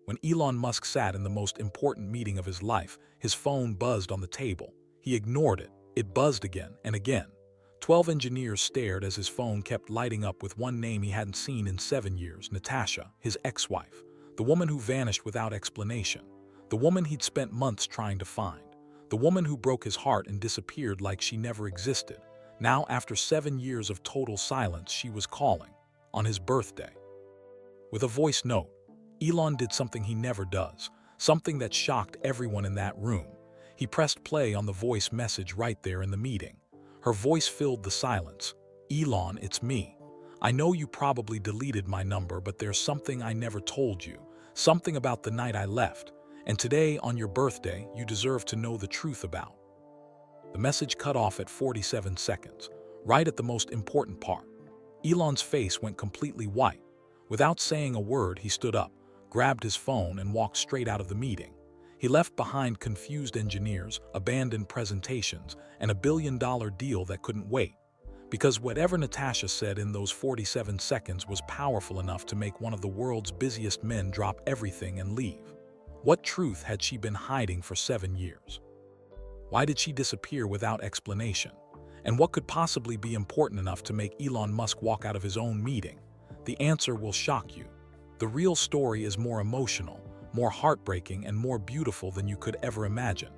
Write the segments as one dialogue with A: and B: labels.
A: When Elon Musk sat in the most important meeting of his life, his phone buzzed on the table. He ignored it. It buzzed again and again. 12 engineers stared as his phone kept lighting up with one name he hadn't seen in 7 years, Natasha, his ex-wife, the woman who vanished without explanation, the woman he'd spent months trying to find, the woman who broke his heart and disappeared like she never existed. Now, after 7 years of total silence, she was calling, on his birthday. With a voice note, Elon did something he never does, something that shocked everyone in that room. He pressed play on the voice message right there in the meeting. Her voice filled the silence. "Elon, it's me. I know you probably deleted my number, but there's something I never told you, something about the night I left, and today, on your birthday, you deserve to know the truth about." The message cut off at 47 seconds, right at the most important part. Elon's face went completely white. Without saying a word, he stood up, grabbed his phone, and walked straight out of the meeting. He left behind confused engineers, abandoned presentations, and a billion-dollar deal that couldn't wait. Because whatever Natasha said in those 47 seconds was powerful enough to make one of the world's busiest men drop everything and leave. What truth had she been hiding for 7 years? Why did she disappear without explanation? And what could possibly be important enough to make Elon Musk walk out of his own meeting? The answer will shock you. The real story is more emotional, more heartbreaking, and more beautiful than you could ever imagine.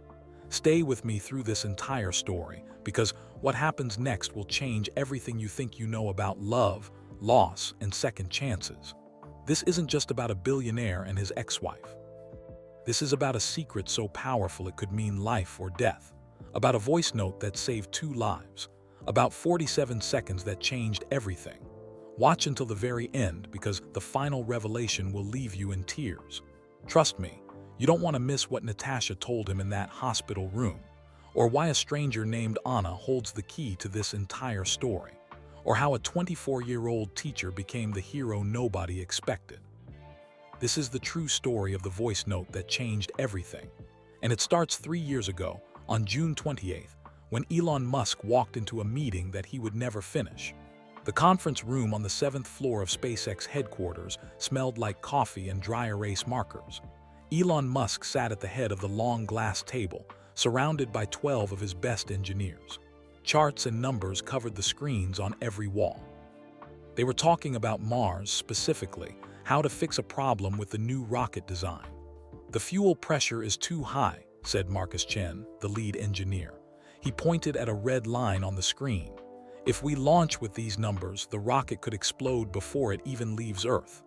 A: Stay with me through this entire story, because what happens next will change everything you think you know about love, loss, and second chances. This isn't just about a billionaire and his ex-wife. This is about a secret so powerful it could mean life or death, about a voice note that saved 2 lives, about 47 seconds that changed everything. Watch until the very end, because the final revelation will leave you in tears. Trust me, you don't want to miss what Natasha told him in that hospital room, or why a stranger named Anna holds the key to this entire story, or how a 24-year-old teacher became the hero nobody expected. This is the true story of the voice note that changed everything, and it starts 3 years ago, on June 28th, when Elon Musk walked into a meeting that he would never finish. The conference room on the 7th floor of SpaceX headquarters smelled like coffee and dry erase markers. Elon Musk sat at the head of the long glass table, surrounded by 12 of his best engineers. Charts and numbers covered the screens on every wall. They were talking about Mars, specifically, how to fix a problem with the new rocket design. "The fuel pressure is too high," said Marcus Chen, the lead engineer. He pointed at a red line on the screen. "If we launch with these numbers, the rocket could explode before it even leaves Earth."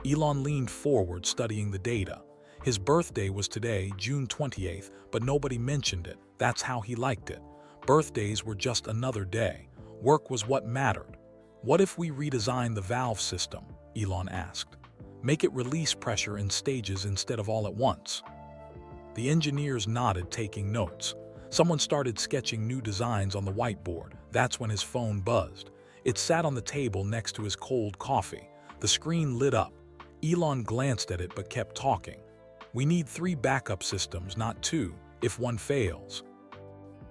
A: Elon leaned forward, studying the data. His birthday was today, June 28th, but nobody mentioned it. That's how he liked it. Birthdays were just another day. Work was what mattered. "What if we redesign the valve system?" Elon asked. "Make it release pressure in stages instead of all at once." The engineers nodded, taking notes. Someone started sketching new designs on the whiteboard. That's when his phone buzzed. It sat on the table next to his cold coffee. The screen lit up. Elon glanced at it but kept talking. "We need 3 backup systems, not 2, if one fails."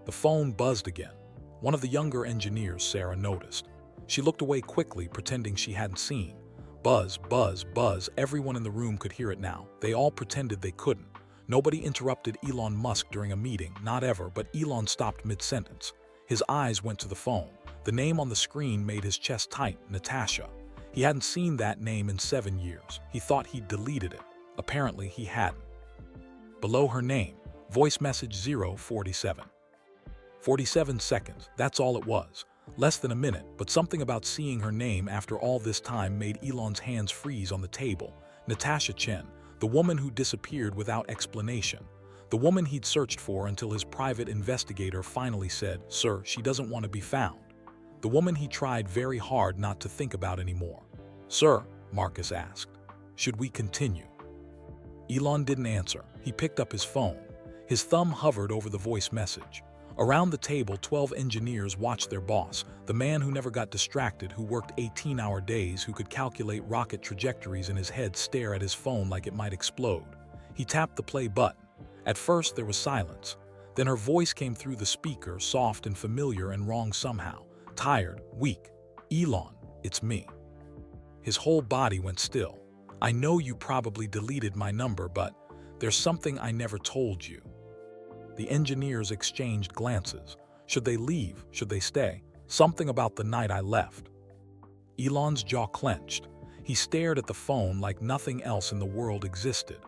A: The phone buzzed again. One of the younger engineers, Sarah, noticed. She looked away quickly, pretending she hadn't seen. Buzz, buzz, buzz. Everyone in the room could hear it now. They all pretended they couldn't. Nobody interrupted Elon Musk during a meeting, not ever, but Elon stopped mid-sentence. His eyes went to the phone. The name on the screen made his chest tight, Natasha. He hadn't seen that name in 7 years. He thought he'd deleted it. Apparently, he hadn't. Below her name, voice message 047. 47 seconds, that's all it was. Less than a minute, but something about seeing her name after all this time made Elon's hands freeze on the table. Natasha Chen, the woman who disappeared without explanation. The woman he'd searched for until his private investigator finally said, "Sir, she doesn't want to be found." The woman he tried very hard not to think about anymore. "Sir," Marcus asked, "should we continue?" Elon didn't answer. He picked up his phone. His thumb hovered over the voice message. Around the table, 12 engineers watched their boss, the man who never got distracted, who worked 18-hour days, who could calculate rocket trajectories in his head, stare at his phone like it might explode. He tapped the play button. At first, there was silence. Then her voice came through the speaker, soft and familiar and wrong somehow. Tired, weak. "Elon, it's me." His whole body went still. I know you probably deleted my number, but there's something I never told you. The engineers exchanged glances. Should they leave? Should they stay? Something about the night I left. Elon's jaw clenched. He stared at the phone like nothing else in the world existed.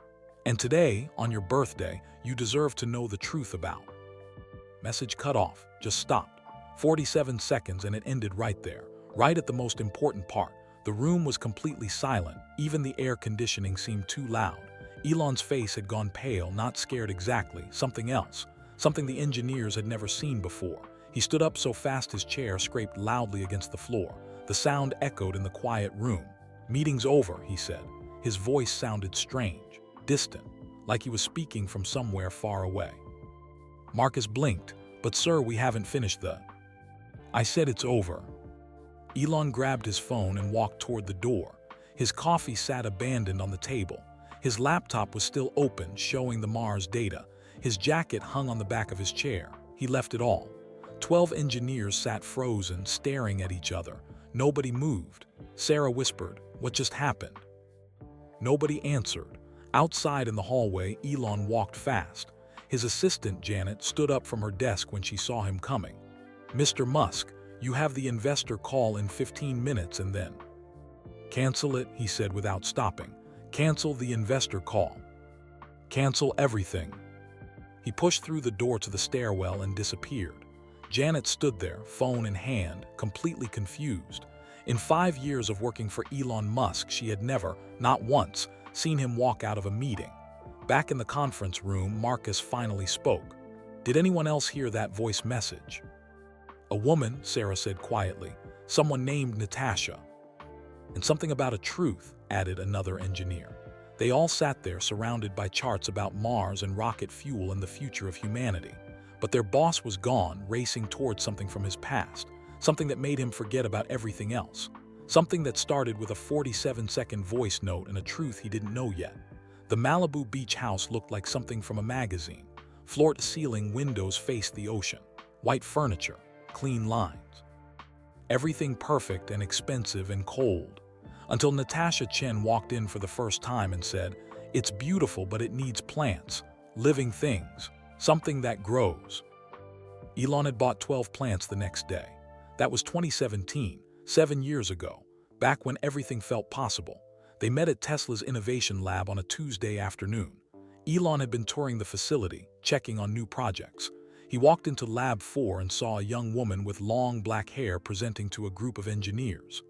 A: And today, on your birthday, you deserve to know the truth about. Message cut off, just stopped. 47 seconds and it ended right there, right at the most important part. The room was completely silent. Even the air conditioning seemed too loud. Elon's face had gone pale, not scared exactly, something else. Something the engineers had never seen before. He stood up so fast his chair scraped loudly against the floor. The sound echoed in the quiet room. "Meeting's over," he said. His voice sounded strange, distant, like he was speaking from somewhere far away. Marcus blinked. "But sir, we haven't finished the..." "I said it's over." Elon grabbed his phone and walked toward the door. His coffee sat abandoned on the table. His laptop was still open, showing the Mars data. His jacket hung on the back of his chair. He left it all. 12 engineers sat frozen, staring at each other. Nobody moved. Sarah whispered, "What just happened?" Nobody answered. Outside in the hallway, Elon walked fast. His assistant, Janet, stood up from her desk when she saw him coming. "Mr. Musk, you have the investor call in 15 minutes and then..." "Cancel it," he said without stopping. "Cancel the investor call. Cancel everything." He pushed through the door to the stairwell and disappeared. Janet stood there, phone in hand, completely confused. In 5 years of working for Elon Musk, she had never, not once, seen him walk out of a meeting. Back in the conference room, Marcus finally spoke. "Did anyone else hear that voice message?" "A woman," Sarah said quietly. "Someone named Natasha." "And something about a truth," added another engineer. They all sat there surrounded by charts about Mars and rocket fuel and the future of humanity. But their boss was gone, racing towards something from his past, something that made him forget about everything else. Something that started with a 47-second voice note and a truth he didn't know yet. The Malibu beach house looked like something from a magazine. Floor-to-ceiling windows faced the ocean. White furniture, clean lines. Everything perfect and expensive and cold. Until Natasha Chen walked in for the first time and said, "It's beautiful, but it needs plants, living things, something that grows." Elon had bought 12 plants the next day. That was 2017, 7 years ago, back when everything felt possible. They met at Tesla's innovation lab on a Tuesday afternoon. Elon had been touring the facility, checking on new projects. He walked into Lab 4 and saw a young woman with long black hair presenting to a group of engineers.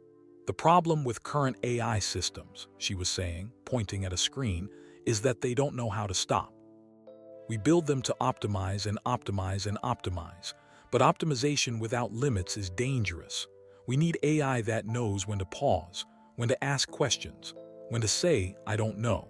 A: "The problem with current AI systems," she was saying, pointing at a screen, "is that they don't know how to stop. We build them to optimize and optimize and optimize, but optimization without limits is dangerous. We need AI that knows when to pause, when to ask questions, when to say, 'I don't know.'"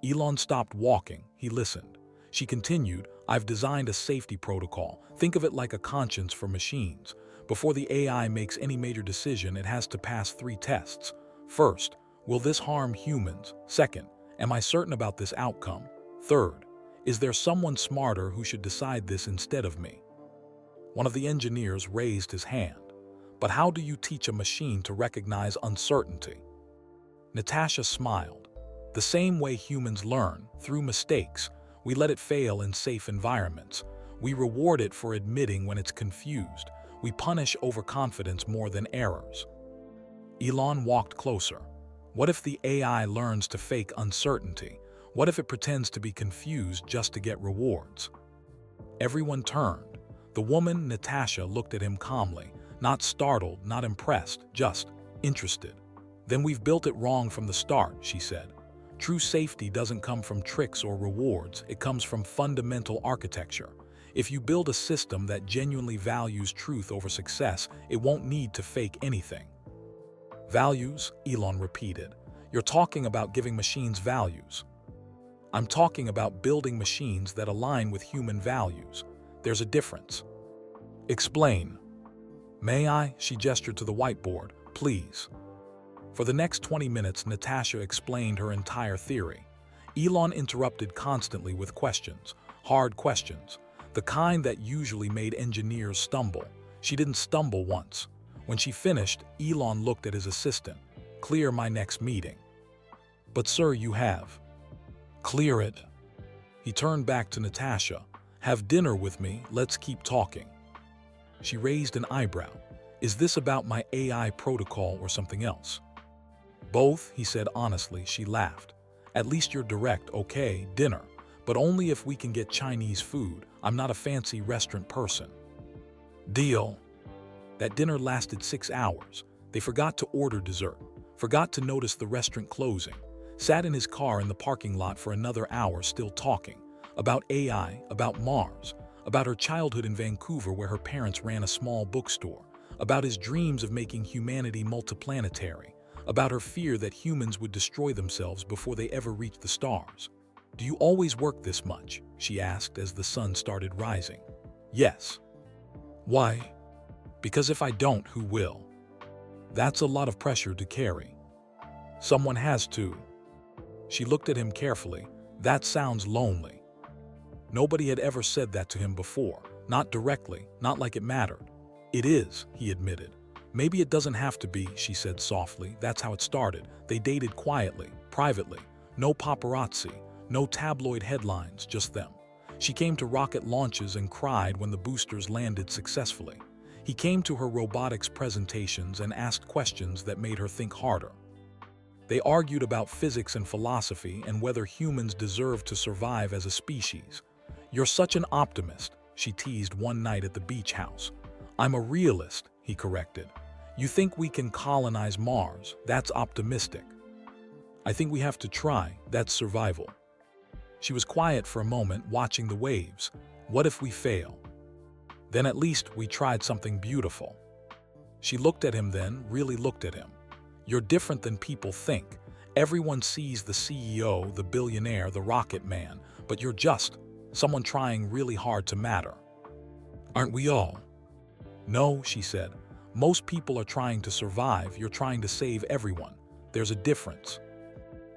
A: Elon stopped walking. He listened. She continued, "I've designed a safety protocol. Think of it like a conscience for machines. Before the AI makes any major decision, it has to pass 3 tests. First, will this harm humans? Second, am I certain about this outcome? Third, is there someone smarter who should decide this instead of me?" One of the engineers raised his hand. "But how do you teach a machine to recognize uncertainty?" Natasha smiled. "The same way humans learn, through mistakes. We let it fail in safe environments. We reward it for admitting when it's confused. We punish overconfidence more than errors." Elon walked closer. "What if the AI learns to fake uncertainty? What if it pretends to be confused just to get rewards?" Everyone turned. The woman, Natasha, looked at him calmly, not startled, not impressed, just interested. "Then we've built it wrong from the start," she said. "True safety doesn't come from tricks or rewards, it comes from fundamental architecture. If you build a system that genuinely values truth over success, it won't need to fake anything." "Values?" Elon repeated. "You're talking about giving machines values." "I'm talking about building machines that align with human values. There's a difference." "Explain." "May I?" She gestured to the whiteboard. "Please." For the next 20 minutes, Natasha explained her entire theory. Elon interrupted constantly with questions, hard questions, the kind that usually made engineers stumble. She didn't stumble once. When she finished, Elon looked at his assistant. "Clear my next meeting." But sir, you have. Clear it. He turned back to Natasha. Have dinner with me, let's keep talking. She raised an eyebrow. Is this about my AI protocol or something else? Both, he said honestly. She laughed. At least you're direct. Okay, dinner. But only if we can get Chinese food. I'm not a fancy restaurant person. Deal. That dinner lasted 6 hours. They forgot to order dessert, forgot to notice the restaurant closing, sat in his car in the parking lot for another hour still talking. About AI, about Mars, about her childhood in Vancouver where her parents ran a small bookstore, about his dreams of making humanity multiplanetary, about her fear that humans would destroy themselves before they ever reached the stars. Do you always work this much? She asked as the sun started rising. Yes. Why? Because if I don't, who will? That's a lot of pressure to carry. Someone has to. She looked at him carefully. That sounds lonely. Nobody had ever said that to him before, not directly, not like it mattered. It is, he admitted. Maybe it doesn't have to be, she said softly. That's how it started. They dated quietly, privately. No paparazzi, no tabloid headlines, just them. She came to rocket launches and cried when the boosters landed successfully. He came to her robotics presentations and asked questions that made her think harder. They argued about physics and philosophy and whether humans deserve to survive as a species. You're such an optimist, she teased one night at the beach house. I'm a realist, he corrected. You think we can colonize Mars, that's optimistic. I think we have to try, that's survival. She was quiet for a moment, watching the waves. What if we fail? Then at least we tried something beautiful. She looked at him then, really looked at him. You're different than people think. Everyone sees the CEO, the billionaire, the rocket man, but you're just someone trying really hard to matter. Aren't we all? No, she said. Most people are trying to survive. You're trying to save everyone. There's a difference.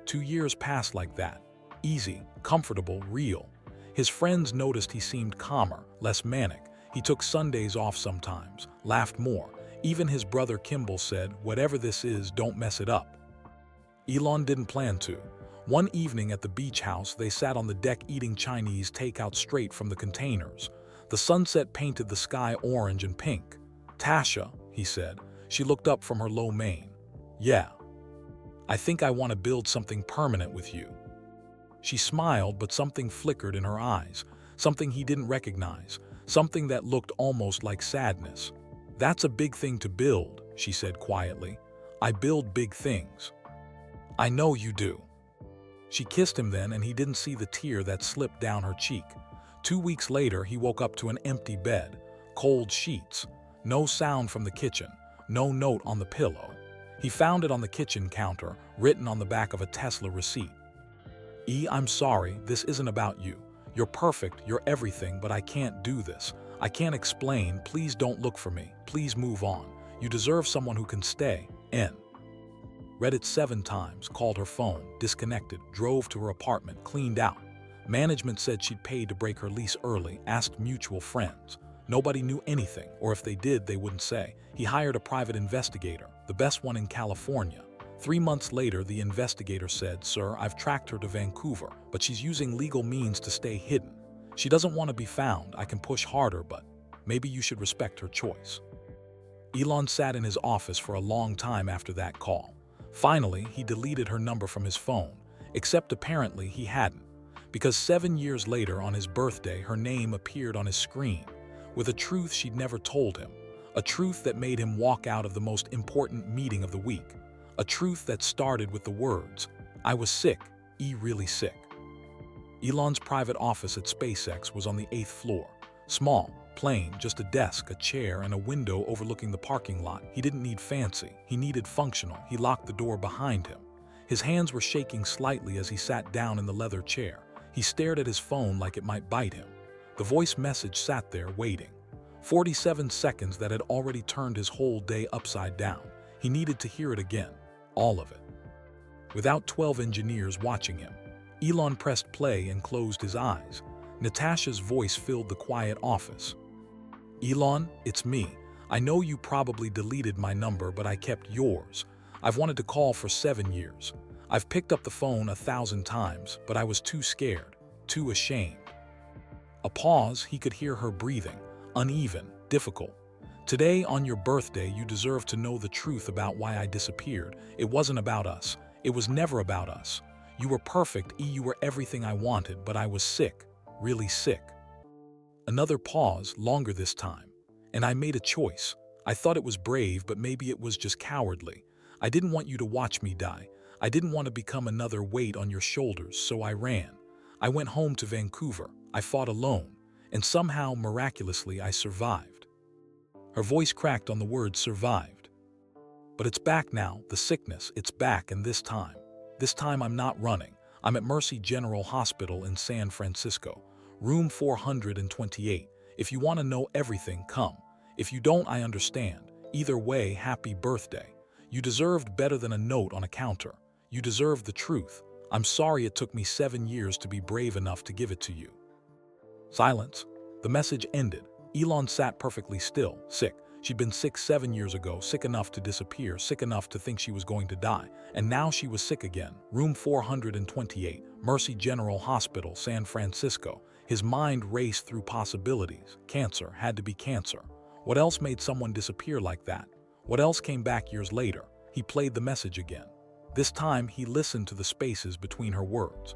A: 2 years passed like that. Easy, comfortable, real. His friends noticed he seemed calmer, less manic. He took Sundays off sometimes, laughed more. Even his brother Kimball said, whatever this is, don't mess it up. Elon didn't plan to. One evening at the beach house, they sat on the deck eating Chinese takeout straight from the containers. The sunset painted the sky orange and pink. Tasha, he said. She looked up from her low mane. Yeah. I think I want to build something permanent with you. She smiled, but something flickered in her eyes, something he didn't recognize, something that looked almost like sadness. That's a big thing to build, she said quietly. I build big things. I know you do. She kissed him then, and he didn't see the tear that slipped down her cheek. 2 weeks later, he woke up to an empty bed, cold sheets, no sound from the kitchen, no note on the pillow. He found it on the kitchen counter, written on the back of a Tesla receipt. I'm sorry, this isn't about you. You're perfect, you're everything, but I can't do this. I can't explain, please don't look for me. Please move on. You deserve someone who can stay. N. Read it 7 times, called her phone, disconnected, drove to her apartment, cleaned out. Management said she'd paid to break her lease early, asked mutual friends. Nobody knew anything, or if they did, they wouldn't say. He hired a private investigator, the best one in California. 3 months later, the investigator said, Sir, I've tracked her to Vancouver, but she's using legal means to stay hidden. She doesn't want to be found. I can push harder, but maybe you should respect her choice. Elon sat in his office for a long time after that call. Finally, he deleted her number from his phone, except apparently he hadn't, because 7 years later on his birthday, her name appeared on his screen, with a truth she'd never told him, a truth that made him walk out of the most important meeting of the week. A truth that started with the words, I was sick, really sick. Elon's private office at SpaceX was on the 8th floor. Small, plain, just a desk, a chair, and a window overlooking the parking lot. He didn't need fancy, he needed functional. He locked the door behind him. His hands were shaking slightly as he sat down in the leather chair. He stared at his phone like it might bite him. The voice message sat there waiting. 47 seconds that had already turned his whole day upside down. He needed to hear it again. All of it. Without 12 engineers watching him, Elon pressed play and closed his eyes. Natasha's voice filled the quiet office. Elon, it's me. I know you probably deleted my number, but I kept yours. I've wanted to call for 7 years. I've picked up the phone 1,000 times, but I was too scared, too ashamed. A pause, he could hear her breathing, uneven, difficult. Today, on your birthday, you deserve to know the truth about why I disappeared. It wasn't about us. It was never about us. You were perfect, you were everything I wanted, but I was sick, really sick. Another pause, longer this time. And I made a choice. I thought it was brave, but maybe it was just cowardly. I didn't want you to watch me die. I didn't want to become another weight on your shoulders, so I ran. I went home to Vancouver. I fought alone. And somehow, miraculously, I survived. Her voice cracked on the word survived. But it's back now, the sickness, it's back, and this time I'm not running. I'm at Mercy General Hospital in San Francisco, room 428. If you want to know everything, come. If you don't, I understand. Either way, happy birthday. You deserved better than a note on a counter. You deserve the truth. I'm sorry it took me 7 years to be brave enough to give it to you. Silence. The message ended. Elon sat perfectly still, sick. She'd been sick 7 years ago, sick enough to disappear, sick enough to think she was going to die. And now she was sick again. Room 428, Mercy General Hospital, San Francisco. His mind raced through possibilities. Cancer had to be cancer. What else made someone disappear like that? What else came back years later? He played the message again. This time, he listened to the spaces between her words.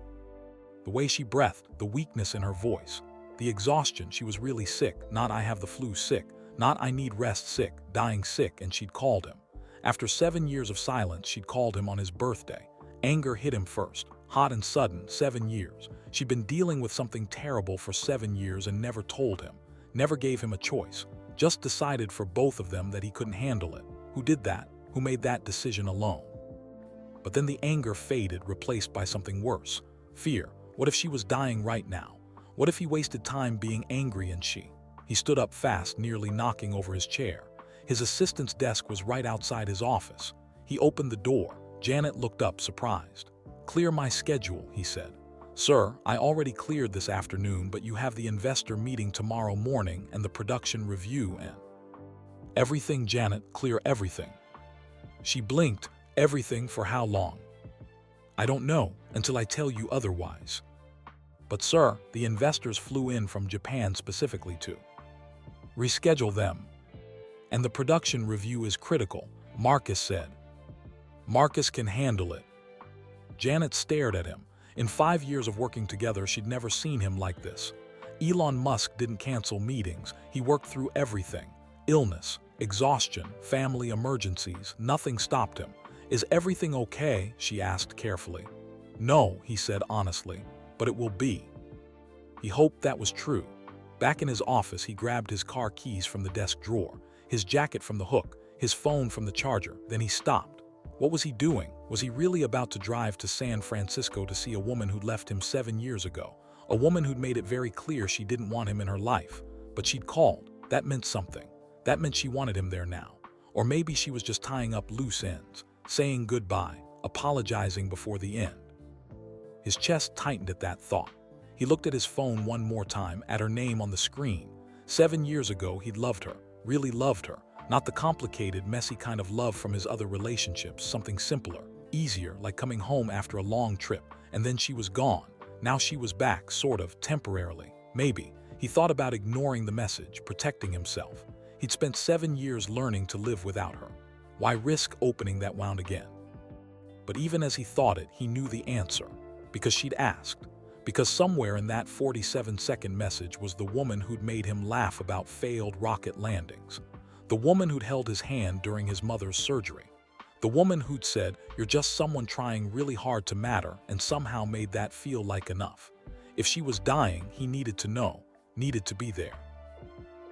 A: The way she breathed, the weakness in her voice, the exhaustion. She was really sick, not I have the flu sick, not I need rest sick, dying sick, and she'd called him. After 7 years of silence, she'd called him on his birthday. Anger hit him first, hot and sudden, 7 years. She'd been dealing with something terrible for 7 years and never told him, never gave him a choice, just decided for both of them that he couldn't handle it. Who did that? Who made that decision alone? But then the anger faded, replaced by something worse. Fear. What if she was dying right now? What if he wasted time being angry and she? He stood up fast, nearly knocking over his chair. His assistant's desk was right outside his office. He opened the door. Janet looked up, surprised. "Clear my schedule," he said. "Sir, I already cleared this afternoon, but you have the investor meeting tomorrow morning and the production review and..." "Everything, Janet, clear everything." She blinked. "Everything for how long?" "I don't know, until I tell you otherwise." "But sir, the investors flew in from Japan specifically to..." "Reschedule them." "And the production review is critical," Marcus said. "Marcus can handle it." Janet stared at him. In 5 years of working together, she'd never seen him like this. Elon Musk didn't cancel meetings. He worked through everything. Illness, exhaustion, family emergencies, nothing stopped him. "Is everything okay?" she asked carefully. "No," he said honestly, "but it will be." He hoped that was true. Back in his office, he grabbed his car keys from the desk drawer, his jacket from the hook, his phone from the charger. Then he stopped. What was he doing? Was he really about to drive to San Francisco to see a woman who'd left him 7 years ago? A woman who'd made it very clear she didn't want him in her life. But she'd called. That meant something. That meant she wanted him there now. Or maybe she was just tying up loose ends, saying goodbye, apologizing before the end. His chest tightened at that thought. He looked at his phone one more time, at her name on the screen. 7 years ago, he'd loved her, really loved her. Not the complicated, messy kind of love from his other relationships, something simpler, easier, like coming home after a long trip. And then she was gone. Now she was back, sort of, temporarily. Maybe. He thought about ignoring the message, protecting himself. He'd spent 7 years learning to live without her. Why risk opening that wound again? But even as he thought it, he knew the answer. Because she'd asked. Because somewhere in that 47-second message was the woman who'd made him laugh about failed rocket landings. The woman who'd held his hand during his mother's surgery. The woman who'd said, "You're just someone trying really hard to matter," and somehow made that feel like enough. If she was dying, he needed to know, needed to be there.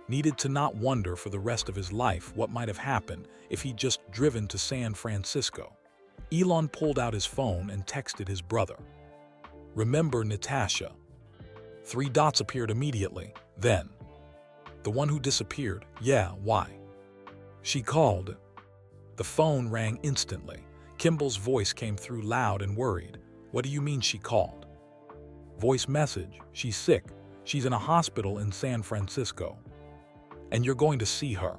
A: Needed to not wonder for the rest of his life what might have happened if he'd just driven to San Francisco. Elon pulled out his phone and texted his brother. "Remember Natasha?" 3 dots appeared immediately. Then, "The one who disappeared? Yeah, why?" She called. The phone rang instantly. Kimball's voice came through loud and worried. "What do you mean she called?" Voice message. "She's sick. She's in a hospital in San Francisco. And you're going to see her."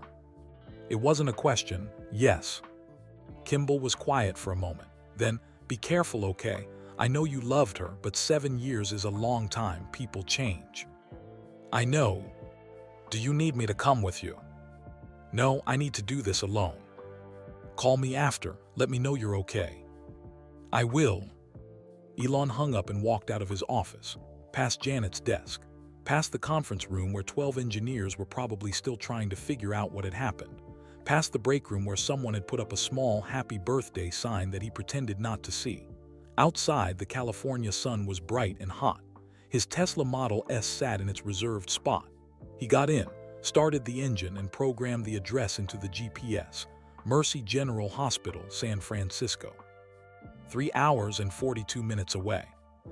A: It wasn't a question. Yes. Kimball was quiet for a moment. Then, Be careful, okay? I know you loved her, but 7 years is a long time. People change. I know. Do you need me to come with you? No, I need to do this alone. Call me after. Let me know you're okay. I will. Elon hung up and walked out of his office, past Janet's desk, past the conference room where 12 engineers were probably still trying to figure out what had happened, past the break room where someone had put up a small happy birthday sign that he pretended not to see. Outside, the California sun was bright and hot. His Tesla Model S sat in its reserved spot. He got in, started the engine, and programmed the address into the GPS. Mercy General Hospital, San Francisco. 3 hours and 42 minutes away.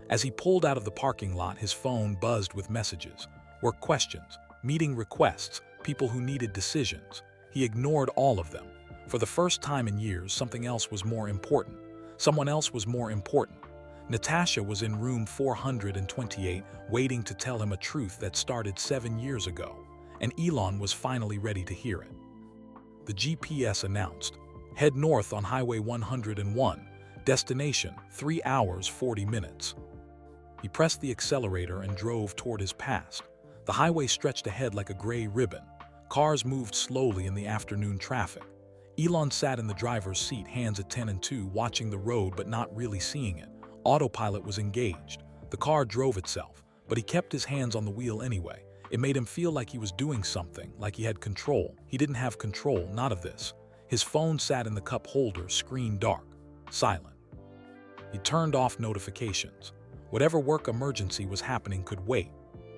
A: As he pulled out of the parking lot, his phone buzzed with messages, work questions, meeting requests, people who needed decisions. He ignored all of them. For the first time in years, something else was more important. Someone else was more important. Natasha was in room 428, waiting to tell him a truth that started 7 years ago, and Elon was finally ready to hear it. The GPS announced, head north on Highway 101, destination 3 hours 40 minutes. He pressed the accelerator and drove toward his past. The highway stretched ahead like a gray ribbon. Cars moved slowly in the afternoon traffic. Elon sat in the driver's seat, hands at 10 and 2, watching the road but not really seeing it. Autopilot was engaged. The car drove itself, but he kept his hands on the wheel anyway. It made him feel like he was doing something, like he had control. He didn't have control, not of this. His phone sat in the cup holder, screen dark, silent. He turned off notifications. Whatever work emergency was happening could wait.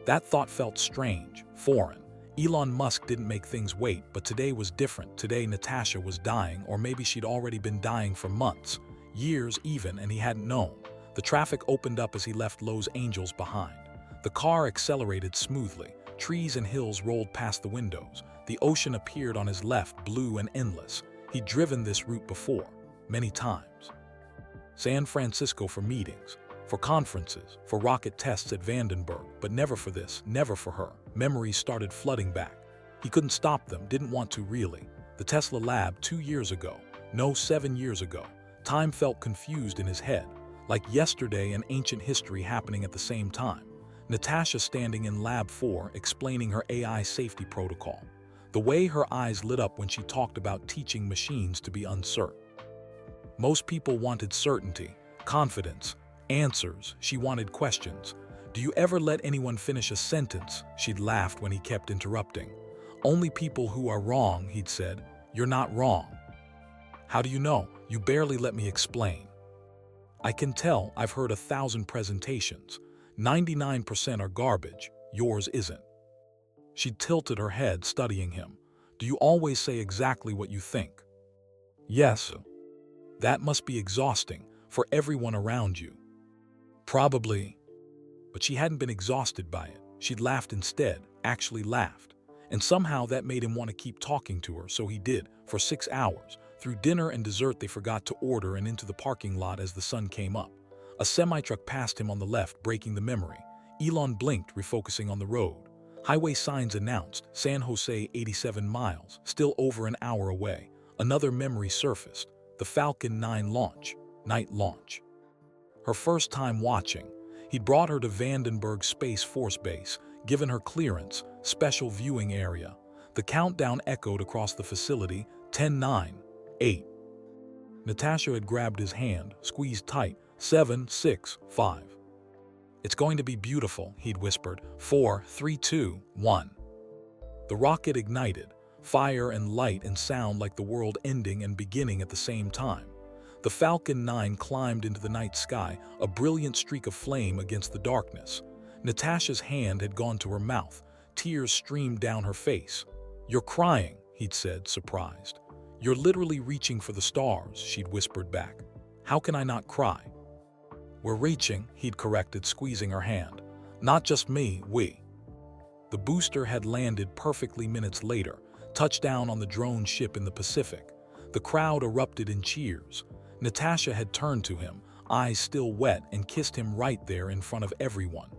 A: That thought felt strange, foreign. Elon Musk didn't make things wait, but today was different. Today Natasha was dying, or maybe she'd already been dying for months, years even, and he hadn't known. The traffic opened up as he left Los Angeles behind. The car accelerated smoothly. Trees and hills rolled past the windows. The ocean appeared on his left, blue and endless. He'd driven this route before, many times. San Francisco for meetings, for conferences, for rocket tests at Vandenberg, but never for this, never for her. Memories started flooding back. He couldn't stop them, didn't want to really. The Tesla lab 2 years ago, no 7 years ago. Time felt confused in his head, like yesterday and ancient history happening at the same time. Natasha standing in Lab 4 explaining her AI safety protocol. The way her eyes lit up when she talked about teaching machines to be uncertain. Most people wanted certainty, confidence, answers. She wanted questions. Do you ever let anyone finish a sentence? She'd laughed when he kept interrupting. Only people who are wrong, he'd said. You're not wrong. How do you know? You barely let me explain. I can tell. I've heard 1,000 presentations. 99% are garbage. Yours isn't. She tilted her head, studying him. Do you always say exactly what you think? Yes. That must be exhausting for everyone around you. Probably. But she hadn't been exhausted by it. She'd laughed instead, actually laughed. And somehow that made him want to keep talking to her, so he did, for 6 hours. Through dinner and dessert they forgot to order, and into the parking lot as the sun came up. A semi-truck passed him on the left, breaking the memory. Elon blinked, refocusing on the road. Highway signs announced, San Jose 87 miles, still over an hour away. Another memory surfaced, the Falcon 9 launch, night launch. Her first time watching. He'd brought her to Vandenberg Space Force Base, given her clearance, special viewing area. The countdown echoed across the facility, 10, 9, 8. Natasha had grabbed his hand, squeezed tight, 7, 6, 5. It's going to be beautiful, he'd whispered. 4, 3, 2, 1. The rocket ignited, fire and light and sound like the world ending and beginning at the same time. The Falcon 9 climbed into the night sky, a brilliant streak of flame against the darkness. Natasha's hand had gone to her mouth. Tears streamed down her face. You're crying, he'd said, surprised. You're literally reaching for the stars, she'd whispered back. How can I not cry? We're reaching, he'd corrected, squeezing her hand. Not just me, we. The booster had landed perfectly minutes later, touchdown on the drone ship in the Pacific. The crowd erupted in cheers. Natasha had turned to him, eyes still wet, and kissed him right there in front of everyone.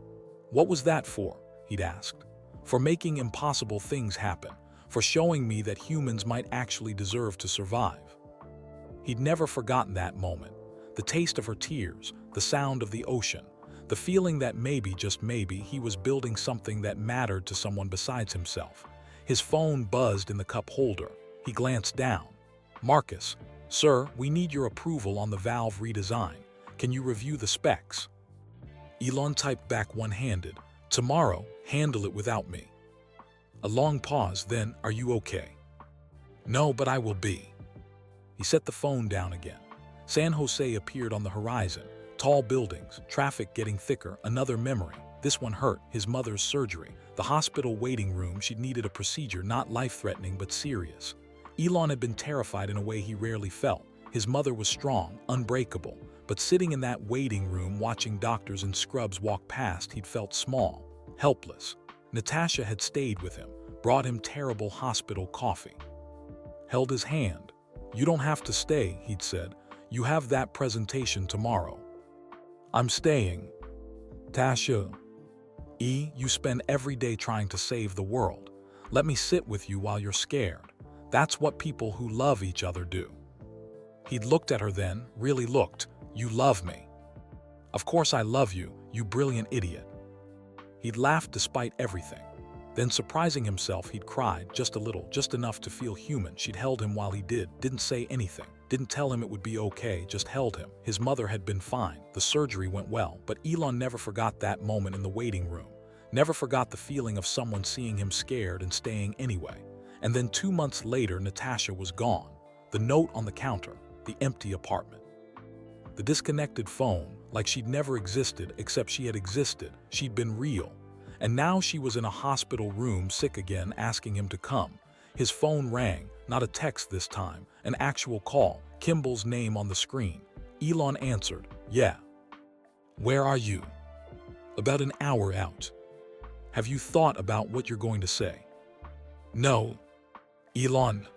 A: What was that for? He'd asked. For making impossible things happen, for showing me that humans might actually deserve to survive. He'd never forgotten that moment. The taste of her tears, the sound of the ocean, the feeling that maybe, just maybe, he was building something that mattered to someone besides himself. His phone buzzed in the cup holder. He glanced down. "Marcus, sir, we need your approval on the valve redesign. Can you review the specs?" Elon typed back one-handed, "Tomorrow, handle it without me." A long pause, then, "Are you okay?" "No, but I will be." He set the phone down again. San Jose appeared on the horizon. Tall buildings, traffic getting thicker, another memory. This one hurt, his mother's surgery. The hospital waiting room, she'd needed a procedure, not life-threatening but serious. Elon had been terrified in a way he rarely felt. His mother was strong, unbreakable, but sitting in that waiting room watching doctors in scrubs walk past, he'd felt small, helpless. Natasha had stayed with him, brought him terrible hospital coffee. Held his hand. "You don't have to stay," he'd said. "You have that presentation tomorrow." "I'm staying." "Tasha, you spend every day trying to save the world. Let me sit with you while you're scared. That's what people who love each other do." He'd looked at her then, really looked. "You love me." "Of course I love you, you brilliant idiot." He'd laughed despite everything. Then, surprising himself, he'd cried, just a little, just enough to feel human. She'd held him while he didn't say anything, didn't tell him it would be okay, just held him. His mother had been fine, the surgery went well, but Elon never forgot that moment in the waiting room, never forgot the feeling of someone seeing him scared and staying anyway. And then 2 months later, Natasha was gone. The note on the counter, the empty apartment. The disconnected phone, like she'd never existed, except she had existed, she'd been real. And now she was in a hospital room, sick again, asking him to come. His phone rang, not a text this time, an actual call, Kimball's name on the screen. Elon answered, "Yeah." "Where are you?" "About an hour out." "Have you thought about what you're going to say?" "No." "Elon."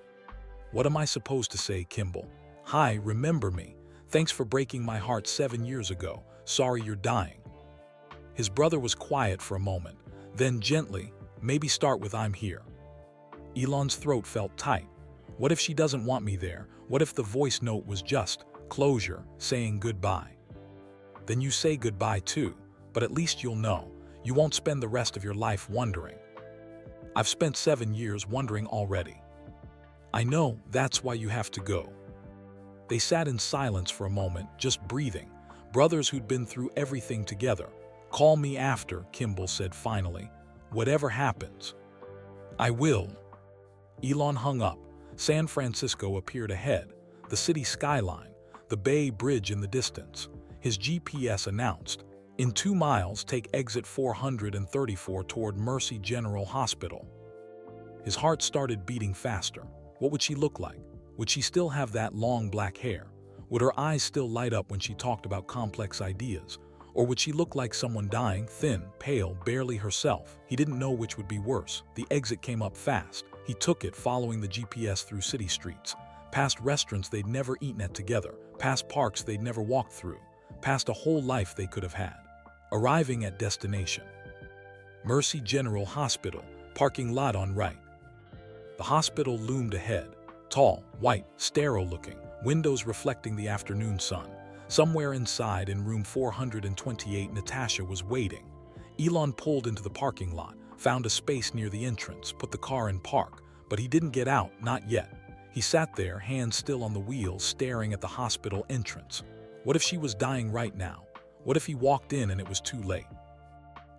A: "What am I supposed to say, Kimball?" "Hi, remember me? Thanks for breaking my heart 7 years ago. Sorry you're dying." His brother was quiet for a moment, then gently, "Maybe start with 'I'm here.'" Elon's throat felt tight. What if she doesn't want me there? What if the voice note was just closure, saying goodbye? "Then you say goodbye too, but at least you'll know. You won't spend the rest of your life wondering." "I've spent 7 years wondering already." "I know, that's why you have to go." They sat in silence for a moment, just breathing. Brothers who'd been through everything together. "Call me after," Kimball said finally. "Whatever happens." "I will." Elon hung up. San Francisco appeared ahead, the city skyline, the Bay Bridge in the distance. His GPS announced, "In 2 miles, take exit 434 toward Mercy General Hospital." His heart started beating faster. What would she look like? Would she still have that long black hair? Would her eyes still light up when she talked about complex ideas? Or would she look like someone dying, thin, pale, barely herself? He didn't know which would be worse. The exit came up fast. He took it, following the GPS through city streets, past restaurants they'd never eaten at together, past parks they'd never walked through, past a whole life they could have had. Arriving at destination. Mercy General Hospital, parking lot on right. The hospital loomed ahead, tall, white, sterile-looking, windows reflecting the afternoon sun. Somewhere inside, in room 428, Natasha was waiting. Elon pulled into the parking lot, found a space near the entrance, put the car in park, but he didn't get out, not yet. He sat there, hands still on the wheel, staring at the hospital entrance. What if she was dying right now? What if he walked in and it was too late?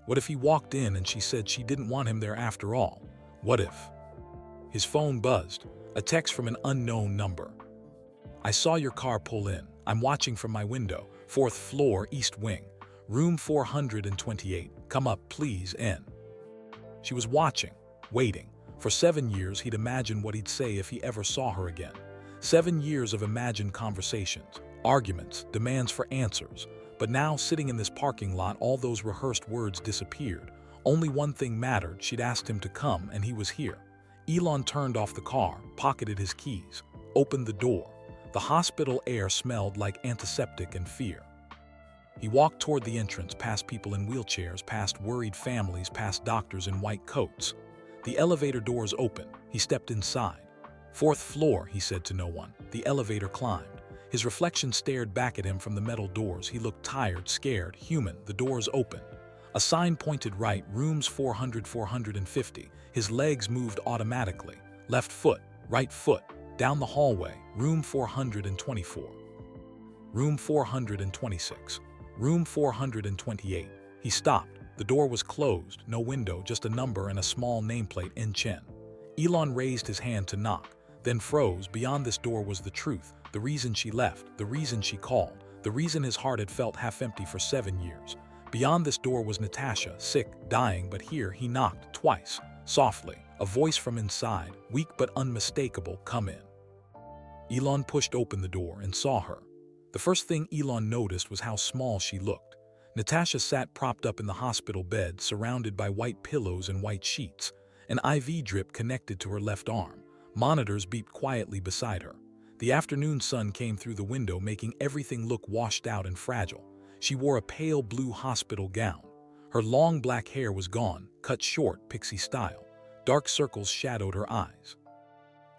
A: What if he walked in and she said she didn't want him there after all? What if? His phone buzzed, a text from an unknown number. "I saw your car pull in. I'm watching from my window, 4th floor, East Wing, room 428. Come up, please, N." She was watching, waiting. For 7 years, he'd imagined what he'd say if he ever saw her again. 7 years of imagined conversations, arguments, demands for answers. But now, sitting in this parking lot, all those rehearsed words disappeared. Only one thing mattered. She'd asked him to come, and he was here. Elon turned off the car, pocketed his keys, opened the door. The hospital air smelled like antiseptic and fear. He walked toward the entrance, past people in wheelchairs, past worried families, past doctors in white coats. The elevator doors opened. He stepped inside. 4th floor, he said to no one. The elevator climbed. His reflection stared back at him from the metal doors. He looked tired, scared, human. The doors opened. A sign pointed right, rooms 400, 450. His legs moved automatically. Left foot, right foot, down the hallway, room 424. Room 426. Room 428. He stopped. The door was closed, no window, just a number and a small nameplate in Chen. Elon raised his hand to knock, then froze. Beyond this door was the truth, the reason she left, the reason she called, the reason his heart had felt half empty for 7 years. Beyond this door was Natasha, sick, dying, but here he knocked twice, softly. A voice from inside, weak but unmistakable, "Come in." Elon pushed open the door and saw her. The first thing Elon noticed was how small she looked. Natasha sat propped up in the hospital bed, surrounded by white pillows and white sheets. An IV drip connected to her left arm. Monitors beeped quietly beside her. The afternoon sun came through the window, making everything look washed out and fragile. She wore a pale blue hospital gown. Her long black hair was gone, cut short, pixie style. Dark circles shadowed her eyes.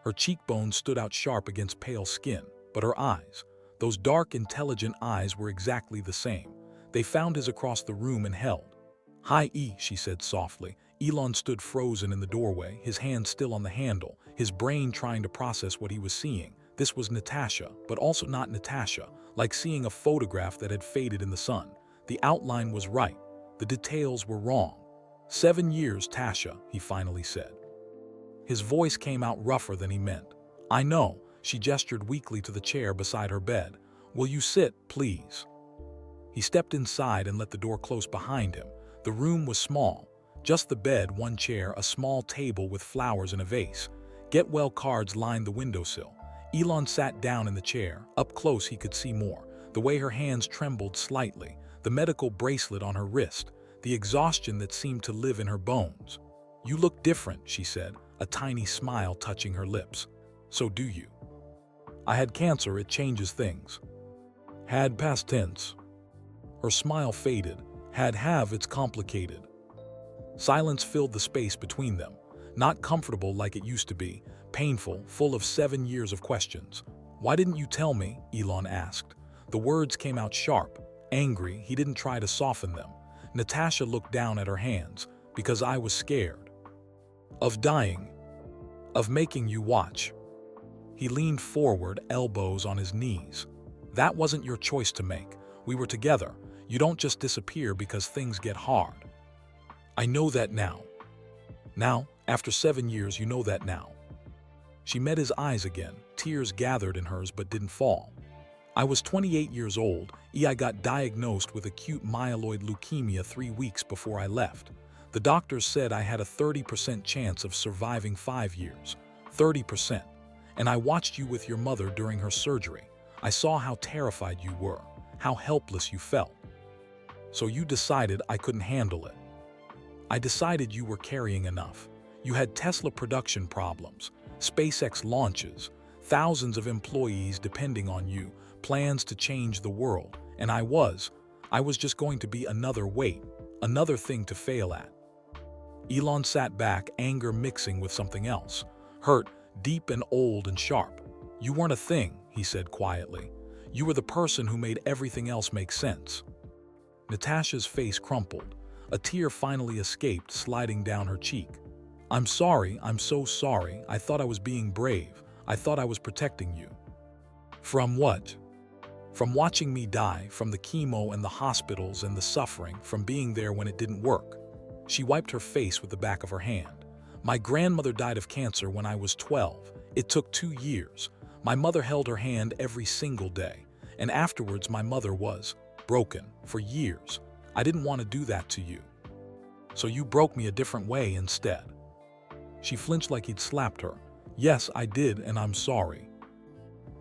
A: Her cheekbones stood out sharp against pale skin, but her eyes, those dark, intelligent eyes, were exactly the same. They found his across the room and held. "Hi, E," she said softly. Elon stood frozen in the doorway, his hand still on the handle, his brain trying to process what he was seeing. This was Natasha, but also not Natasha, like seeing a photograph that had faded in the sun. The outline was right. The details were wrong. 7 years, Tasha, he finally said. His voice came out rougher than he meant. "I know," she gestured weakly to the chair beside her bed. "Will you sit, please?" He stepped inside and let the door close behind him. The room was small. Just the bed, one chair, a small table with flowers in a vase. Get well cards lined the windowsill. Elon sat down in the chair. Up close he could see more. The way her hands trembled slightly, the medical bracelet on her wrist, the exhaustion that seemed to live in her bones. "You look different," she said, a tiny smile touching her lips. "So do you." "I had cancer, it changes things." "Had past tense." Her smile faded. Have, it's complicated. Silence filled the space between them. Not comfortable like it used to be. Painful, full of 7 years of questions. "Why didn't you tell me?" Elon asked. The words came out sharp, angry. He didn't try to soften them. Natasha looked down at her hands. "Because I was scared. Of dying. Of making you watch." He leaned forward, elbows on his knees. "That wasn't your choice to make. We were together. You don't just disappear because things get hard." "I know that now." "Now, after 7 years, you know that now." She met his eyes again. Tears gathered in hers but didn't fall. "I was 28 years old. I got diagnosed with acute myeloid leukemia 3 weeks before I left. The doctors said I had a 30% chance of surviving 5 years. 30%. And I watched you with your mother during her surgery. I saw how terrified you were, how helpless you felt. So you decided I couldn't handle it. I decided you were carrying enough. You had Tesla production problems, SpaceX launches, thousands of employees depending on you, plans to change the world, and I was just going to be another weight, another thing to fail at." Elon sat back, anger mixing with something else. Hurt, deep and old and sharp. "You weren't a thing," he said quietly. "You were the person who made everything else make sense." Natasha's face crumpled. A tear finally escaped, sliding down her cheek. "I'm sorry, I'm so sorry. I thought I was being brave. I thought I was protecting you." "From what?" "From watching me die, from the chemo and the hospitals and the suffering, from being there when it didn't work." She wiped her face with the back of her hand. "My grandmother died of cancer when I was 12. It took 2 years. My mother held her hand every single day. And afterwards my mother was broken for years. I didn't want to do that to you. So you broke me a different way instead." She flinched like he'd slapped her. "Yes, I did, and I'm sorry."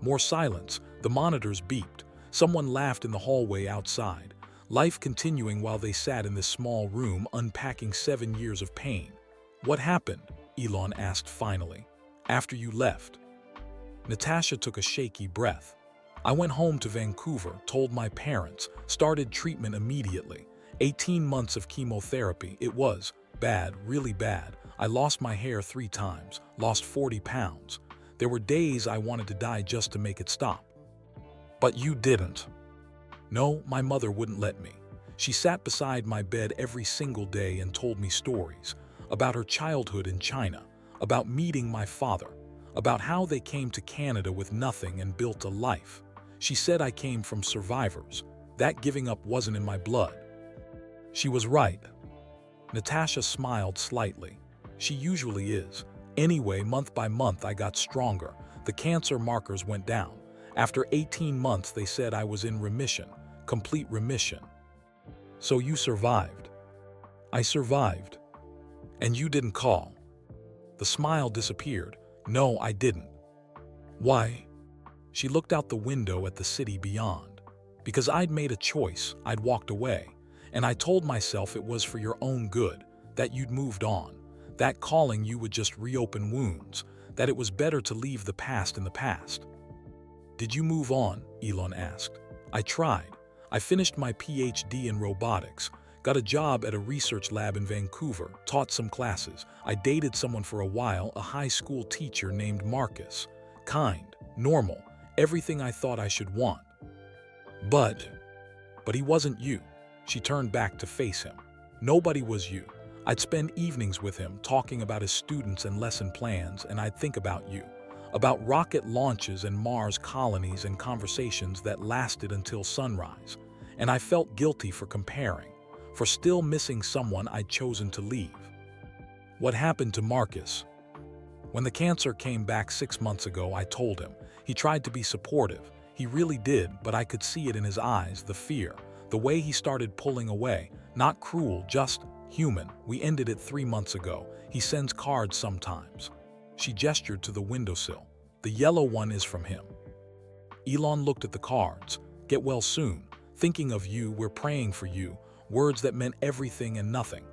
A: More silence. The monitors beeped. Someone laughed in the hallway outside. Life continuing while they sat in this small room unpacking 7 years of pain. "What happened?" Elon asked finally. "After you left?" Natasha took a shaky breath. "I went home to Vancouver, told my parents, started treatment immediately. 18 months of chemotherapy. It was bad, really bad. I lost my hair 3 times, lost 40 pounds. There were days I wanted to die just to make it stop." But you didn't. No, my mother wouldn't let me. She sat beside my bed every single day and told me stories about her childhood in China, about meeting my father, about how they came to Canada with nothing and built a life. She said I came from survivors, that giving up wasn't in my blood. She was right. Natasha smiled slightly. She usually is. Anyway, month by month I got stronger. The cancer markers went down. After 18 months they said I was in remission, complete remission. So you survived. I survived. And you didn't call. The smile disappeared. No, I didn't. Why? She looked out the window at the city beyond. Because I'd made a choice, I'd walked away. And I told myself it was for your own good, that you'd moved on, that calling you would just reopen wounds, that it was better to leave the past in the past. Did you move on? Elon asked. I tried. I finished my PhD in robotics, got a job at a research lab in Vancouver, taught some classes. I dated someone for a while, a high school teacher named Marcus. Kind, normal, everything I thought I should want. But he wasn't you. She turned back to face him. Nobody was you. I'd spend evenings with him talking about his students and lesson plans, and I'd think about you, about rocket launches and Mars colonies and conversations that lasted until sunrise. And I felt guilty for comparing, for still missing someone I'd chosen to leave. What happened to Marcus? When the cancer came back 6 months ago, I told him. He tried to be supportive. He really did, but I could see it in his eyes, the fear, the way he started pulling away. Not cruel, just human. We ended it 3 months ago. He sends cards sometimes. She gestured to the windowsill. The yellow one is from him. Elon looked at the cards. Get well soon. Thinking of you, we're praying for you. Words that meant everything and nothing.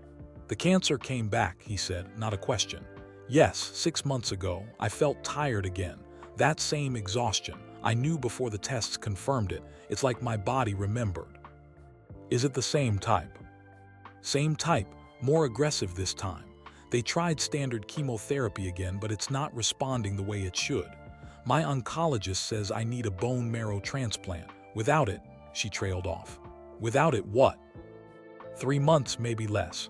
A: The cancer came back, he said, not a question. Yes, 6 months ago, I felt tired again. That same exhaustion. I knew before the tests confirmed it. It's like my body remembered. Is it the same type? Same type, more aggressive this time. They tried standard chemotherapy again, but it's not responding the way it should. My oncologist says I need a bone marrow transplant. Without it, she trailed off. Without it, what? 3 months, maybe less.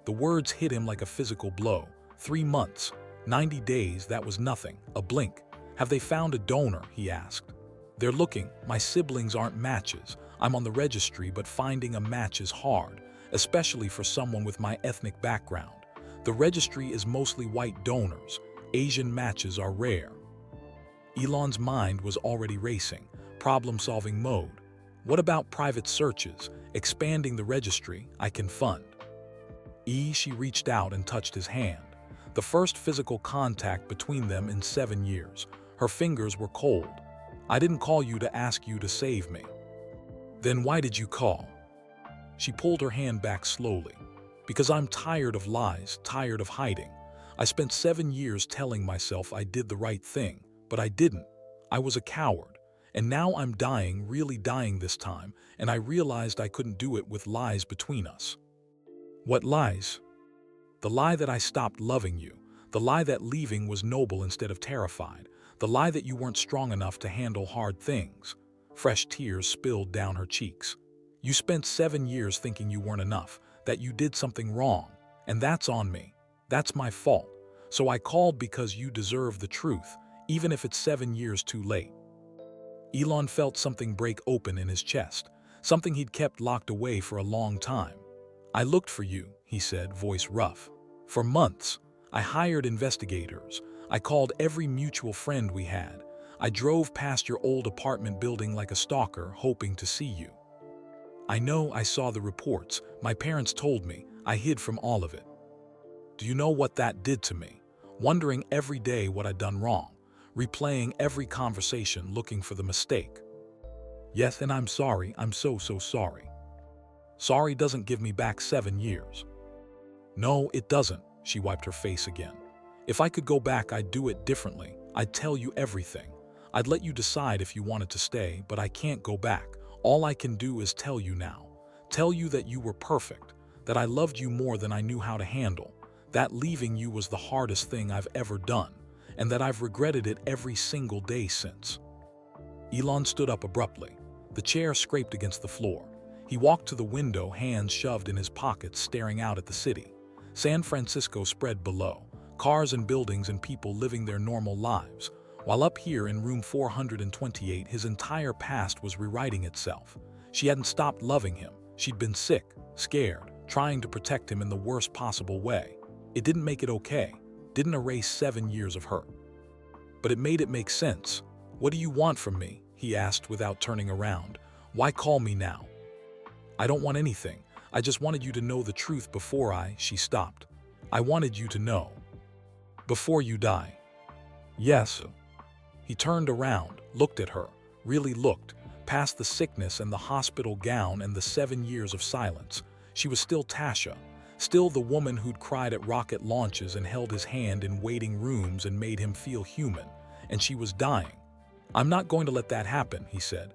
A: The words hit him like a physical blow. 3 months, 90 days, that was nothing, a blink. Have they found a donor? He asked. They're looking. My siblings aren't matches. I'm on the registry, but finding a match is hard, especially for someone with my ethnic background. The registry is mostly white donors. Asian matches are rare. Elon's mind was already racing, problem-solving mode. What about private searches? Expanding the registry, I can fund. She reached out and touched his hand. The first physical contact between them in 7 years. Her fingers were cold. I didn't call you to ask you to save me. Then why did you call? She pulled her hand back slowly. Because I'm tired of lies, tired of hiding. I spent 7 years telling myself I did the right thing, but I didn't. I was a coward. And now I'm dying, really dying this time, and I realized I couldn't do it with lies between us. What lies? The lie that I stopped loving you. The lie that leaving was noble instead of terrified. The lie that you weren't strong enough to handle hard things. Fresh tears spilled down her cheeks. You spent 7 years thinking you weren't enough, that you did something wrong, and that's on me. That's my fault. So I called because you deserve the truth, even if it's 7 years too late. Elon felt something break open in his chest, something he'd kept locked away for a long time. I looked for you, he said, voice rough. For months, I hired investigators. I called every mutual friend we had. I drove past your old apartment building like a stalker, hoping to see you. I know, I saw the reports. My parents told me. I hid from all of it. Do you know what that did to me? Wondering every day what I'd done wrong, replaying every conversation looking for the mistake. Yes, and I'm sorry. I'm so sorry. Sorry doesn't give me back 7 years. No, it doesn't. She wiped her face again. If I could go back, I'd do it differently. I'd tell you everything. I'd let you decide if you wanted to stay, but I can't go back. All I can do is tell you now. Tell you that you were perfect, that I loved you more than I knew how to handle, that leaving you was the hardest thing I've ever done, and that I've regretted it every single day since. Elon stood up abruptly. The chair scraped against the floor. He walked to the window, hands shoved in his pockets, staring out at the city. San Francisco spread below, cars and buildings and people living their normal lives, while up here in room 428 his entire past was rewriting itself. She hadn't stopped loving him. She'd been sick, scared, trying to protect him in the worst possible way. It didn't make it okay, didn't erase 7 years of hurt. But it made it make sense. "What do you want from me?" he asked without turning around. "Why call me now?" "I don't want anything. I just wanted you to know the truth before She stopped. "I wanted you to know. Before you die." "Yes." He turned around, looked at her, really looked, past the sickness and the hospital gown and the 7 years of silence. She was still Tasha, still the woman who'd cried at rocket launches and held his hand in waiting rooms and made him feel human, and she was dying. "I'm not going to let that happen," he said.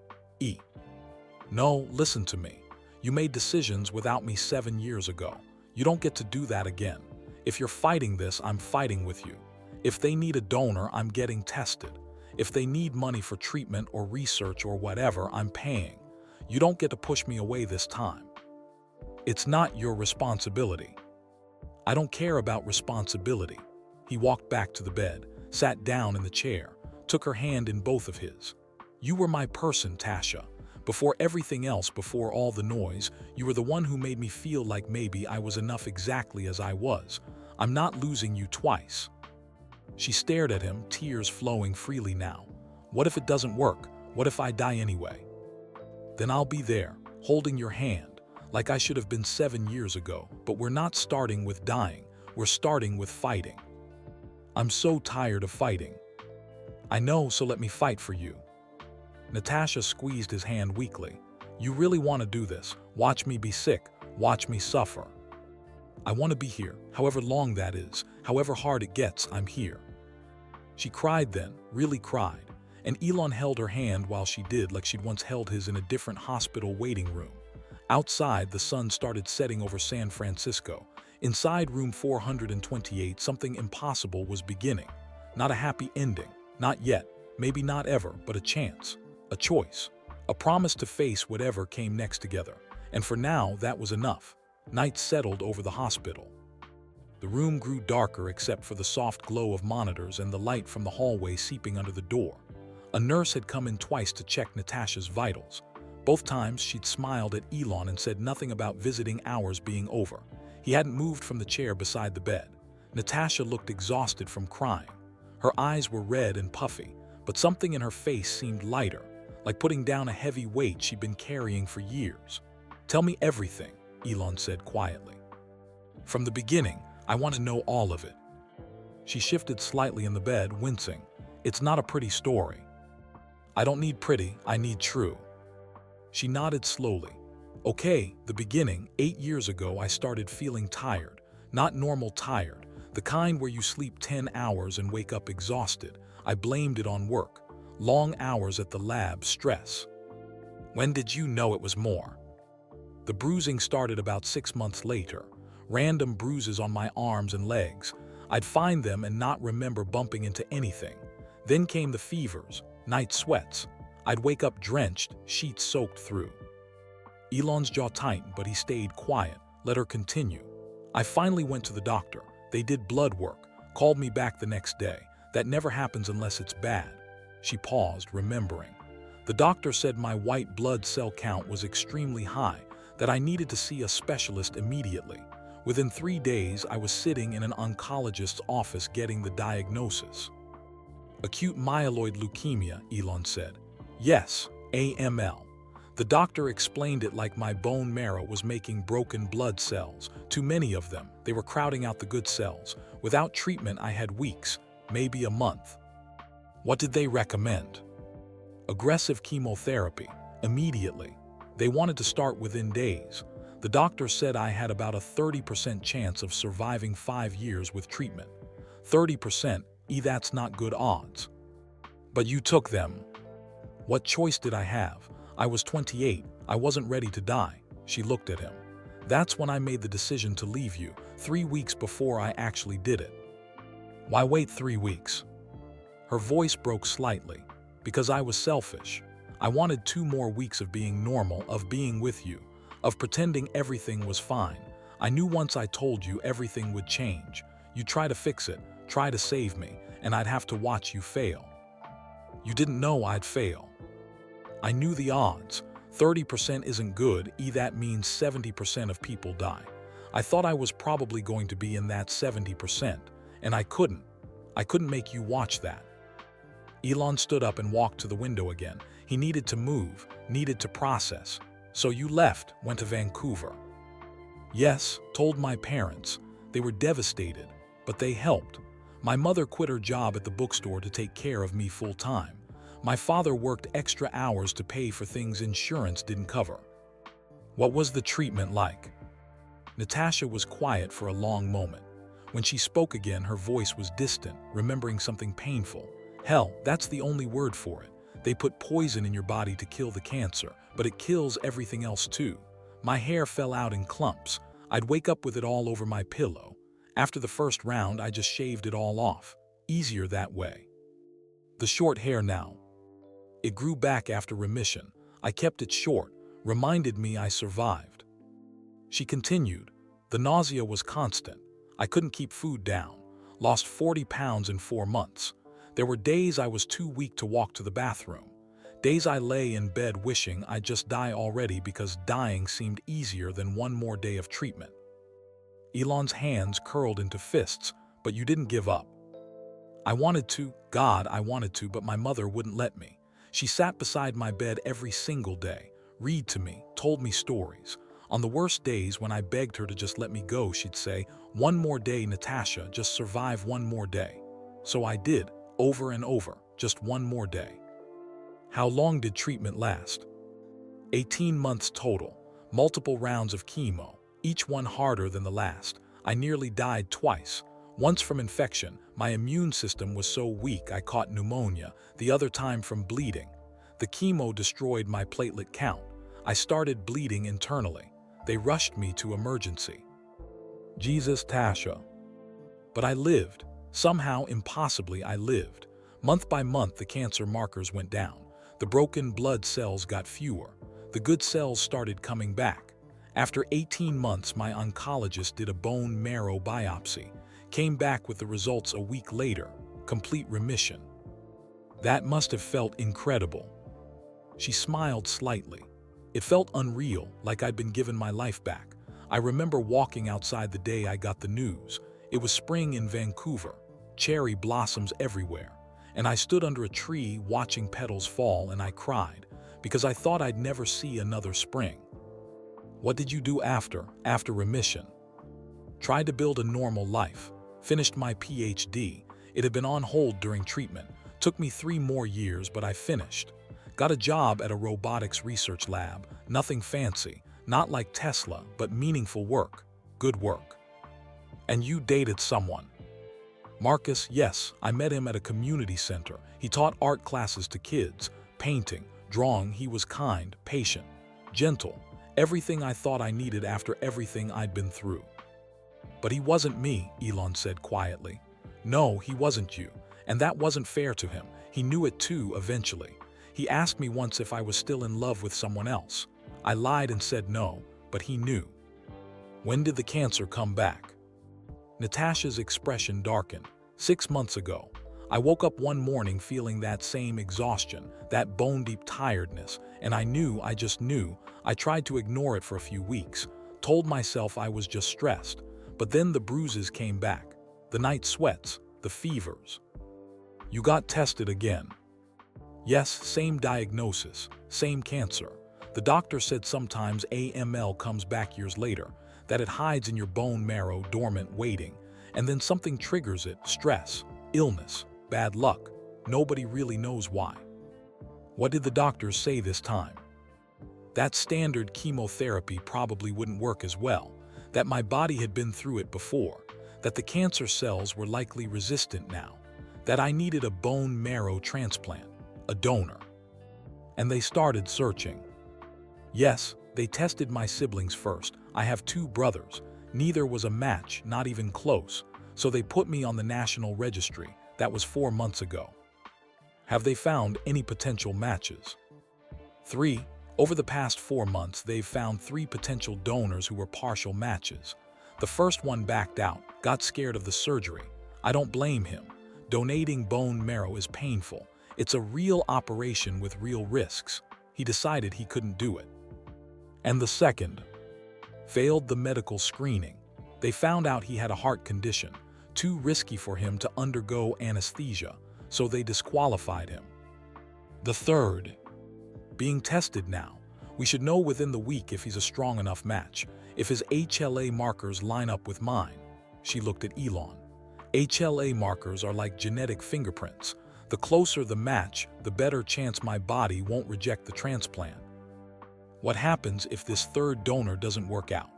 A: No, listen to me. You made decisions without me 7 years ago. You don't get to do that again. If you're fighting this, I'm fighting with you. If they need a donor, I'm getting tested. If they need money for treatment or research or whatever, I'm paying. You don't get to push me away this time. It's not your responsibility." "I don't care about responsibility." He walked back to the bed, sat down in the chair, took her hand in both of his. "You were my person, Tasha. Before everything else, before all the noise, you were the one who made me feel like maybe I was enough exactly as I was. I'm not losing you twice." She stared at him, tears flowing freely now. "What if it doesn't work? What if I die anyway?" "Then I'll be there, holding your hand, like I should have been 7 years ago. But we're not starting with dying, we're starting with fighting." "I'm so tired of fighting." "I know, so let me fight for you." Natasha squeezed his hand weakly. "You really want to do this? Watch me be sick, watch me suffer." "I want to be here, however long that is, however hard it gets, I'm here." She cried then, really cried, and Elon held her hand while she did, like she'd once held his in a different hospital waiting room. Outside, the sun started setting over San Francisco. Inside room 428, something impossible was beginning. Not a happy ending, not yet, maybe not ever, but a chance. A choice, a promise to face whatever came next together, and for now that was enough. Night settled over the hospital. The room grew darker except for the soft glow of monitors and the light from the hallway seeping under the door. A nurse had come in twice to check Natasha's vitals. Both times she'd smiled at Elon and said nothing about visiting hours being over. He hadn't moved from the chair beside the bed. Natasha looked exhausted from crying. Her eyes were red and puffy, but something in her face seemed lighter, like putting down a heavy weight she'd been carrying for years. "Tell me everything," Elon said quietly. "From the beginning, I want to know all of it." She shifted slightly in the bed, wincing. "It's not a pretty story." "I don't need pretty, I need true." She nodded slowly. "Okay, the beginning, 8 years ago I started feeling tired. Not normal tired, the kind where you sleep 10 hours and wake up exhausted. I blamed it on work. Long hours at the lab, stress." "When did you know it was more?" "The bruising started about 6 months later. Random bruises on my arms and legs. I'd find them and not remember bumping into anything. Then came the fevers, night sweats. I'd wake up drenched, sheets soaked through." Elon's jaw tightened, but he stayed quiet, let her continue. "I finally went to the doctor. They did blood work, called me back the next day. That never happens unless it's bad." She paused, remembering. "The doctor said my white blood cell count was extremely high, that I needed to see a specialist immediately. Within 3 days, I was sitting in an oncologist's office getting the diagnosis." "Acute myeloid leukemia," Elon said. "Yes, AML. The doctor explained it like my bone marrow was making broken blood cells. Too many of them. They were crowding out the good cells. Without treatment, I had weeks, maybe a month." "What did they recommend?" "Aggressive chemotherapy, immediately. They wanted to start within days. The doctor said I had about a 30% chance of surviving 5 years with treatment. 30%, that's not good odds." "But you took them." "What choice did I have? I was 28, I wasn't ready to die." She looked at him. "That's when I made the decision to leave you, 3 weeks before I actually did it." "Why wait 3 weeks?" Her voice broke slightly. Because I was selfish. I wanted 2 more weeks of being normal, of being with you, of pretending everything was fine. I knew once I told you everything would change. You'd try to fix it, try to save me, and I'd have to watch you fail. You didn't know I'd fail. I knew the odds. 30% isn't good, that means 70% of people die. I thought I was probably going to be in that 70%, and I couldn't. I couldn't make you watch that. Elon stood up and walked to the window again. He needed to move, needed to process. So you left, went to Vancouver. Yes, told my parents. They were devastated, but they helped. My mother quit her job at the bookstore to take care of me full-time. My father worked extra hours to pay for things insurance didn't cover. What was the treatment like? Natasha was quiet for a long moment. When she spoke again, her voice was distant, remembering something painful. Hell, that's the only word for it. They put poison in your body to kill the cancer, but it kills everything else too. My hair fell out in clumps. I'd wake up with it all over my pillow. After the first round, I just shaved it all off. Easier that way. The short hair now. It grew back after remission. I kept it short, reminded me I survived. She continued. The nausea was constant. I couldn't keep food down. Lost 40 pounds in 4 months. There were days I was too weak to walk to the bathroom. Days I lay in bed wishing I'd just die already because dying seemed easier than 1 more day of treatment. Elon's hands curled into fists, but you didn't give up. I wanted to, God, I wanted to, but my mother wouldn't let me. She sat beside my bed every single day, read to me, told me stories. On the worst days when I begged her to just let me go, she'd say, "1 more day, Natasha, just survive 1 more day." So I did, over and over, just 1 more day. How long did treatment last? 18 months total, multiple rounds of chemo, each one harder than the last. I nearly died twice. Once from infection, my immune system was so weak I caught pneumonia, the other time from bleeding. The chemo destroyed my platelet count. I started bleeding internally. They rushed me to emergency. Jesus, Tasha. But I lived. Somehow, impossibly, I lived. Month by month, the cancer markers went down. The broken blood cells got fewer. The good cells started coming back. After 18 months, my oncologist did a bone marrow biopsy. Came back with the results a week later, complete remission. That must have felt incredible. She smiled slightly. It felt unreal, like I'd been given my life back. I remember walking outside the day I got the news. It was spring in Vancouver, cherry blossoms everywhere. And I stood under a tree watching petals fall and I cried because I thought I'd never see another spring. What did you do after remission? Tried to build a normal life. Finished my PhD. It had been on hold during treatment. Took me 3 more years, but I finished. Got a job at a robotics research lab. Nothing fancy, not like Tesla, but meaningful work. Good work. And you dated someone. Marcus, yes, I met him at a community center. He taught art classes to kids, painting, drawing. He was kind, patient, gentle, everything I thought I needed after everything I'd been through. But he wasn't me, Elon said quietly. No, he wasn't you, and that wasn't fair to him. He knew it too eventually. He asked me once if I was still in love with someone else. I lied and said no, but he knew. When did the cancer come back? Natasha's expression darkened. 6 months ago. I woke up one morning feeling that same exhaustion, that bone-deep tiredness, and I just knew. I tried to ignore it for a few weeks, told myself I was just stressed, but then the bruises came back, the night sweats, the fevers. You got tested again. Yes, same diagnosis, same cancer. The doctor said sometimes AML comes back years later, that it hides in your bone marrow dormant waiting, and then something triggers it, stress, illness, bad luck. Nobody really knows why. What did the doctors say this time? That standard chemotherapy probably wouldn't work as well, that my body had been through it before, that the cancer cells were likely resistant now, that I needed a bone marrow transplant, a donor. And they started searching. Yes, they tested my siblings first. I have 2 brothers. Neither was a match, not even close, so they put me on the national registry. That was 4 months ago. Have they found any potential matches? 3. Over the past 4 months, they've found 3 potential donors who were partial matches. The first one backed out, got scared of the surgery. I don't blame him. Donating bone marrow is painful. It's a real operation with real risks. He decided he couldn't do it. And the second failed the medical screening. They found out he had a heart condition, too risky for him to undergo anesthesia, so they disqualified him. The third being tested now. We should know within the week if he's a strong enough match, if his HLA markers line up with mine. She looked at Elon. HLA markers are like genetic fingerprints. The closer the match, the better chance my body won't reject the transplant. What happens if this third donor doesn't work out?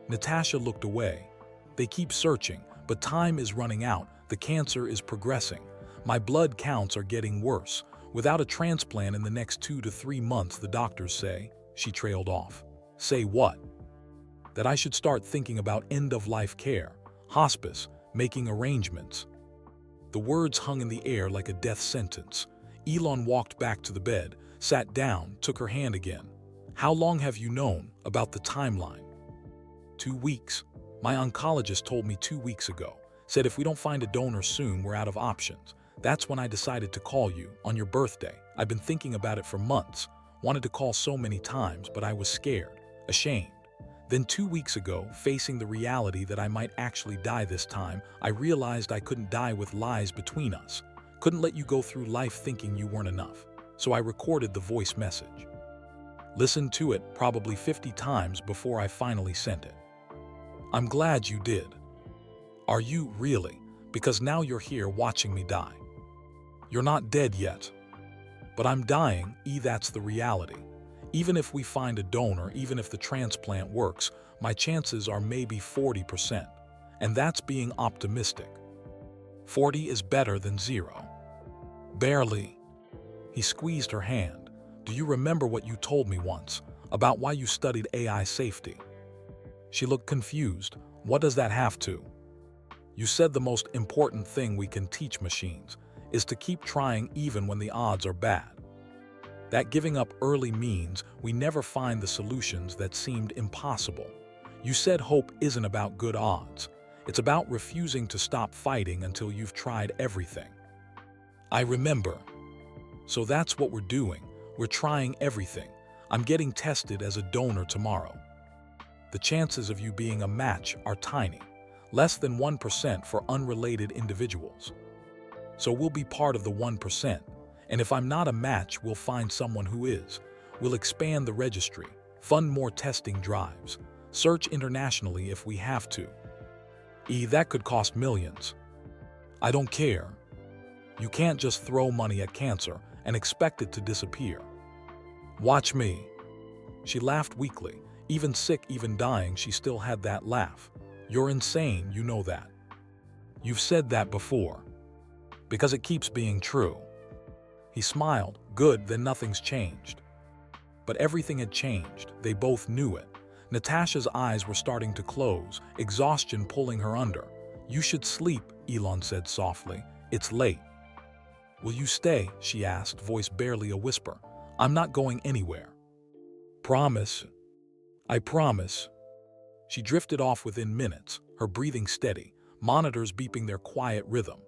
A: Natasha looked away. They keep searching, but time is running out. The cancer is progressing. My blood counts are getting worse. Without a transplant in the next 2 to 3 months, the doctors say. She trailed off. Say what? That I should start thinking about end-of-life care, hospice, making arrangements. The words hung in the air like a death sentence. Elon walked back to the bed, sat down, took her hand again. How long have you known about the timeline? 2 weeks. My oncologist told me 2 weeks ago. Said if we don't find a donor soon, we're out of options. That's when I decided to call you, on your birthday. I've been thinking about it for months. Wanted to call so many times, but I was scared, ashamed. Then 2 weeks ago, facing the reality that I might actually die this time, I realized I couldn't die with lies between us. Couldn't let you go through life thinking you weren't enough. So I recorded the voice message. Listened to it probably 50 times before I finally sent it. I'm glad you did. Are you really? Because now you're here watching me die. You're not dead yet. But I'm dying, that's the reality. Even if we find a donor, even if the transplant works, my chances are maybe 40%. And that's being optimistic. 40 is better than 0. Barely. He squeezed her hand. Do you remember what you told me once, about why you studied AI safety? She looked confused. What does that have to? You said the most important thing we can teach machines is to keep trying even when the odds are bad. That giving up early means we never find the solutions that seemed impossible. You said hope isn't about good odds. It's about refusing to stop fighting until you've tried everything. I remember. So that's what we're doing. We're trying everything. I'm getting tested as a donor tomorrow. The chances of you being a match are tiny, less than 1% for unrelated individuals. So we'll be part of the 1%. And if I'm not a match, we'll find someone who is. We'll expand the registry, fund more testing drives, search internationally if we have to. That could cost millions. I don't care. You can't just throw money at cancer and expect it to disappear. Watch me. She laughed weakly. Even sick, even dying, she still had that laugh. You're insane, you know that. You've said that before. Because it keeps being true. He smiled. Good, then nothing's changed. But everything had changed. They both knew it. Natasha's eyes were starting to close, exhaustion pulling her under. You should sleep, Elon said softly. It's late. Will you stay? She asked, voice barely a whisper. I'm not going anywhere. Promise. I promise. She drifted off within minutes, her breathing steady, monitors beeping their quiet rhythm.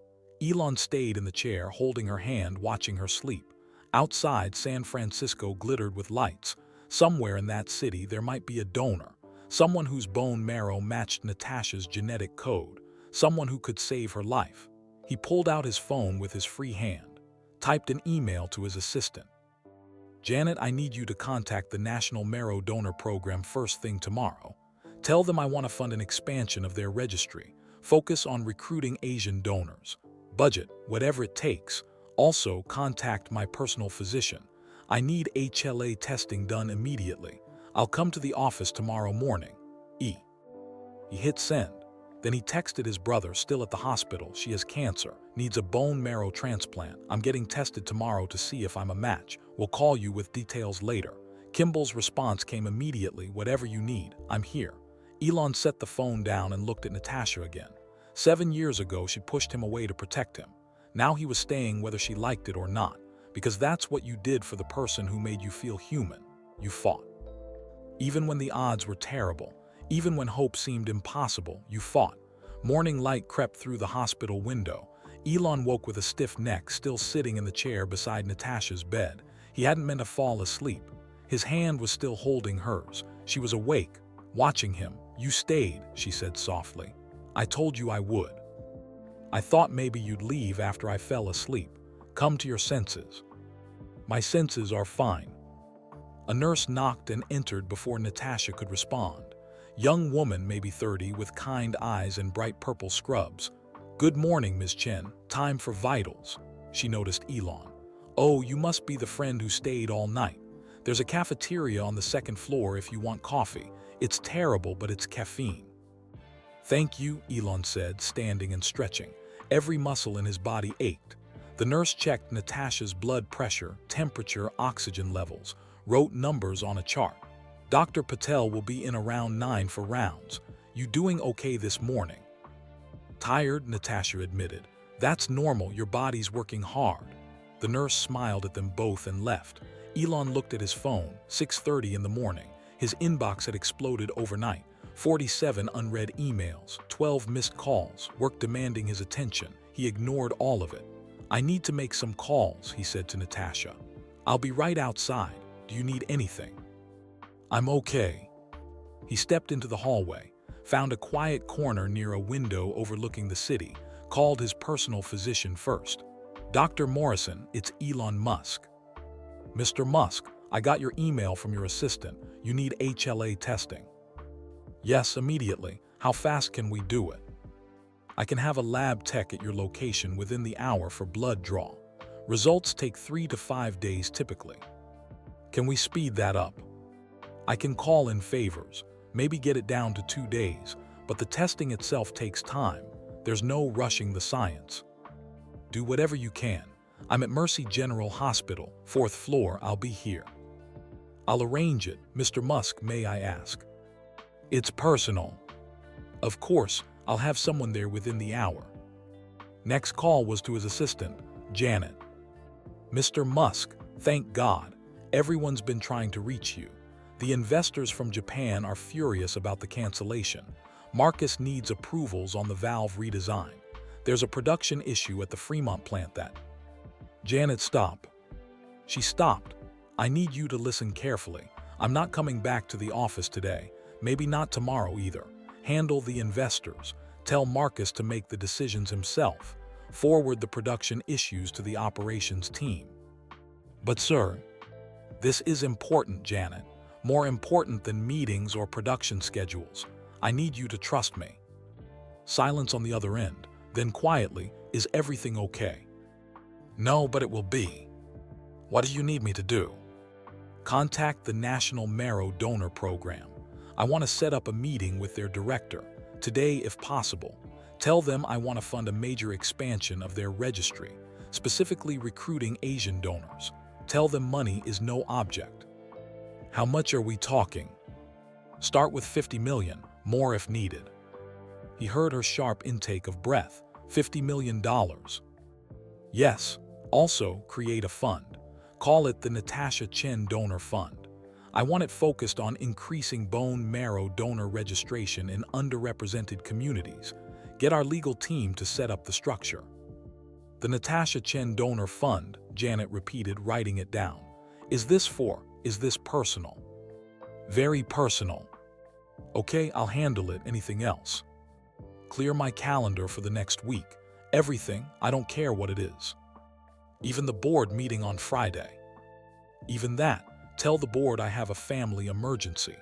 A: Elon stayed in the chair, holding her hand, watching her sleep. Outside, San Francisco glittered with lights. Somewhere in that city, there might be a donor, someone whose bone marrow matched Natasha's genetic code, someone who could save her life. He pulled out his phone with his free hand, typed an email to his assistant. Janet, I need you to contact the National Marrow Donor Program first thing tomorrow. Tell them I want to fund an expansion of their registry. Focus on recruiting Asian donors. Budget, whatever it takes. Also, contact my personal physician. I need HLA testing done immediately. I'll come to the office tomorrow morning. He hit send. Then he texted his brother, still at the hospital. She has cancer, needs a bone marrow transplant. I'm getting tested tomorrow to see if I'm a match. We'll call you with details later. Kimball's response came immediately. Whatever you need, I'm here. Elon set the phone down and looked at Natasha again. 7 years ago, she pushed him away to protect him. Now he was staying whether she liked it or not, because that's what you did for the person who made you feel human. You fought. Even when the odds were terrible, even when hope seemed impossible, you fought. Morning light crept through the hospital window. Elon woke with a stiff neck, still sitting in the chair beside Natasha's bed. He hadn't meant to fall asleep. His hand was still holding hers. She was awake, watching him. "You stayed," she said softly. "I told you I would. I thought maybe you'd leave after I fell asleep. Come to your senses." "My senses are fine." A nurse knocked and entered before Natasha could respond. Young woman, maybe 30, with kind eyes and bright purple scrubs. "Good morning, Ms. Chen. Time for vitals." She noticed Elon. "Oh, you must be the friend who stayed all night. There's a cafeteria on the second floor if you want coffee. It's terrible, but it's caffeine." "Thank you," Elon said, standing and stretching. Every muscle in his body ached. The nurse checked Natasha's blood pressure, temperature, oxygen levels, wrote numbers on a chart. "Dr. Patel will be in around 9 for rounds. You doing okay this morning?" "Tired," Natasha admitted. "That's normal, your body's working hard." The nurse smiled at them both and left. Elon looked at his phone, 6:30 in the morning. His inbox had exploded overnight. 47 unread emails, 12 missed calls, work demanding his attention. He ignored all of it. "I need to make some calls," he said to Natasha. "I'll be right outside. Do you need anything?" "I'm okay." He stepped into the hallway, found a quiet corner near a window overlooking the city, called his personal physician first. "Dr. Morrison, it's Elon Musk." "Mr. Musk, I got your email from your assistant. You need HLA testing." "Yes, immediately. How fast can we do it?" "I can have a lab tech at your location within the hour for blood draw. Results take 3 to 5 days typically." "Can we speed that up?" "I can call in favors, maybe get it down to 2 days, but the testing itself takes time. There's no rushing the science." "Do whatever you can. I'm at Mercy General Hospital, 4th floor. I'll be here." "I'll arrange it. Mr. Musk, may I ask?" "It's personal." "Of course, I'll have someone there within the hour." Next call was to his assistant, Janet. "Mr. Musk, thank God. Everyone's been trying to reach you. The investors from Japan are furious about the cancellation. Marcus needs approvals on the valve redesign. There's a production issue at the Fremont plant that—" Janet, stop. She stopped. "I need you to listen carefully. I'm not coming back to the office today. Maybe not tomorrow either. Handle the investors. Tell Marcus to make the decisions himself. Forward the production issues to the operations team." "But sir..." "This is important, Janet. More important than meetings or production schedules. I need you to trust me." Silence on the other end. Then quietly, "Is everything okay?" "No, but it will be." "What do you need me to do?" "Contact the National Marrow Donor Program. I want to set up a meeting with their director. Today, if possible. Tell them I want to fund a major expansion of their registry, specifically recruiting Asian donors. Tell them money is no object." "How much are we talking?" "Start with 50 million, more if needed." He heard her sharp intake of breath. $50 million. "Yes. Also, create a fund. Call it the Natasha Chen Donor Fund. I want it focused on increasing bone marrow donor registration in underrepresented communities. Get our legal team to set up the structure." "The Natasha Chen Donor Fund," Janet repeated, writing it down. Is this personal?" "Very personal." "Okay, I'll handle it. Anything else?" "Clear my calendar for the next week. Everything, I don't care what it is. Even the board meeting on Friday." "Even that? Tell the board I have a family emergency."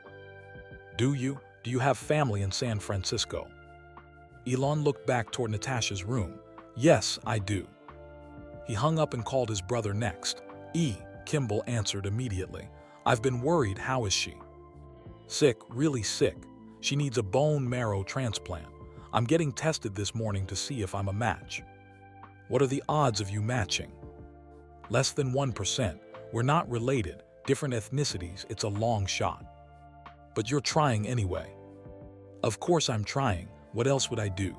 A: Do you have family in San Francisco?" Elon looked back toward Natasha's room. "Yes, I do." He hung up and called his brother next. Kimball answered immediately. "I've been worried. How is she?" "Sick, really sick. She needs a bone marrow transplant. I'm getting tested this morning to see if I'm a match." "What are the odds of you matching?" "Less than 1%. We're not related, different ethnicities. It's a long shot." "But you're trying anyway." "Of course I'm trying. What else would I do?"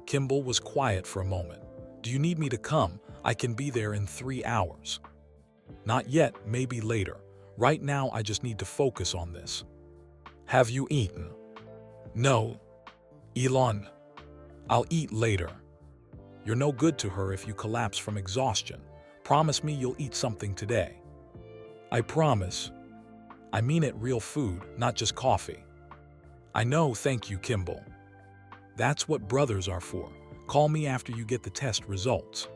A: Kimball was quiet for a moment. Do you need me to come? I can be there in 3 hours. Not yet, maybe later. Right now, I just need to focus on this. Have you eaten? No. Elon, I'll eat later. You're no good to her if you collapse from exhaustion. Promise me you'll eat something today. I promise. I mean it, real food, not just coffee. I know, thank you, Kimball. That's what brothers are for. Call me after you get the test results.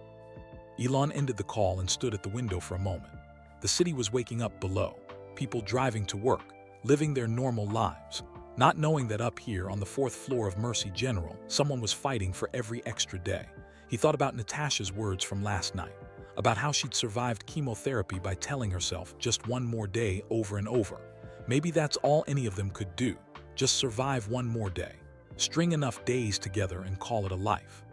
A: Elon ended the call and stood at the window for a moment. The city was waking up below, people driving to work, living their normal lives, not knowing that up here on the 4th floor of Mercy General, someone was fighting for every extra day. He thought about Natasha's words from last night, about how she'd survived chemotherapy by telling herself just one more day over and over. Maybe that's all any of them could do, just survive one more day, string enough days together and call it a life.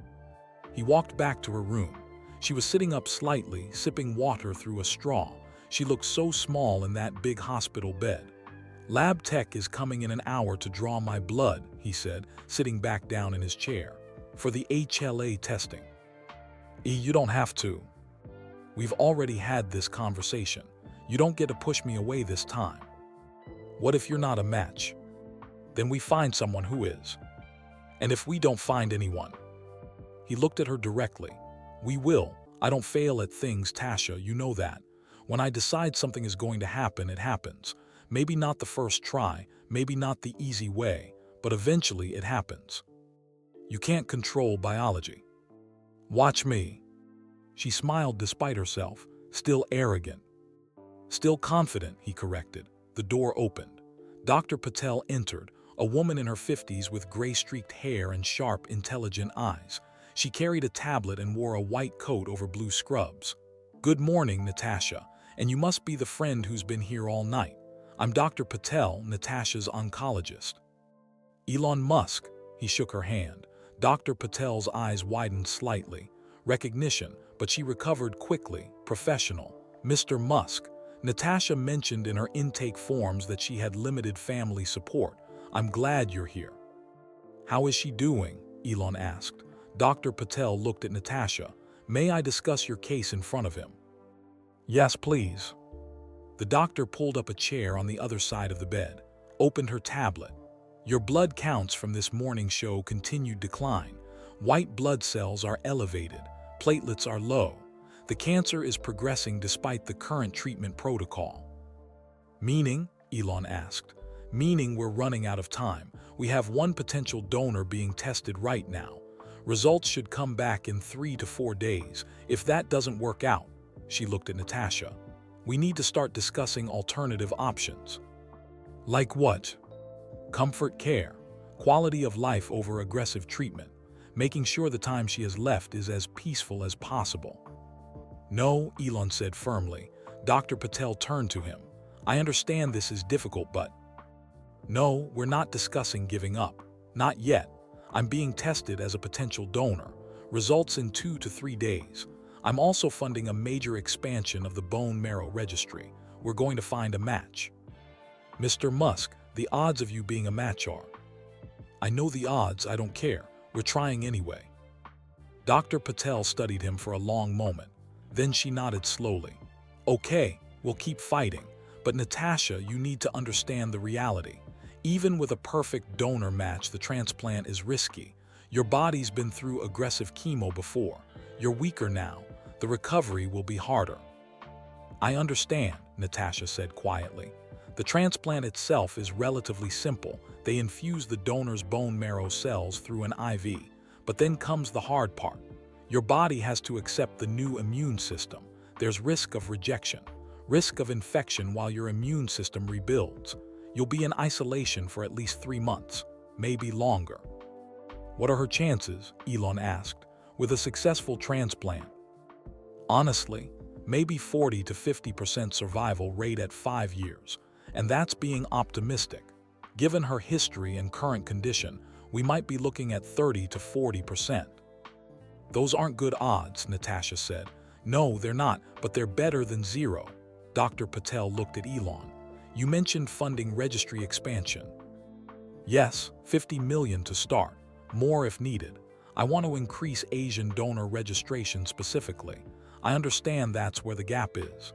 A: He walked back to her room. She was sitting up slightly, sipping water through a straw. She looked so small in that big hospital bed. Lab tech is coming in an hour to draw my blood, he said, sitting back down in his chair. For the HLA testing. You don't have to. We've already had this conversation. You don't get to push me away this time. What if you're not a match? Then we find someone who is. And if we don't find anyone? He looked at her directly. We will. I don't fail at things, Tasha, you know that. When I decide something is going to happen, it happens. Maybe not the first try, maybe not the easy way, but eventually it happens. You can't control biology. Watch me. She smiled despite herself, still arrogant. Still confident, he corrected. The door opened. Dr. Patel entered, a woman in her 50s with gray-streaked hair and sharp, intelligent eyes. She carried a tablet and wore a white coat over blue scrubs. Good morning, Natasha, and you must be the friend who's been here all night. I'm Dr. Patel, Natasha's oncologist. Elon Musk, he shook her hand. Dr. Patel's eyes widened slightly. Recognition, but she recovered quickly, professional. Mr. Musk. Natasha mentioned in her intake forms that she had limited family support. I'm glad you're here. How is she doing? Elon asked. Dr. Patel looked at Natasha. May I discuss your case in front of him? Yes, please. The doctor pulled up a chair on the other side of the bed, opened her tablet. Your blood counts from this morning show continued decline. White blood cells are elevated. Platelets are low. The cancer is progressing despite the current treatment protocol. Meaning? Elon asked. Meaning we're running out of time. We have one potential donor being tested right now. Results should come back in 3 to 4 days. If that doesn't work out, she looked at Natasha, we need to start discussing alternative options. Like what? Comfort care, quality of life over aggressive treatment, making sure the time she has left is as peaceful as possible. No, Elon said firmly. Dr. Patel turned to him. I understand this is difficult, but... No, we're not discussing giving up. Not yet. I'm being tested as a potential donor. Results in 2 to 3 days. I'm also funding a major expansion of the bone marrow registry. We're going to find a match. Mr. Musk, the odds of you being a match are... I know the odds, I don't care. We're trying anyway. Dr. Patel studied him for a long moment. Then she nodded slowly. Okay, we'll keep fighting. But Natasha, you need to understand the reality. Even with a perfect donor match, the transplant is risky. Your body's been through aggressive chemo before. You're weaker now. The recovery will be harder. I understand, Natasha said quietly. The transplant itself is relatively simple. They infuse the donor's bone marrow cells through an IV. But then comes the hard part. Your body has to accept the new immune system. There's risk of rejection, risk of infection while your immune system rebuilds. You'll be in isolation for at least 3 months, maybe longer. What are her chances? Elon asked, with a successful transplant. Honestly, maybe 40 to 50% survival rate at 5 years, and that's being optimistic. Given her history and current condition, we might be looking at 30 to 40%. Those aren't good odds, Natasha said. No, they're not, but they're better than zero. Dr. Patel looked at Elon. You mentioned funding registry expansion. Yes, $50 million to start, more if needed. I want to increase Asian donor registration specifically. I understand that's where the gap is.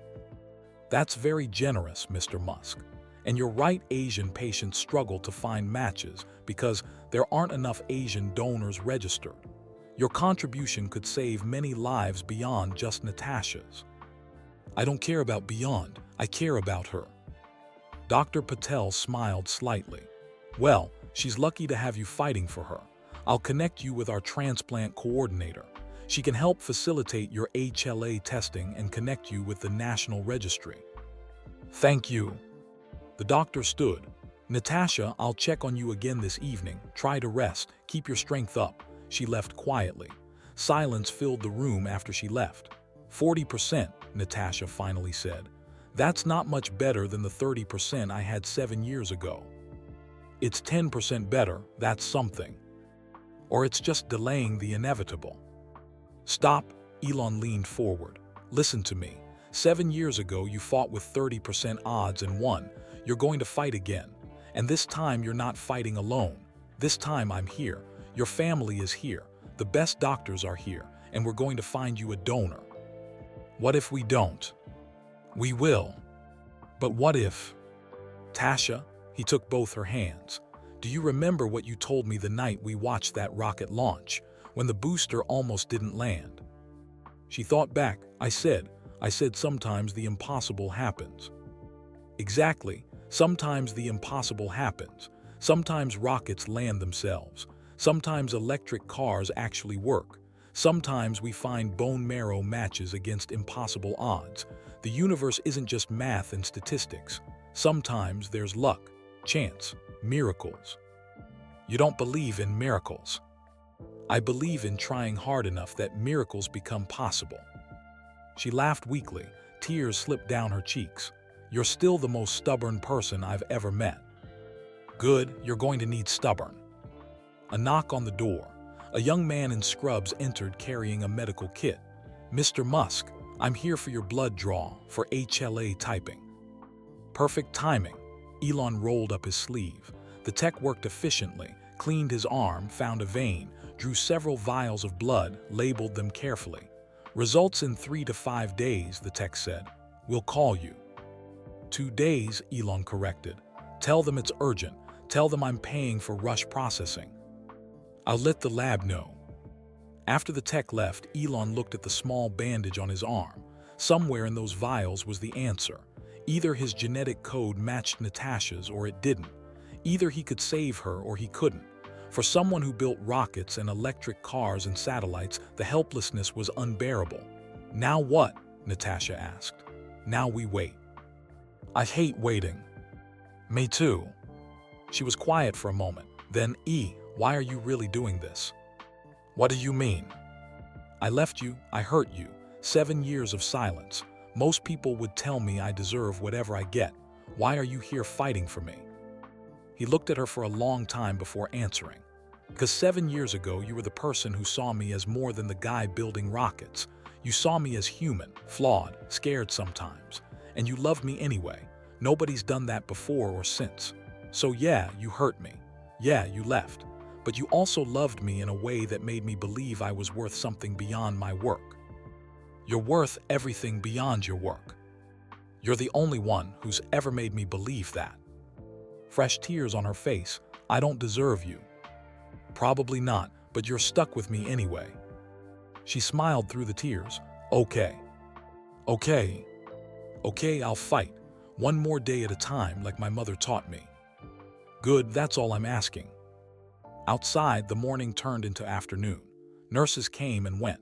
A: That's very generous, Mr. Musk. And you're right, Asian patients struggle to find matches because there aren't enough Asian donors registered. Your contribution could save many lives beyond just Natasha's. I don't care about beyond, I care about her. Dr. Patel smiled slightly. Well, she's lucky to have you fighting for her. I'll connect you with our transplant coordinator. She can help facilitate your HLA testing and connect you with the National Registry. Thank you. The doctor stood. Natasha, I'll check on you again this evening. Try to rest. Keep your strength up. She left quietly. Silence filled the room after she left. 40%, Natasha finally said. That's not much better than the 30% I had 7 years ago. It's 10% better, that's something. Or it's just delaying the inevitable. Stop, Elon leaned forward. Listen to me. 7 years ago you fought with 30% odds and won. You're going to fight again. And this time you're not fighting alone. This time I'm here. Your family is here. The best doctors are here. And we're going to find you a donor. What if we don't? We will. But what if? Tasha, he took both her hands. Do you remember what you told me the night we watched that rocket launch, when the booster almost didn't land? She thought back. I said sometimes the impossible happens. Exactly. Sometimes the impossible happens. Sometimes rockets land themselves. Sometimes electric cars actually work. Sometimes we find bone marrow matches against impossible odds. The universe isn't just math and statistics. Sometimes there's luck, chance, miracles. You don't believe in miracles. I believe in trying hard enough that miracles become possible. She laughed weakly. Tears slipped down her cheeks. You're still the most stubborn person I've ever met. Good, you're going to need stubborn. A knock on the door. A young man in scrubs entered carrying a medical kit. Mr. Musk, I'm here for your blood draw, for HLA typing. Perfect timing. Elon rolled up his sleeve. The tech worked efficiently, cleaned his arm, found a vein, drew several vials of blood, labeled them carefully. Results in 3 to 5 days, the tech said. We'll call you. 2 days, Elon corrected. Tell them it's urgent. Tell them I'm paying for rush processing. I'll let the lab know. After the tech left, Elon looked at the small bandage on his arm. Somewhere in those vials was the answer. Either his genetic code matched Natasha's or it didn't. Either he could save her or he couldn't. For someone who built rockets and electric cars and satellites, the helplessness was unbearable. Now what? Natasha asked. Now we wait. I hate waiting. Me too. She was quiet for a moment. Then, why are you really doing this? What do you mean? I left you, I hurt you. 7 years of silence. Most people would tell me I deserve whatever I get. Why are you here fighting for me? He looked at her for a long time before answering. Because 7 years ago, you were the person who saw me as more than the guy building rockets. You saw me as human, flawed, scared sometimes. And you loved me anyway. Nobody's done that before or since. So yeah, you hurt me. Yeah, you left. But you also loved me in a way that made me believe I was worth something beyond my work. You're worth everything beyond your work. You're the only one who's ever made me believe that. Fresh tears on her face. I don't deserve you. Probably not, but you're stuck with me anyway. She smiled through the tears. Okay. Okay. Okay, I'll fight. One more day at a time, like my mother taught me. Good, that's all I'm asking. Outside, the morning turned into afternoon. Nurses came and went.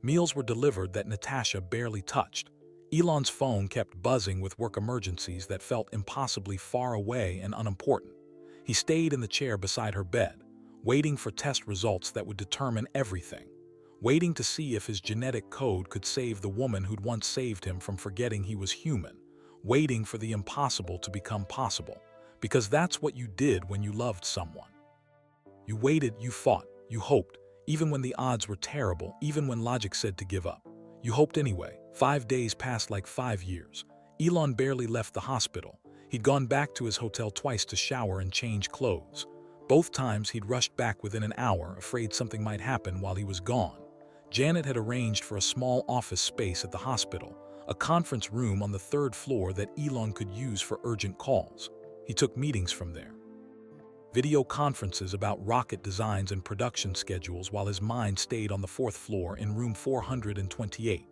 A: Meals were delivered that Natasha barely touched. Elon's phone kept buzzing with work emergencies that felt impossibly far away and unimportant. He stayed in the chair beside her bed, waiting for test results that would determine everything. Waiting to see if his genetic code could save the woman who'd once saved him from forgetting he was human. Waiting for the impossible to become possible. Because that's what you did when you loved someone. You waited, you fought, you hoped, even when the odds were terrible, even when logic said to give up. You hoped anyway. 5 days passed like 5 years. Elon barely left the hospital. He'd gone back to his hotel twice to shower and change clothes. Both times he'd rushed back within an hour, afraid something might happen while he was gone. Janet had arranged for a small office space at the hospital, a conference room on the third floor that Elon could use for urgent calls. He took meetings from there. Video conferences about rocket designs and production schedules while his mind stayed on the fourth floor in room 428.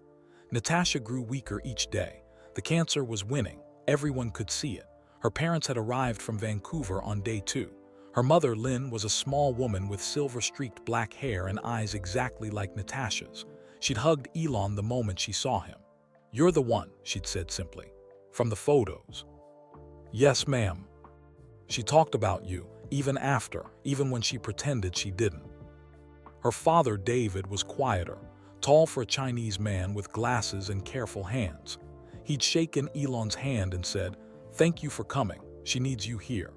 A: Natasha grew weaker each day. The cancer was winning. Everyone could see it. Her parents had arrived from Vancouver on day 2. Her mother, Lynn, was a small woman with silver-streaked black hair and eyes exactly like Natasha's. She'd hugged Elon the moment she saw him. "You're the one," she'd said simply. "From the photos." "Yes, ma'am." She talked about you, even when she pretended she didn't. Her father, David, was quieter, tall for a Chinese man with glasses and careful hands. He'd shaken Elon's hand and said, "Thank you for coming. She needs you here."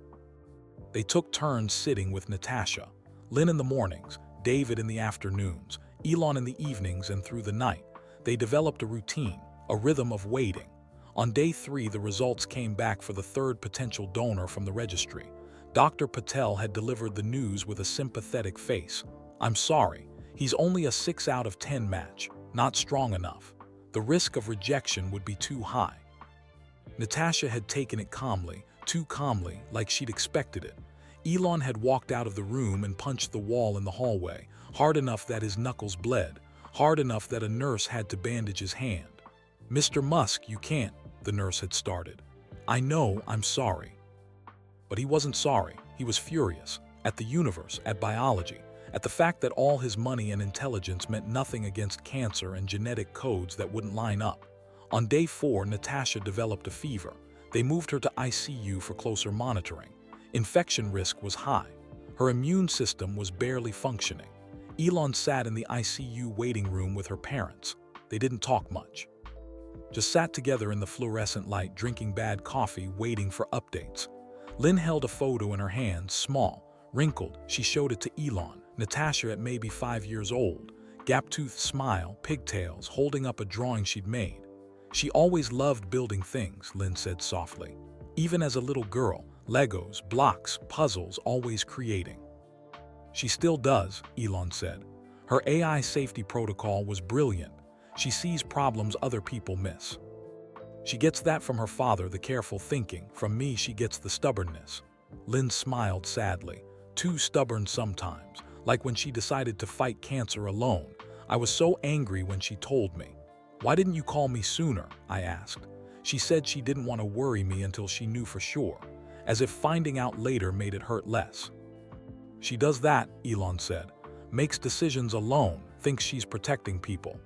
A: They took turns sitting with Natasha. Lynn in the mornings, David in the afternoons, Elon in the evenings and through the night. They developed a routine, a rhythm of waiting. On day 3, the results came back for the third potential donor from the registry. Dr. Patel had delivered the news with a sympathetic face. "I'm sorry, he's only a 6 out of 10 match, not strong enough. The risk of rejection would be too high." Natasha had taken it calmly, too calmly, like she'd expected it. Elon had walked out of the room and punched the wall in the hallway, hard enough that his knuckles bled, hard enough that a nurse had to bandage his hand. "Mr. Musk, you can't," the nurse had started. "I know, I'm sorry." But he wasn't sorry. He was furious. At the universe, at biology, at the fact that all his money and intelligence meant nothing against cancer and genetic codes that wouldn't line up. On day 4, Natasha developed a fever. They moved her to ICU for closer monitoring. Infection risk was high. Her immune system was barely functioning. Elon sat in the ICU waiting room with her parents. They didn't talk much. Just sat together in the fluorescent light, drinking bad coffee, waiting for updates. Lynn held a photo in her hands, small, wrinkled. She showed it to Elon. Natasha at maybe 5 years old. Gap-toothed smile, pigtails, holding up a drawing she'd made. "She always loved building things," Lynn said softly. "Even as a little girl, Legos, blocks, puzzles, always creating." "She still does," Elon said. "Her AI safety protocol was brilliant. She sees problems other people miss. She gets that from her father, the careful thinking. From me, she gets the stubbornness." Lynn smiled sadly. "Too stubborn sometimes, like when she decided to fight cancer alone. I was so angry when she told me. 'Why didn't you call me sooner?' I asked. She said she didn't want to worry me until she knew for sure, as if finding out later made it hurt less." "She does that," Elon said. "Makes decisions alone, thinks she's protecting people.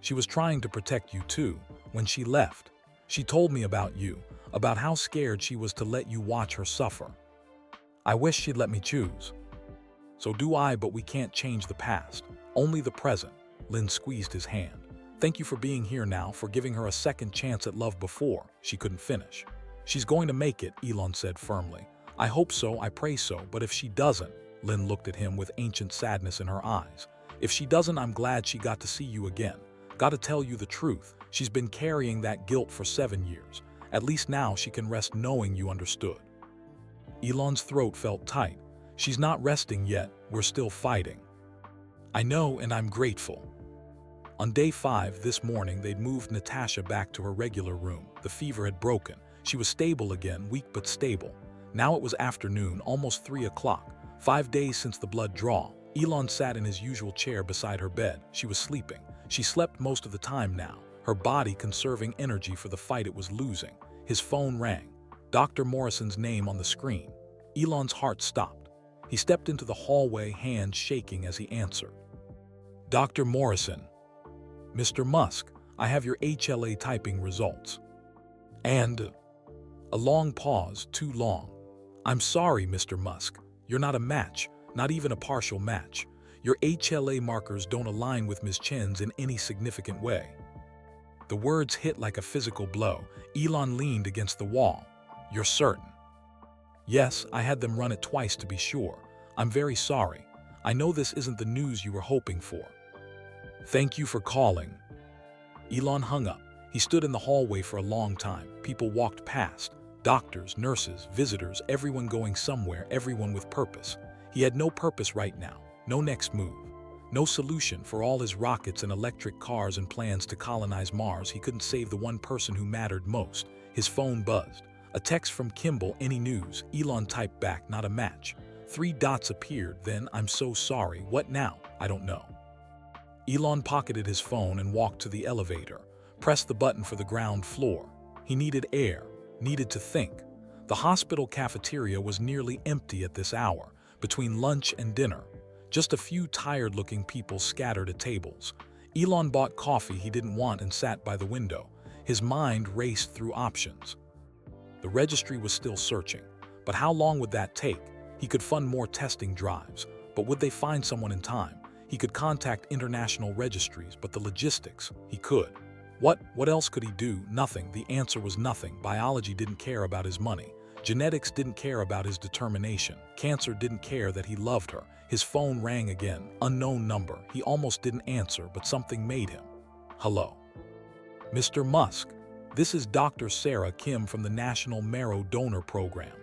A: She was trying to protect you too. When she left, she told me about you, about how scared she was to let you watch her suffer. I wish she'd let me choose." "So do I, but we can't change the past, only the present." Lynn squeezed his hand. "Thank you for being here now, for giving her a second chance at love before." She couldn't finish. "She's going to make it," Elon said firmly. "I hope so, I pray so, but if she doesn't," Lynn looked at him with ancient sadness in her eyes. "If she doesn't, I'm glad she got to see you again. Got to tell you the truth, she's been carrying that guilt for 7 years. At least now she can rest knowing you understood." Elon's throat felt tight. "She's not resting yet, we're still fighting." "I know, and I'm grateful." On day 5, this morning, they'd moved Natasha back to her regular room. The fever had broken. She was stable again, weak but stable. Now it was afternoon, almost 3 o'clock. 5 days since the blood draw. Elon sat in his usual chair beside her bed. She was sleeping. She slept most of the time now, her body conserving energy for the fight it was losing. His phone rang. Dr. Morrison's name on the screen. Elon's heart stopped. He stepped into the hallway, hands shaking as he answered. "Dr. Morrison." "Mr. Musk, I have your HLA typing results." And a long pause, too long. "I'm sorry, Mr. Musk. You're not a match, not even a partial match. Your HLA markers don't align with Ms. Chen's in any significant way." The words hit like a physical blow. Elon leaned against the wall. "You're certain?" "Yes, I had them run it twice to be sure. I'm very sorry. I know this isn't the news you were hoping for." "Thank you for calling." Elon hung up. He stood in the hallway for a long time. People walked past. Doctors, nurses, visitors, everyone going somewhere, everyone with purpose. He had no purpose right now, no next move. No solution for all his rockets and electric cars and plans to colonize Mars. He couldn't save the one person who mattered most. His phone buzzed. A text from Kimball, any news? Elon typed back, not a match. 3 dots appeared, then, I'm so sorry. What now? I don't know. Elon pocketed his phone and walked to the elevator, pressed the button for the ground floor. He needed air, needed to think. The hospital cafeteria was nearly empty at this hour, between lunch and dinner. Just a few tired-looking people scattered at tables. Elon bought coffee he didn't want and sat by the window. His mind raced through options. The registry was still searching, but how long would that take? He could fund more testing drives, but would they find someone in time? He could contact international registries, but the logistics, he could. What else could he do? Nothing. The answer was nothing. Biology didn't care about his money. Genetics didn't care about his determination. Cancer didn't care that he loved her. His phone rang again. Unknown number. He almost didn't answer, but something made him. Hello. Mr. Musk, this is Dr. Sarah Kim from the National Marrow Donor Program.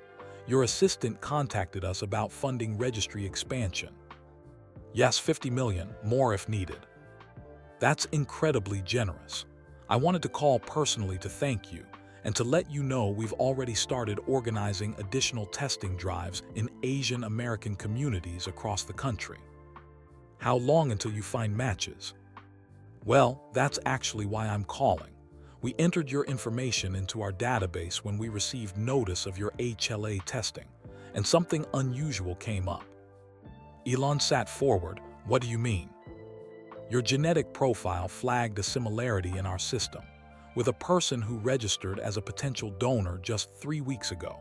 A: Your assistant contacted us about funding registry expansion. Yes, 50 million, more if needed. That's incredibly generous. I wanted to call personally to thank you and to let you know we've already started organizing additional testing drives in Asian American communities across the country. How long until you find matches? Well, that's actually why I'm calling. We entered your information into our database when we received notice of your HLA testing, and something unusual came up. Elon sat forward. What do you mean? Your genetic profile flagged a similarity in our system with a person who registered as a potential donor just 3 weeks ago.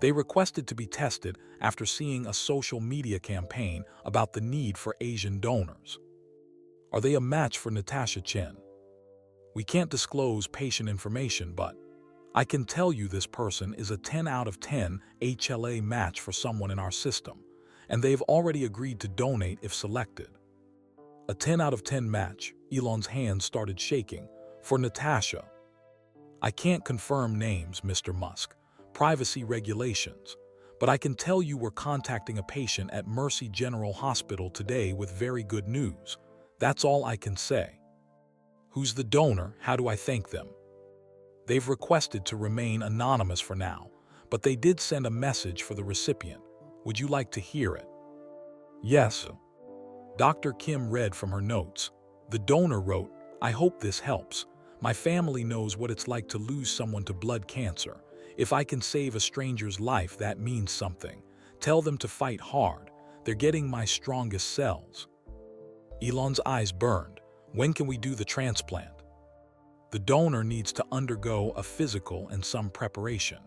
A: They requested to be tested after seeing a social media campaign about the need for Asian donors. Are they a match for Natasha Chen? We can't disclose patient information, but I can tell you this person is a 10 out of 10 HLA match for someone in our system, and they've already agreed to donate if selected. A 10 out of 10 match. Elon's hands started shaking. For Natasha. I can't confirm names, Mr. Musk. Privacy regulations. But I can tell you we're contacting a patient at Mercy General Hospital today with very good news. That's all I can say. Who's the donor? How do I thank them? They've requested to remain anonymous for now, but they did send a message for the recipient. Would you like to hear it? Yes. Dr. Kim read from her notes. The donor wrote, I hope this helps. My family knows what it's like to lose someone to blood cancer. If I can save a stranger's life, that means something. Tell them to fight hard. They're getting my strongest cells. Elon's eyes burned. When can we do the transplant? The donor needs to undergo a physical and some preparation.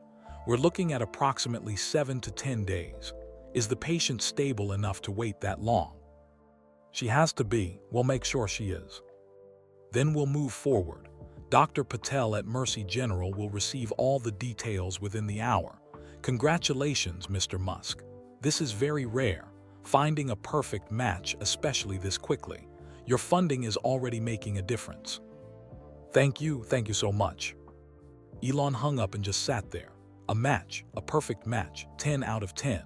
A: We're looking at approximately 7 to 10 days. Is the patient stable enough to wait that long? She has to be. We'll make sure she is. Then we'll move forward. Dr. Patel at Mercy General will receive all the details within the hour. Congratulations, Mr. Musk. This is very rare, finding a perfect match, especially this quickly. Your funding is already making a difference. Thank you so much. Elon hung up and just sat there. A match, a perfect match, 10 out of 10.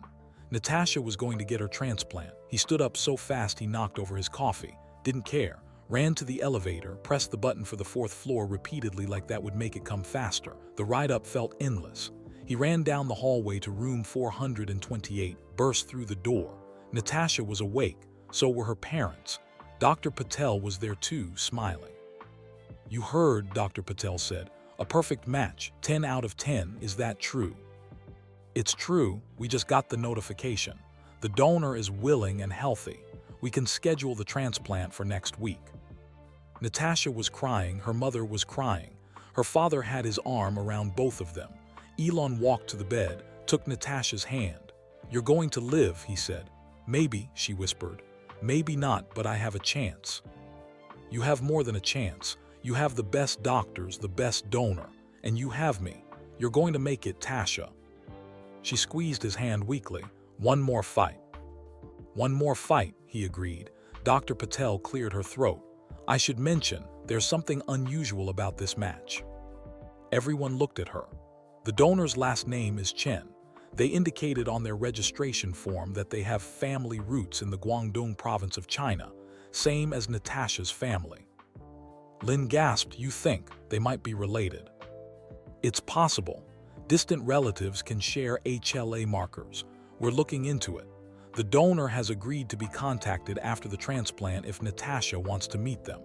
A: Natasha was going to get her transplant. He stood up so fast he knocked over his coffee. Didn't care. Ran to the elevator, pressed the button for the 4th floor repeatedly like that would make it come faster. The ride up felt endless. He ran down the hallway to room 428, burst through the door. Natasha was awake, so were her parents. Dr. Patel was there too, smiling. You heard, Dr. Patel said. A perfect match, 10 out of 10, is that true? It's true, we just got the notification. The donor is willing and healthy. We can schedule the transplant for next week. Natasha was crying, her mother was crying. Her father had his arm around both of them. Elon walked to the bed, took Natasha's hand. You're going to live, he said. Maybe, she whispered. Maybe not, but I have a chance. You have more than a chance. You have the best doctors, the best donor, and you have me. You're going to make it, Tasha. She squeezed his hand weakly. One more fight. One more fight, he agreed. Dr. Patel cleared her throat. I should mention, there's something unusual about this match. Everyone looked at her. The donor's last name is Chen. They indicated on their registration form that they have family roots in the Guangdong province of China, same as Natasha's family. Lin gasped. You think they might be related? It's possible. Distant relatives can share HLA markers. We're looking into it. The donor has agreed to be contacted after the transplant if Natasha wants to meet them.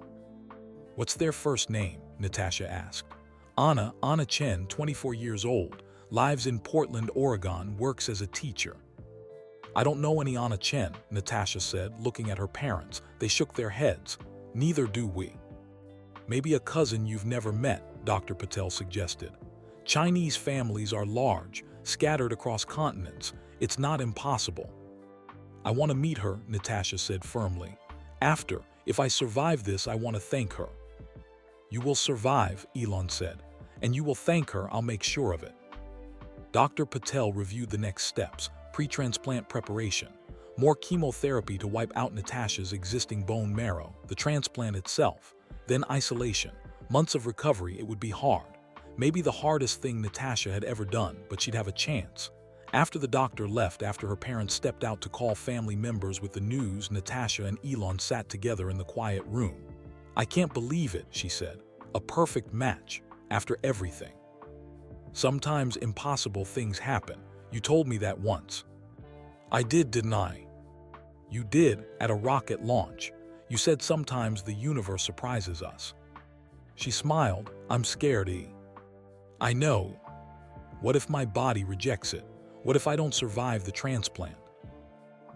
A: What's their first name? Natasha asked. Anna Chen, 24 years old, lives in Portland, Oregon, works as a teacher. I don't know any Anna Chen, Natasha said, looking at her parents. They shook their heads. Neither do we. Maybe a cousin you've never met, Dr. Patel suggested. Chinese families are large, scattered across continents. It's not impossible. I want to meet her, Natasha said firmly. After, if I survive this, I want to thank her. You will survive, Elon said, and you will thank her. I'll make sure of it. Dr. Patel reviewed the next steps: pre-transplant preparation, more chemotherapy to wipe out Natasha's existing bone marrow, the transplant itself, then isolation, months of recovery. It would be hard. Maybe the hardest thing Natasha had ever done, but she'd have a chance. After the doctor left, after her parents stepped out to call family members with the news, Natasha and Elon sat together in the quiet room. I can't believe it, she said. A perfect match, after everything. Sometimes impossible things happen. You told me that once. I did, didn't I? You did, at a rocket launch. You said sometimes the universe surprises us. She smiled. I'm scared, E. I know. What if my body rejects it? What if I don't survive the transplant?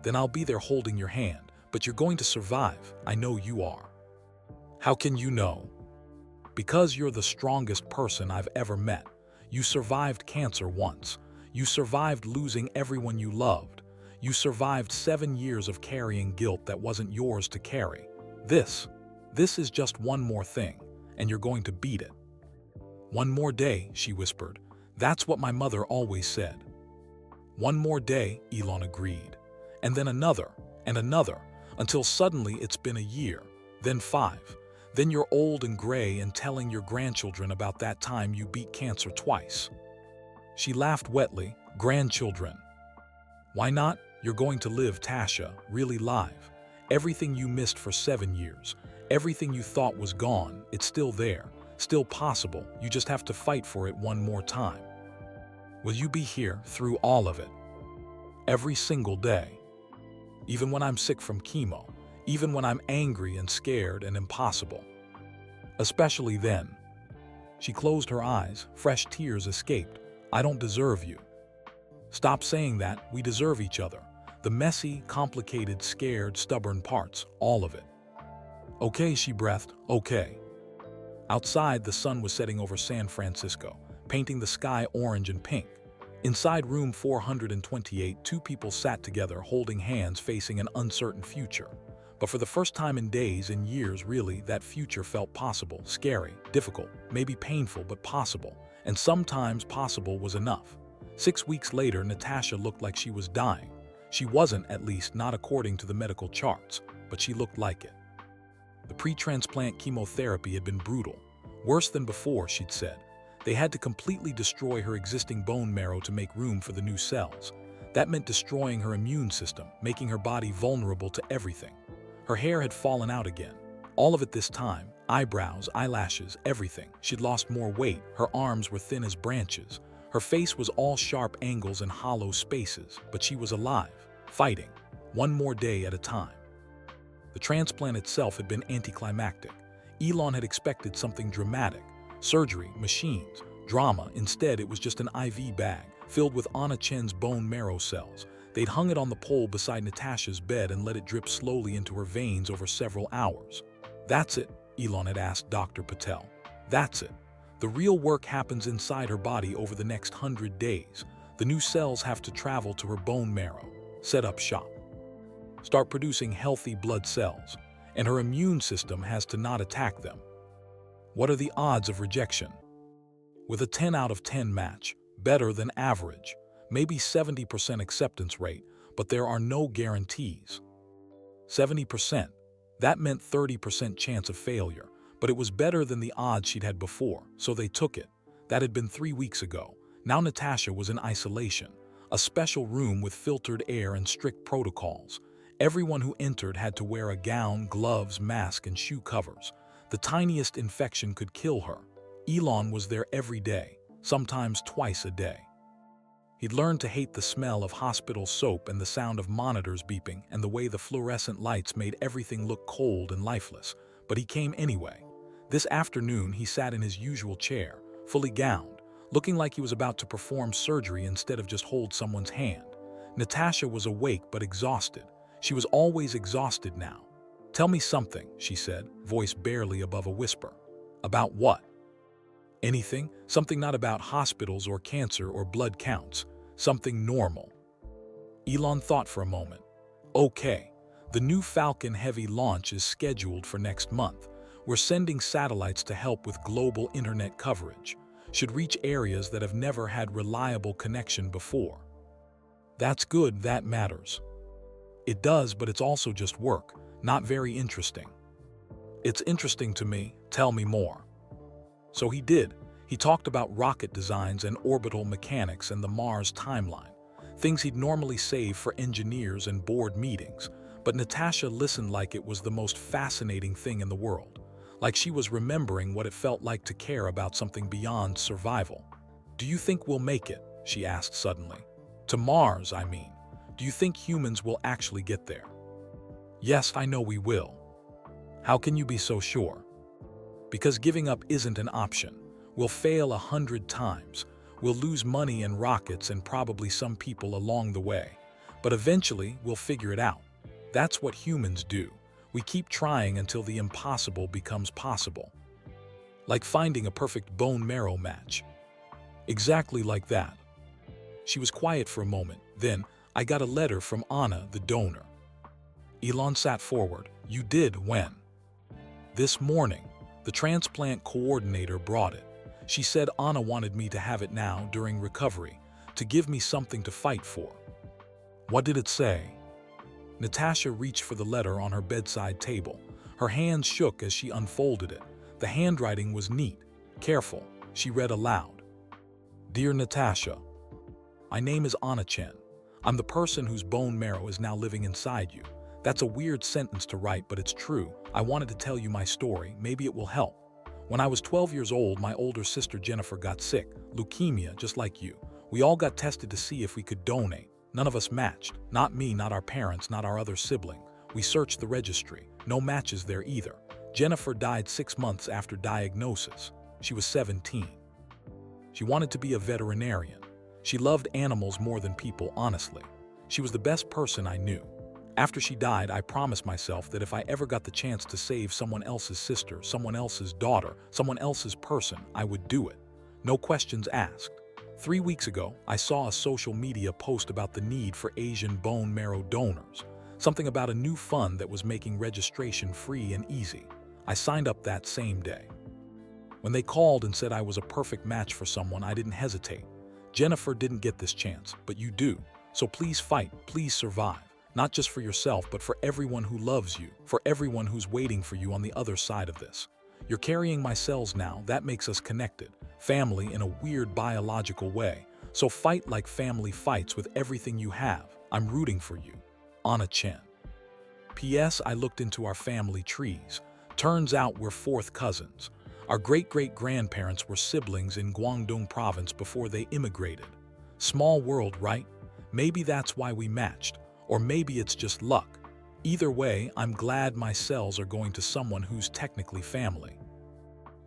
A: Then I'll be there holding your hand, but you're going to survive. I know you are. How can you know? Because you're the strongest person I've ever met. You survived cancer once. You survived losing everyone you loved. You survived 7 years of carrying guilt that wasn't yours to carry. This is just one more thing, and you're going to beat it. One more day, she whispered. That's what my mother always said. One more day, Elon agreed. And then another, and another, until suddenly it's been a year, then 5. Then you're old and gray and telling your grandchildren about that time you beat cancer twice. She laughed wetly. Grandchildren. Why not? You're going to live, Tasha, really live. Everything you missed for 7 years, everything you thought was gone, it's still there, still possible. You just have to fight for it one more time. Will you be here through all of it? Every single day. Even when I'm sick from chemo, even when I'm angry and scared and impossible. Especially then. She closed her eyes. Fresh tears escaped. I don't deserve you. Stop saying that. We deserve each other. The messy, complicated, scared, stubborn parts, all of it. Okay, she breathed. Okay. Outside, the sun was setting over San Francisco, painting the sky orange and pink. Inside room 428, 2 people sat together, holding hands, facing an uncertain future. But for the first time in days and years, really, that future felt possible, scary, difficult, maybe painful, but possible. And sometimes possible was enough. 6 weeks later, Natasha looked like she was dying. She wasn't, at least not according to the medical charts, but she looked like it. The pre-transplant chemotherapy had been brutal. Worse than before, she'd said. They had to completely destroy her existing bone marrow to make room for the new cells. That meant destroying her immune system, making her body vulnerable to everything. Her hair had fallen out again. All of it this time, eyebrows, eyelashes, everything. She'd lost more weight. Her arms were thin as branches. Her face was all sharp angles and hollow spaces, but she was alive, fighting, one more day at a time. The transplant itself had been anticlimactic. Elon had expected something dramatic, surgery, machines, drama. Instead, it was just an IV bag filled with Anna Chen's bone marrow cells. They'd hung it on the pole beside Natasha's bed and let it drip slowly into her veins over several hours. That's it, Elon had asked Dr. Patel. That's it. The real work happens inside her body over the next 100 days. The new cells have to travel to her bone marrow, set up shop, start producing healthy blood cells, and her immune system has to not attack them. What are the odds of rejection? With a 10 out of 10 match, better than average, maybe 70% acceptance rate, but there are no guarantees. 70%, that meant 30% chance of failure, but it was better than the odds she'd had before, so they took it. That had been 3 weeks ago. Now Natasha was in isolation, a special room with filtered air and strict protocols. Everyone who entered had to wear a gown, gloves, mask, and shoe covers. The tiniest infection could kill her. Elon was there every day, sometimes twice a day. He'd learned to hate the smell of hospital soap and the sound of monitors beeping and the way the fluorescent lights made everything look cold and lifeless. But he came anyway. This afternoon, he sat in his usual chair, fully gowned, looking like he was about to perform surgery instead of just hold someone's hand. Natasha was awake but exhausted. She was always exhausted now. "Tell me something," she said, voice barely above a whisper. "About what?" "Anything, something not about hospitals or cancer or blood counts. Something normal." Elon thought for a moment. "Okay, the new Falcon Heavy launch is scheduled for next month. We're sending satellites to help with global internet coverage. Should reach areas that have never had reliable connection before." "That's good, that matters." "It does, but it's also just work, not very interesting." "It's interesting to me, tell me more." So he did. He talked about rocket designs and orbital mechanics and the Mars timeline, things he'd normally save for engineers and board meetings. But Natasha listened like it was the most fascinating thing in the world, like she was remembering what it felt like to care about something beyond survival. "Do you think we'll make it?" she asked suddenly. "To Mars, I mean. Do you think humans will actually get there?" "Yes, I know we will." "How can you be so sure?" "Because giving up isn't an option. We'll fail 100 times. We'll lose money and rockets and probably some people along the way. But eventually, we'll figure it out. That's what humans do. We keep trying until the impossible becomes possible. Like finding a perfect bone marrow match." "Exactly like that." She was quiet for a moment. Then, "I got a letter from Anna, the donor." Elon sat forward. "You did? When?" "This morning. The transplant coordinator brought it. She said Anna wanted me to have it now during recovery, to give me something to fight for." "What did it say?" Natasha reached for the letter on her bedside table. Her hands shook as she unfolded it. The handwriting was neat, careful. She read aloud. "Dear Natasha, my name is Anna Chen. I'm the person whose bone marrow is now living inside you. That's a weird sentence to write, but it's true. I wanted to tell you my story. Maybe it will help. When I was 12 years old, my older sister Jennifer got sick, leukemia, just like you. We all got tested to see if we could donate. None of us matched. Not me, not our parents, not our other sibling. We searched the registry. No matches there either. Jennifer died 6 months after diagnosis. She was 17. She wanted to be a veterinarian. She loved animals more than people, honestly. She was the best person I knew. After she died, I promised myself that if I ever got the chance to save someone else's sister, someone else's daughter, someone else's person, I would do it. No questions asked. 3 weeks ago, I saw a social media post about the need for Asian bone marrow donors, something about a new fund that was making registration free and easy. I signed up that same day. When they called and said I was a perfect match for someone, I didn't hesitate. Jennifer didn't get this chance, but you do. So please fight, please survive. Not just for yourself, but for everyone who loves you, for everyone who's waiting for you on the other side of this. You're carrying my cells now, that makes us connected. Family in a weird biological way. So fight like family fights with everything you have. I'm rooting for you. Anna Chen. P.S. I looked into our family trees. Turns out we're fourth cousins. Our great-great-grandparents were siblings in Guangdong province before they immigrated. Small world, right? Maybe that's why we matched. Or maybe it's just luck. Either way, I'm glad my cells are going to someone who's technically family."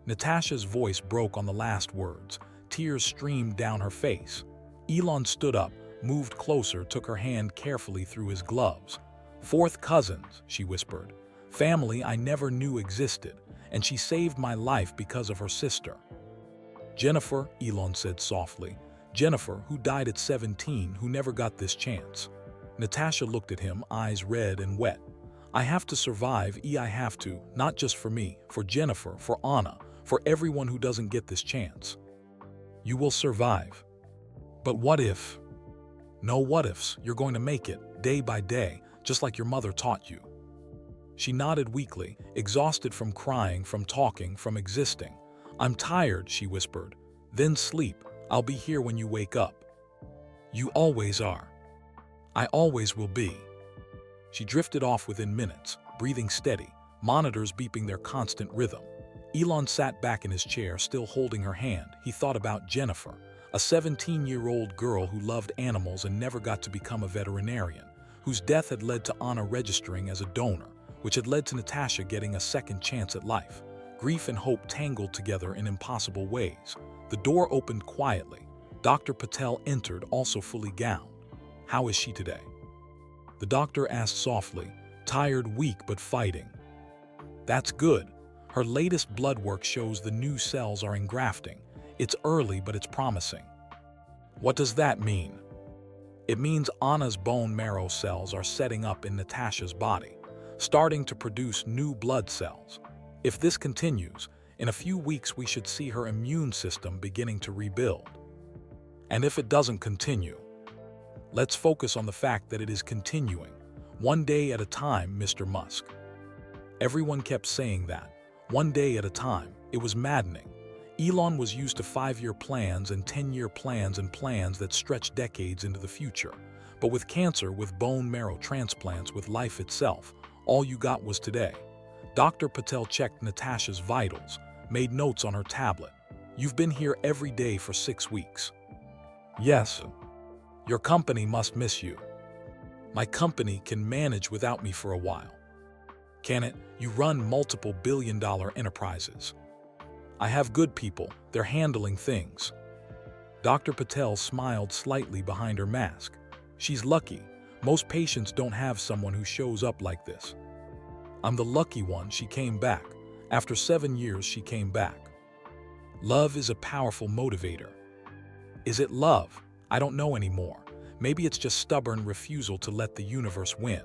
A: Natasha's voice broke on the last words. Tears streamed down her face. Elon stood up, moved closer, took her hand carefully through his gloves. "Fourth cousins," she whispered. "Family I never knew existed, and she saved my life because of her sister." "Jennifer," Elon said softly. "Jennifer, who died at 17, who never got this chance." Natasha looked at him, eyes red and wet. "I have to survive, I have to, not just for me, for Jennifer, for Anna, for everyone who doesn't get this chance." "You will survive." "But what if?" "No what ifs, you're going to make it, day by day, just like your mother taught you." She nodded weakly, exhausted from crying, from talking, from existing. "I'm tired," she whispered. "Then sleep. I'll be here when you wake up. You always are. I always will be. She drifted off within minutes, breathing steady, monitors beeping their constant rhythm. Elon sat back in his chair, still holding her hand. He thought about Jennifer, a 17-year-old girl who loved animals and never got to become a veterinarian, whose death had led to Anna registering as a donor, which had led to Natasha getting a second chance at life. Grief and hope tangled together in impossible ways. The door opened quietly. Dr. Patel entered, also fully gowned. How is she today? The doctor asked softly, tired, weak, but fighting. That's good. Her latest blood work shows the new cells are engrafting. It's early, but it's promising. What does that mean? It means Anna's bone marrow cells are setting up in Natasha's body, starting to produce new blood cells. If this continues, in a few weeks we should see her immune system beginning to rebuild. And if it doesn't continue, let's focus on the fact that it is continuing, one day at a time, Mr. Musk. Everyone kept saying that, one day at a time. It was maddening. Elon was used to 5-year plans and 10-year plans and plans that stretched decades into the future. But with cancer, with bone marrow transplants, with life itself, all you got was today. Dr. Patel checked Natasha's vitals, made notes on her tablet. You've been here every day for 6 weeks. Yes. Your company must miss you. My company can manage without me for a while. Can it? You run multiple billion-dollar enterprises. I have good people. They're handling things. Dr. Patel smiled slightly behind her mask. She's lucky. Most patients don't have someone who shows up like this. I'm the lucky one. She came back. After 7 years, she came back. Love is a powerful motivator. Is it love? I don't know anymore. Maybe it's just stubborn refusal to let the universe win.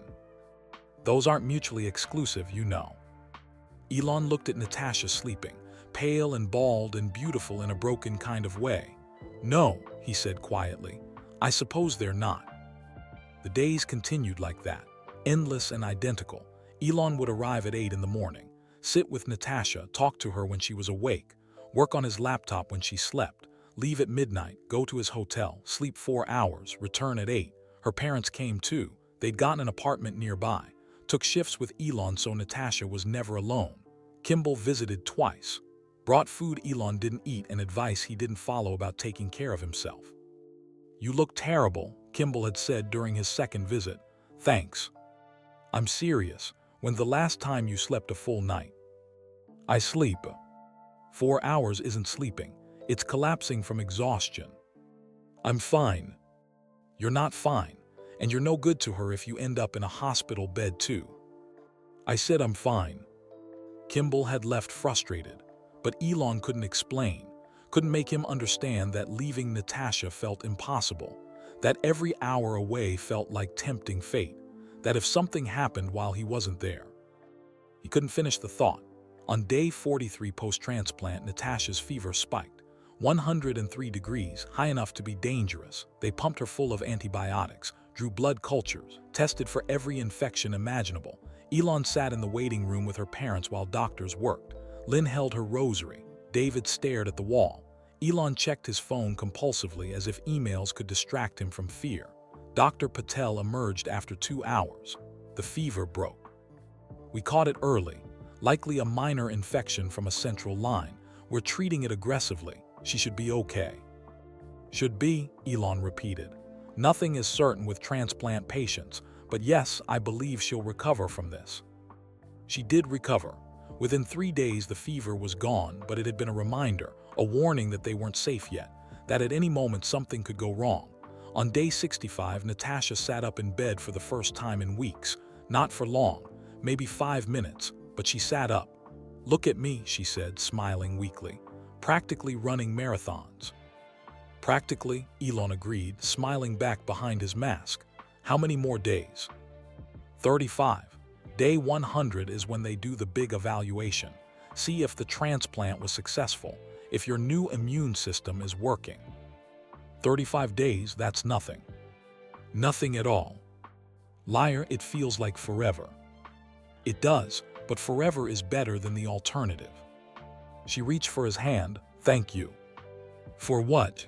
A: Those aren't mutually exclusive, you know. Elon looked at Natasha sleeping, pale and bald and beautiful in a broken kind of way. No, he said quietly. I suppose they're not. The days continued like that, endless and identical. Elon would arrive at 8 in the morning, sit with Natasha, talk to her when she was awake, work on his laptop when she slept, leave at midnight, go to his hotel, sleep 4 hours, return at 8. Her parents came too. They'd gotten an apartment nearby, took shifts with Elon so Natasha was never alone. Kimball visited twice, brought food Elon didn't eat and advice he didn't follow about taking care of himself. You look terrible, Kimball had said during his second visit. Thanks. I'm serious. When's the last time you slept a full night? I sleep. 4 hours isn't sleeping. It's collapsing from exhaustion. I'm fine. You're not fine, and you're no good to her if you end up in a hospital bed too. I said I'm fine. Kimball had left frustrated, but Elon couldn't explain, couldn't make him understand that leaving Natasha felt impossible, that every hour away felt like tempting fate, that if something happened while he wasn't there. He couldn't finish the thought. On day 43 post-transplant, Natasha's fever spiked. 103 degrees, high enough to be dangerous. They pumped her full of antibiotics, drew blood cultures, tested for every infection imaginable. Elon sat in the waiting room with her parents while doctors worked. Lynn held her rosary. David stared at the wall. Elon checked his phone compulsively as if emails could distract him from fear. Dr. Patel emerged after 2 hours. The fever broke. We caught it early, likely a minor infection from a central line. We're treating it aggressively. She should be okay. Should be, Elon repeated. Nothing is certain with transplant patients, but yes, I believe she'll recover from this. She did recover. Within 3 days, the fever was gone, but it had been a reminder, a warning that they weren't safe yet, that at any moment something could go wrong. On day 65, Natasha sat up in bed for the first time in weeks. Not for long, maybe 5 minutes, but she sat up. Look at me, she said, smiling weakly. Practically running marathons. Practically, Elon agreed, smiling back behind his mask. How many more days? 35. Day 100 is when they do the big evaluation. See if the transplant was successful, if your new immune system is working. 35 days, that's nothing. Nothing at all. Liar, it feels like forever. It does, but forever is better than the alternative. She reached for his hand. Thank you. For what?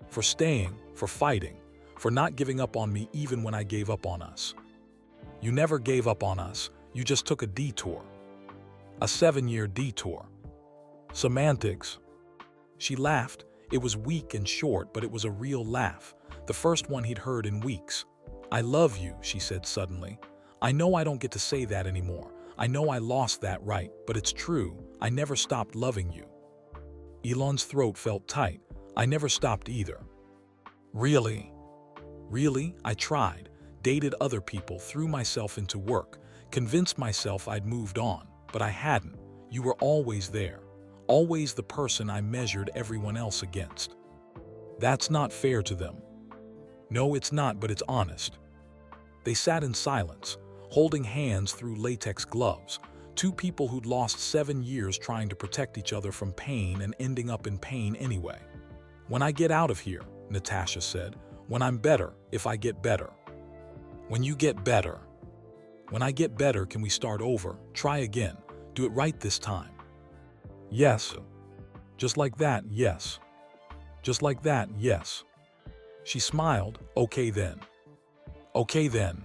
A: for staying, for fighting, for not giving up on me even when I gave up on us. You never gave up on us, you just took a detour. A 7-year detour. Semantics. She laughed. It was weak and short, but it was a real laugh, the first one he'd heard in weeks. I love you, she said suddenly. I know I don't get to say that anymore. I know I lost that right, but it's true. I never stopped loving you. Elon's throat felt tight. I never stopped either. Really? Really? I tried, dated other people, threw myself into work, convinced myself I'd moved on, but I hadn't. You were always there, always the person I measured everyone else against. That's not fair to them. No, it's not, but it's honest. They sat in silence, holding hands through latex gloves, two people who'd lost 7 years trying to protect each other from pain and ending up in pain anyway. When I get out of here, Natasha said, when I'm better, if I get better. When you get better. When I get better, can we start over, try again, do it right this time? Yes. Just like that, yes. Just like that, yes. She smiled. Okay then. Okay then.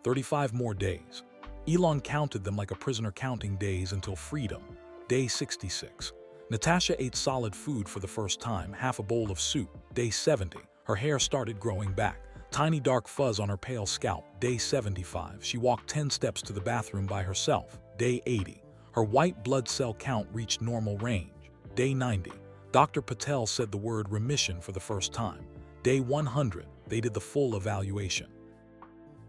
A: 35 more days. Elon counted them like a prisoner counting days until freedom. Day 66. Natasha ate solid food for the first time, half a bowl of soup. Day 70. Her hair started growing back. Tiny dark fuzz on her pale scalp. Day 75. She walked 10 steps to the bathroom by herself. Day 80. Her white blood cell count reached normal range. Day 90. Dr. Patel said the word remission for the first time. Day 100. They did the full evaluation.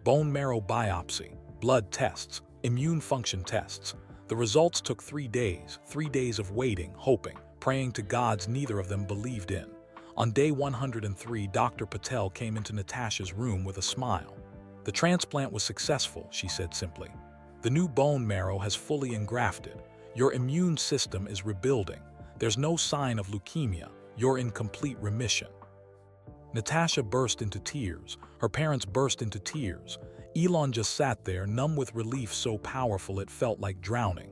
A: Bone marrow biopsy, blood tests, immune function tests. The results took 3 days of waiting, hoping, praying to gods neither of them believed in. On day 103, Dr. Patel came into Natasha's room with a smile. The transplant was successful, she said simply. The new bone marrow has fully engrafted. Your immune system is rebuilding. There's no sign of leukemia. You're in complete remission. Natasha burst into tears. Her parents burst into tears. Elon just sat there, numb with relief so powerful it felt like drowning.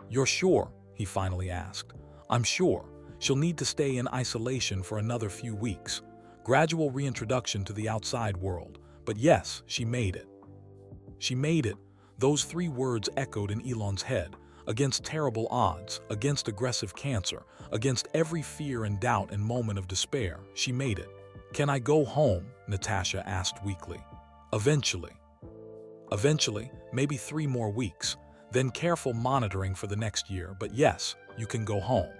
A: You're sure? He finally asked. I'm sure. She'll need to stay in isolation for another few weeks. Gradual reintroduction to the outside world. But yes, she made it. She made it. Those 3 words echoed in Elon's head. Against terrible odds, against aggressive cancer, against every fear and doubt and moment of despair, she made it. Can I go home? Natasha asked weakly. Eventually. Eventually, maybe 3 more weeks, then careful monitoring for the next year, but yes, you can go home.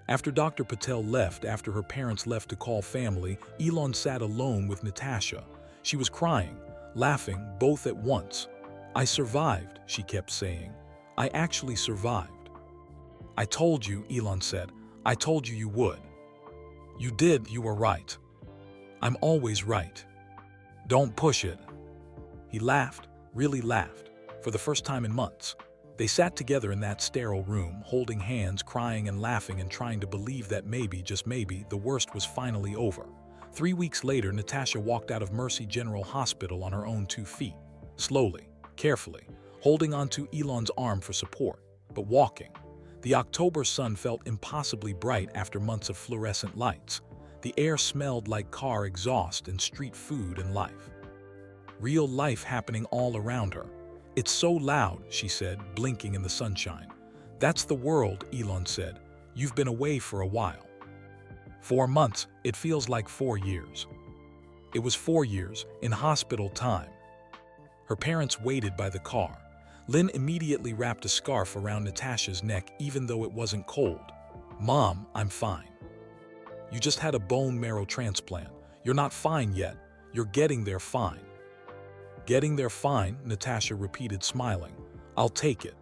A: After Dr. Patel left, after her parents left to call family, Elon sat alone with Natasha. She was crying, laughing, both at once. I survived, she kept saying. I actually survived. I told you, Elon said. I told you you would. You did, you were right. I'm always right. Don't push it. He laughed, really laughed, for the first time in months. They sat together in that sterile room, holding hands, crying and laughing and trying to believe that maybe, just maybe, the worst was finally over. 3 weeks later, Natasha walked out of Mercy General Hospital on her own 2 feet, slowly, carefully, holding onto Elon's arm for support, but walking. The October sun felt impossibly bright after months of fluorescent lights. The air smelled like car exhaust and street food and life. Real life happening all around her. It's so loud, she said, blinking in the sunshine. That's the world, Elon said. You've been away for a while. 4 months, it feels like 4 years. It was 4 years, in hospital time. Her parents waited by the car. Lynn immediately wrapped a scarf around Natasha's neck even though it wasn't cold. Mom, I'm fine. You just had a bone marrow transplant. You're not fine yet. You're getting there fine. Getting there fine, Natasha repeated, smiling. I'll take it.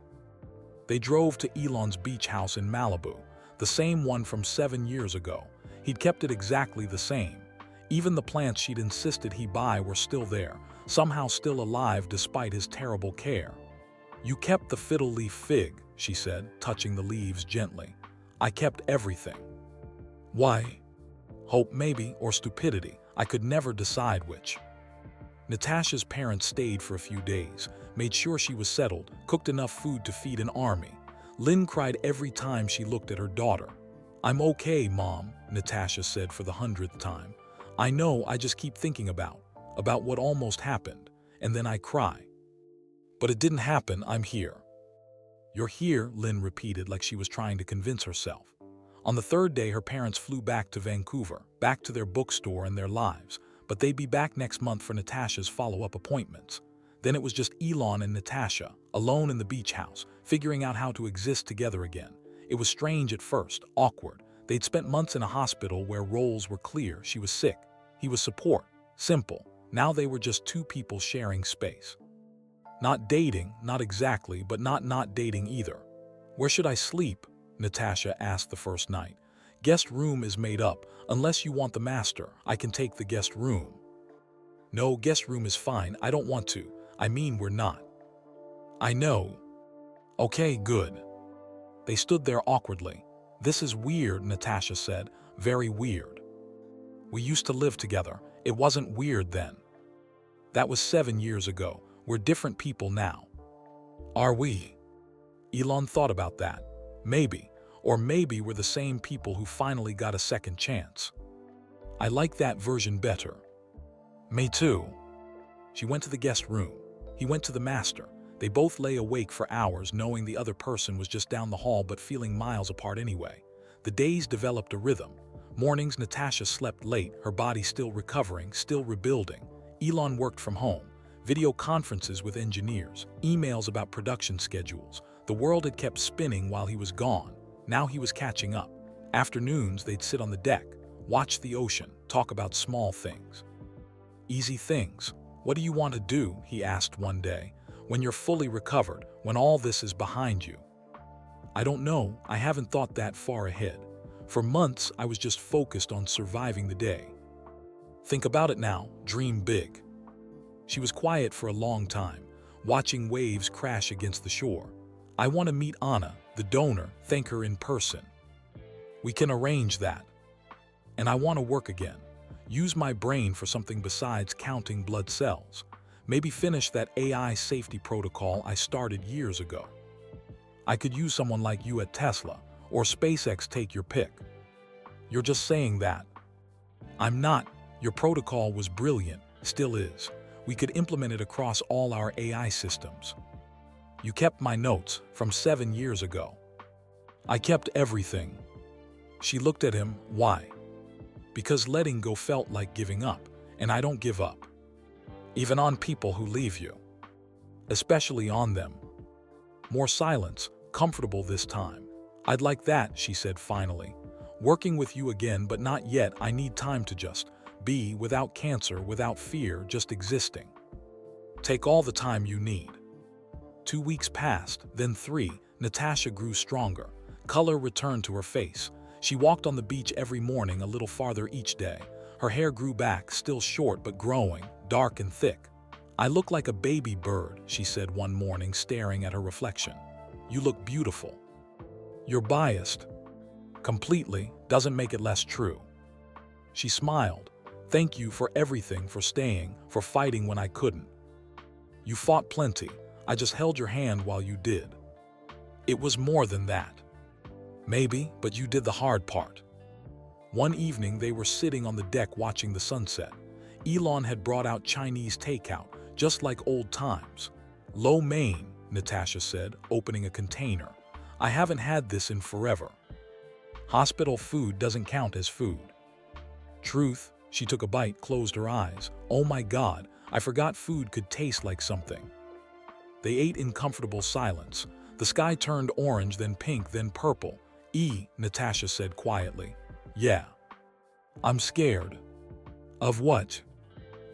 A: They drove to Elon's beach house in Malibu, the same one from 7 years ago. He'd kept it exactly the same. Even the plants she'd insisted he buy were still there, somehow still alive despite his terrible care. You kept the fiddle leaf fig, she said, touching the leaves gently. I kept everything. Why? Hope maybe, or stupidity. I could never decide which. Natasha's parents stayed for a few days, made sure she was settled, cooked enough food to feed an army. Lynn cried every time she looked at her daughter. I'm okay, Mom, Natasha said for the 100th time. I know, I just keep thinking about what almost happened, and then I cry. But it didn't happen, I'm here. You're here, Lynn repeated like she was trying to convince herself. On the third day, her parents flew back to Vancouver, back to their bookstore and their lives, but they'd be back next month for Natasha's follow-up appointments. Then it was just Elon and Natasha, alone in the beach house, figuring out how to exist together again. It was strange at first, awkward. They'd spent months in a hospital where roles were clear. She was sick. He was support. Simple. Now they were just two people sharing space. Not dating, not exactly, but not dating either. Where should I sleep? Natasha asked the first night. Guest room is made up. Unless you want the master, I can take the guest room. No, guest room is fine. I don't want to. I mean, we're not. I know. Okay, good. They stood there awkwardly. This is weird, Natasha said. Very weird. We used to live together. It wasn't weird then. That was 7 years ago. We're different people now. Are we? Elon thought about that. Maybe. Or maybe we're the same people who finally got a second chance. I like that version better. Me too. She went to the guest room. He went to the master. They both lay awake for hours, knowing the other person was just down the hall but feeling miles apart anyway. The days developed a rhythm. Mornings, Natasha slept late, her body still recovering, still rebuilding. Elon worked from home. Video conferences with engineers, emails about production schedules. The world had kept spinning while he was gone. Now he was catching up. Afternoons, they'd sit on the deck, watch the ocean, talk about small things. Easy things. What do you want to do? He asked one day. When you're fully recovered, when all this is behind you. I don't know. I haven't thought that far ahead. For months, I was just focused on surviving the day. Think about it now. Dream big. She was quiet for a long time, watching waves crash against the shore. I want to meet Anna, the donor, thank her in person. We can arrange that. And I want to work again. Use my brain for something besides counting blood cells. Maybe finish that AI safety protocol I started years ago. I could use someone like you at Tesla or SpaceX, take your pick. You're just saying that. I'm not. Your protocol was brilliant, still is. We could implement it across all our AI systems. You kept my notes from 7 years ago. I kept everything. She looked at him. Why? Because letting go felt like giving up, and I don't give up. Even on people who leave you. Especially on them. More silence, comfortable this time. I'd like that, she said finally. Working with you again, but not yet. I need time to just be, without cancer, without fear, just existing. Take all the time you need. 2 weeks passed, then 3. Natasha grew stronger. Color returned to her face. She walked on the beach every morning, a little farther each day. Her hair grew back, still short but growing, dark and thick. I look like a baby bird, she said one morning, staring at her reflection. You look beautiful. You're biased. Completely, doesn't make it less true. She smiled. Thank you for everything, for staying, for fighting when I couldn't. You fought plenty. I just held your hand while you did. It was more than that. Maybe, but you did the hard part. One evening, they were sitting on the deck watching the sunset. Elon had brought out Chinese takeout, just like old times. Lo mein, Natasha said, opening a container. I haven't had this in forever. Hospital food doesn't count as food. Truth, she took a bite, closed her eyes. Oh my God, I forgot food could taste like something. They ate in comfortable silence. The sky turned orange, then pink, then purple. Natasha said quietly. Yeah. I'm scared. Of what?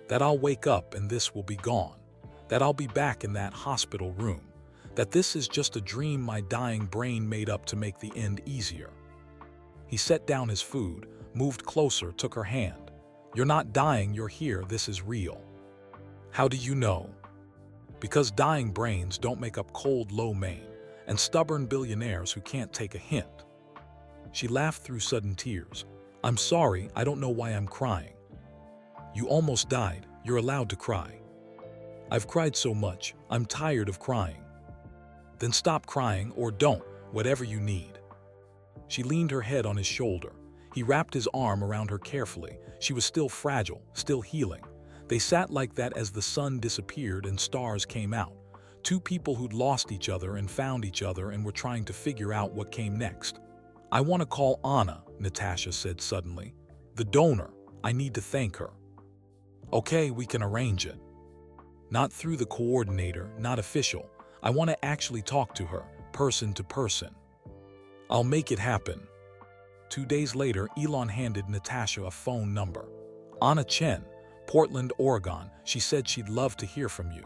A: That I'll wake up and this will be gone. That I'll be back in that hospital room. That this is just a dream my dying brain made up to make the end easier. He set down his food, moved closer, took her hand. You're not dying, you're here, this is real. How do you know? Because dying brains don't make up cold lo mein and stubborn billionaires who can't take a hint. She laughed through sudden tears. I'm sorry, I don't know why I'm crying. You almost died, you're allowed to cry. I've cried so much, I'm tired of crying. Then stop crying or don't, whatever you need. She leaned her head on his shoulder. He wrapped his arm around her carefully. She was still fragile, still healing. They sat like that as the sun disappeared and stars came out. Two people who'd lost each other and found each other and were trying to figure out what came next. "I want to call Anna," Natasha said suddenly. "The donor. I need to thank her." "Okay, we can arrange it." "Not through the coordinator, not official. I want to actually talk to her, person to person." "I'll make it happen." 2 days later, Elon handed Natasha a phone number. "Anna Chen, Portland, Oregon. She said she'd love to hear from you."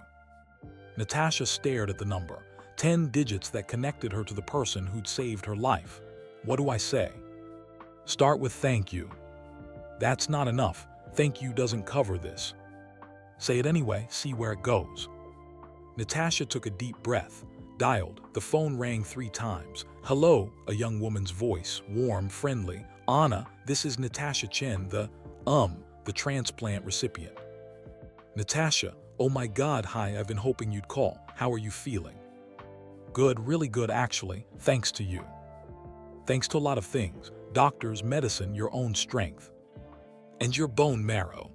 A: Natasha stared at the number, 10 digits that connected her to the person who'd saved her life. "What do I say?" "Start with thank you." "That's not enough. Thank you doesn't cover this." "Say it anyway, see where it goes." Natasha took a deep breath, dialed. The phone rang 3 times. "Hello," a young woman's voice, warm, friendly. "Anna, this is Natasha Chen, the transplant recipient." "Natasha, oh my God, hi, I've been hoping you'd call. How are you feeling?" "Good, really good actually, thanks to you." "Thanks to a lot of things. Doctors, medicine, your own strength." "And your bone marrow."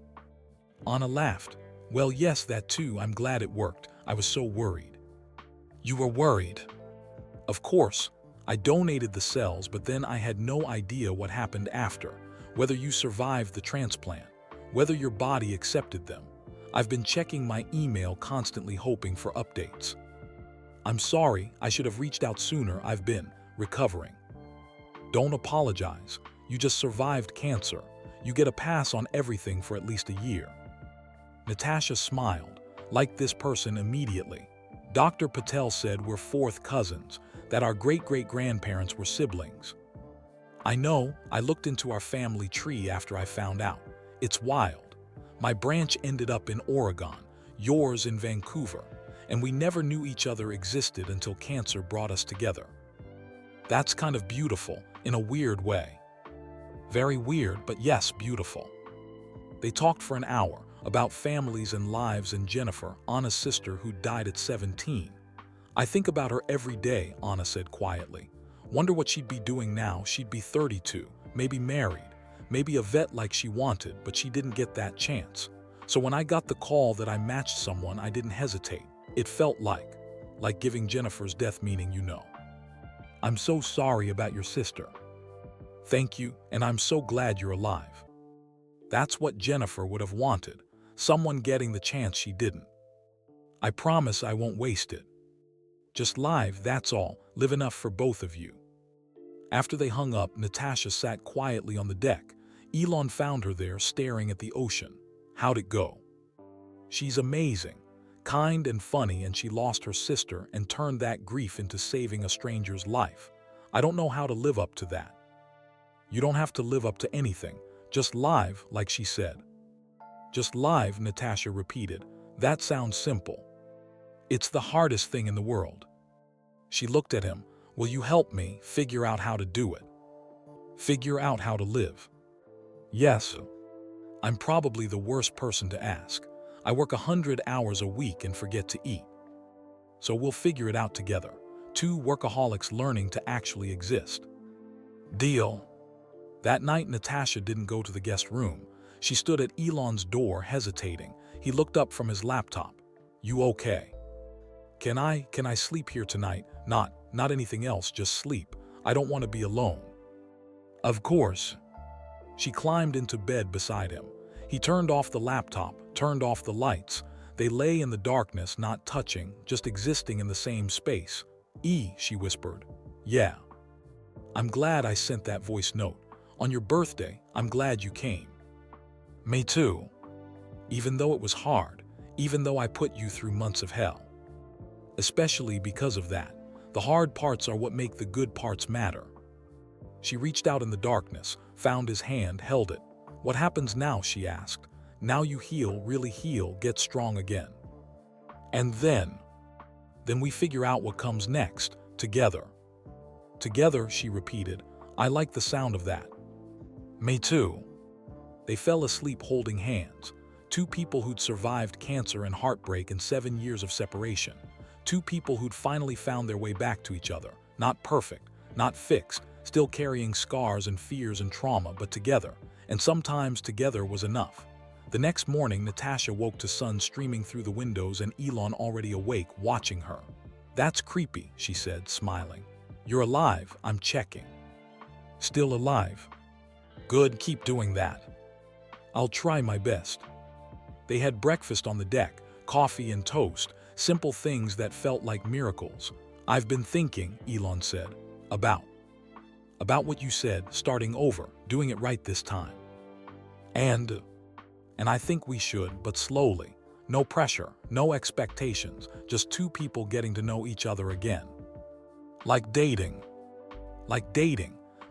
A: Anna laughed. "Well, yes, that too. I'm glad it worked. I was so worried." "You were worried?" "Of course. I donated the cells, but then I had no idea what happened after, whether you survived the transplant, whether your body accepted them. I've been checking my email constantly hoping for updates." "I'm sorry, I should have reached out sooner. I've been recovering." "Don't apologize. You just survived cancer. You get a pass on everything for at least a year." Natasha smiled. "Like this person immediately. Dr. Patel said we're 4th cousins, that our great-great-grandparents were siblings." "I know, I looked into our family tree after I found out. It's wild. My branch ended up in Oregon, yours in Vancouver, and we never knew each other existed until cancer brought us together." "That's kind of beautiful, in a weird way." "Very weird, but yes, beautiful." They talked for an hour, about families and lives, and Jennifer, Anna's sister who died at 17. "I think about her every day," Anna said quietly. "Wonder what she'd be doing now. She'd be 32, maybe married, maybe a vet like she wanted, but she didn't get that chance. So when I got the call that I matched someone, I didn't hesitate. It felt like giving Jennifer's death meaning, you know." "I'm so sorry about your sister." "Thank you, and I'm so glad you're alive." That's what Jennifer would have wanted, someone getting the chance she didn't. "I promise I won't waste it. Just live, that's all, live enough for both of you." After they hung up, Natasha sat quietly on the deck. Elon found her there, staring at the ocean. "How'd it go?" "She's amazing, kind and funny, and she lost her sister and turned that grief into saving a stranger's life. I don't know how to live up to that." "You don't have to live up to anything. Just live, like she said." "Just live," Natasha repeated. "That sounds simple." "It's the hardest thing in the world." She looked at him. "Will you help me figure out how to do it? Figure out how to live?" "Yes." "I'm probably the worst person to ask. I work 100 hours a week and forget to eat. So we'll figure it out together. 2 workaholics learning to actually exist." "Deal." That night, Natasha didn't go to the guest room. She stood at Elon's door, hesitating. He looked up from his laptop. "You okay?" Can I sleep here tonight? Not anything else, just sleep. I don't want to be alone." "Of course." She climbed into bed beside him. He turned off the laptop, turned off the lights. They lay in the darkness, not touching, just existing in the same space. She whispered. "Yeah. I'm glad I sent that voice note. On your birthday, I'm glad you came." "Me too. Even though it was hard, even though I put you through months of hell. Especially because of that. The hard parts are what make the good parts matter." She reached out in the darkness, found his hand, held it. "What happens now?" she asked. "Now you heal, really heal, get strong again." "And then we figure out what comes next, together." "Together," she repeated. "I like the sound of that." "Me too." They fell asleep holding hands. 2 people who'd survived cancer and heartbreak and 7 years of separation. 2 people who'd finally found their way back to each other. Not perfect, not fixed, still carrying scars and fears and trauma, but together, and sometimes together was enough. The next morning, Natasha woke to sun streaming through the windows and Elon already awake, watching her. "That's creepy," she said, smiling. "You're alive, I'm checking." "Still alive? Good, keep doing that." "I'll try my best." They had breakfast on the deck, coffee and toast, simple things that felt like miracles. "I've been thinking," Elon said, about what you said, starting over, doing it right this time. And I think we should, but slowly. No pressure, no expectations, just two people getting to know each other again. Like dating,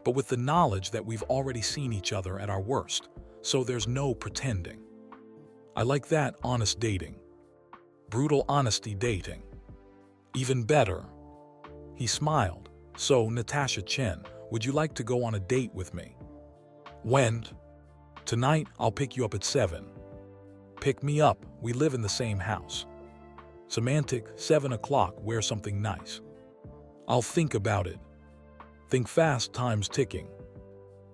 A: but with the knowledge that we've already seen each other at our worst, so there's no pretending. I like that, honest dating. Brutal honesty dating. Even better. He smiled. "So, Natasha Chen, would you like to go on a date with me?" "When?" "Tonight, I'll pick you up at 7. "Pick me up, we live in the same house." "Semantic, 7 o'clock, wear something nice." "I'll think about it." "Think fast, time's ticking."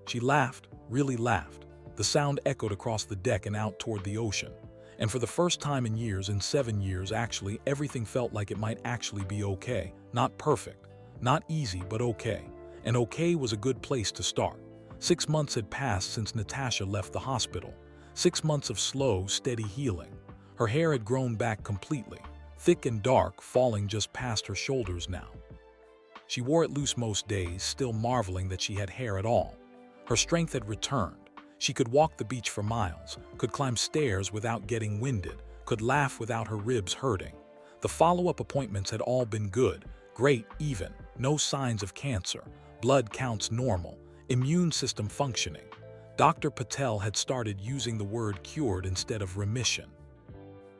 A: She laughed, really laughed. The sound echoed across the deck and out toward the ocean. And for the first time in years, in 7 years actually, everything felt like it might actually be okay. Not perfect, not easy, but okay. And okay was a good place to start. 6 months had passed since Natasha left the hospital. 6 months of slow, steady healing. Her hair had grown back completely, thick and dark, falling just past her shoulders now. She wore it loose most days, still marveling that she had hair at all. Her strength had returned. She could walk the beach for miles, could climb stairs without getting winded, could laugh without her ribs hurting. The follow-up appointments had all been good, great even, no signs of cancer, blood counts normal, immune system functioning. Dr. Patel had started using the word cured instead of remission.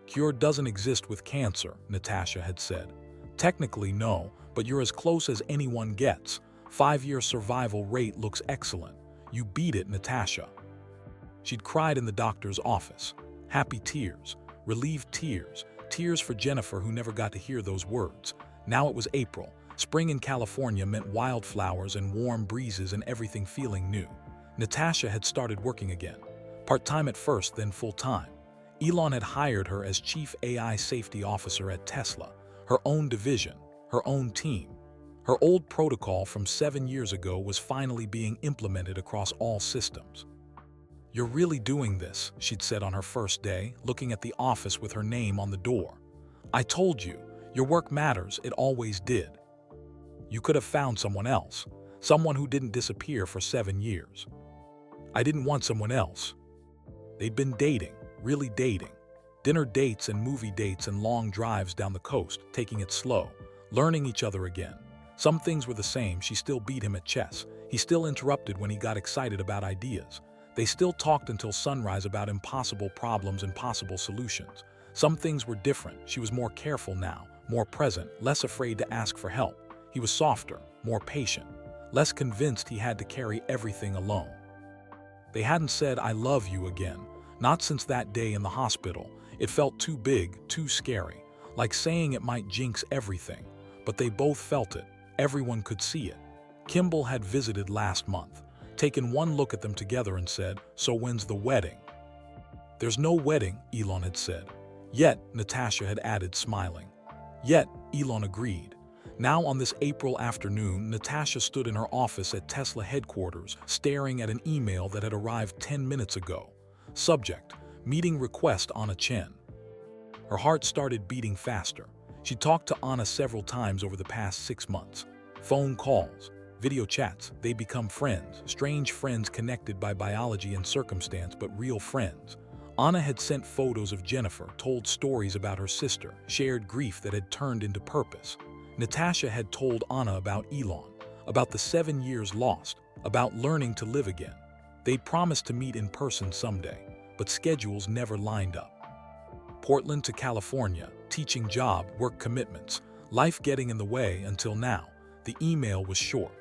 A: "Cure doesn't exist with cancer," Natasha had said. "Technically, no, but you're as close as anyone gets. 5-year survival rate looks excellent. You beat it, Natasha." She'd cried in the doctor's office. Happy tears, relieved tears, tears for Jennifer who never got to hear those words. Now it was April. Spring in California meant wildflowers and warm breezes and everything feeling new. Natasha had started working again. Part-time at first, then full-time. Elon had hired her as Chief AI Safety Officer at Tesla. Her own division, her own team. Her old protocol from 7 years ago was finally being implemented across all systems. "You're really doing this," she'd said on her first day, looking at the office with her name on the door. "I told you, your work matters, it always did. You could have found someone else, someone who didn't disappear for 7 years. I didn't want someone else." They'd been dating, really dating. Dinner dates and movie dates and long drives down the coast, taking it slow, learning each other again. Some things were the same. She still beat him at chess. He still interrupted when he got excited about ideas. They still talked until sunrise about impossible problems and possible solutions. Some things were different. She was more careful now, more present, less afraid to ask for help. He was softer, more patient, less convinced he had to carry everything alone. They hadn't said "I love you" again, not since that day in the hospital. It felt too big, too scary, like saying it might jinx everything. But they both felt it. Everyone could see it. Kimball had visited last month, taken one look at them together and said, "So when's the wedding?" "There's no wedding," Elon had said. "Yet," Natasha had added, smiling. "Yet," Elon agreed. Now on this April afternoon, Natasha stood in her office at Tesla headquarters, staring at an email that had arrived 10 minutes ago. Subject: Meeting request Anna Chen. Her heart started beating faster. She talked to Anna several times over the past 6 months. Phone calls, video chats, they become friends, strange friends connected by biology and circumstance, but real friends. Anna had sent photos of Jennifer, told stories about her sister, shared grief that had turned into purpose. Natasha had told Anna about Elon, about the 7 years lost, about learning to live again. They'd promised to meet in person someday, but schedules never lined up. Portland to California, teaching job, work commitments, life getting in the way until now. The email was short.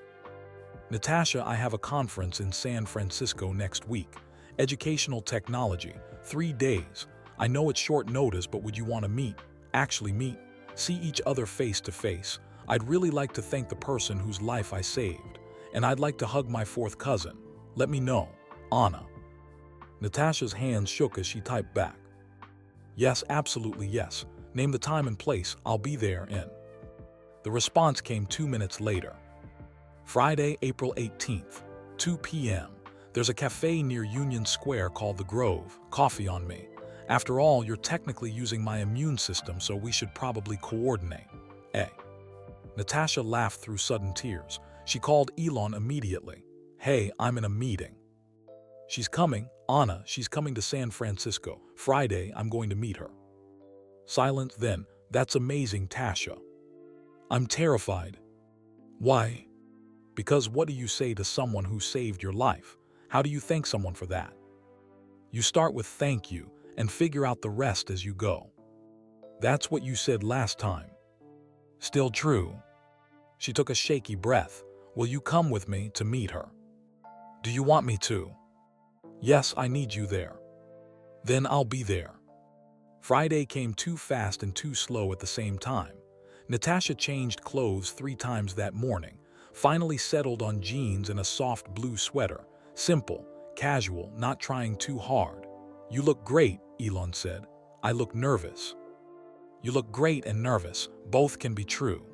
A: "Natasha, I have a conference in San Francisco next week. Educational technology, 3 days. I know it's short notice, but would you want to meet? Actually meet? See each other face to face. I'd really like to thank the person whose life I saved. And I'd like to hug my fourth cousin. Let me know. Anna. Natasha's hands shook as she typed back. Yes, absolutely yes. Name the time and place. I'll be there in. The response came 2 minutes later. Friday, April 18th, 2 p.m. There's a cafe near Union Square called The Grove. Coffee on me. After all, you're technically using my immune system, so we should probably coordinate. Natasha laughed through sudden tears. She called Elon immediately. Hey, I'm in a meeting. She's coming, Anna, she's coming to San Francisco. Friday, I'm going to meet her. Silence then. That's amazing, Tasha. I'm terrified. Why? Because what do you say to someone who saved your life? How do you thank someone for that? You start with thank you and figure out the rest as you go. That's what you said last time. Still true. She took a shaky breath. Will you come with me to meet her? Do you want me to? Yes, I need you there. Then I'll be there. Friday came too fast and too slow at the same time. Natasha changed clothes 3 times that morning, finally settled on jeans and a soft blue sweater. Simple, casual, not trying too hard. You look great, Elon said. I look nervous. You look great and nervous. Both can be true.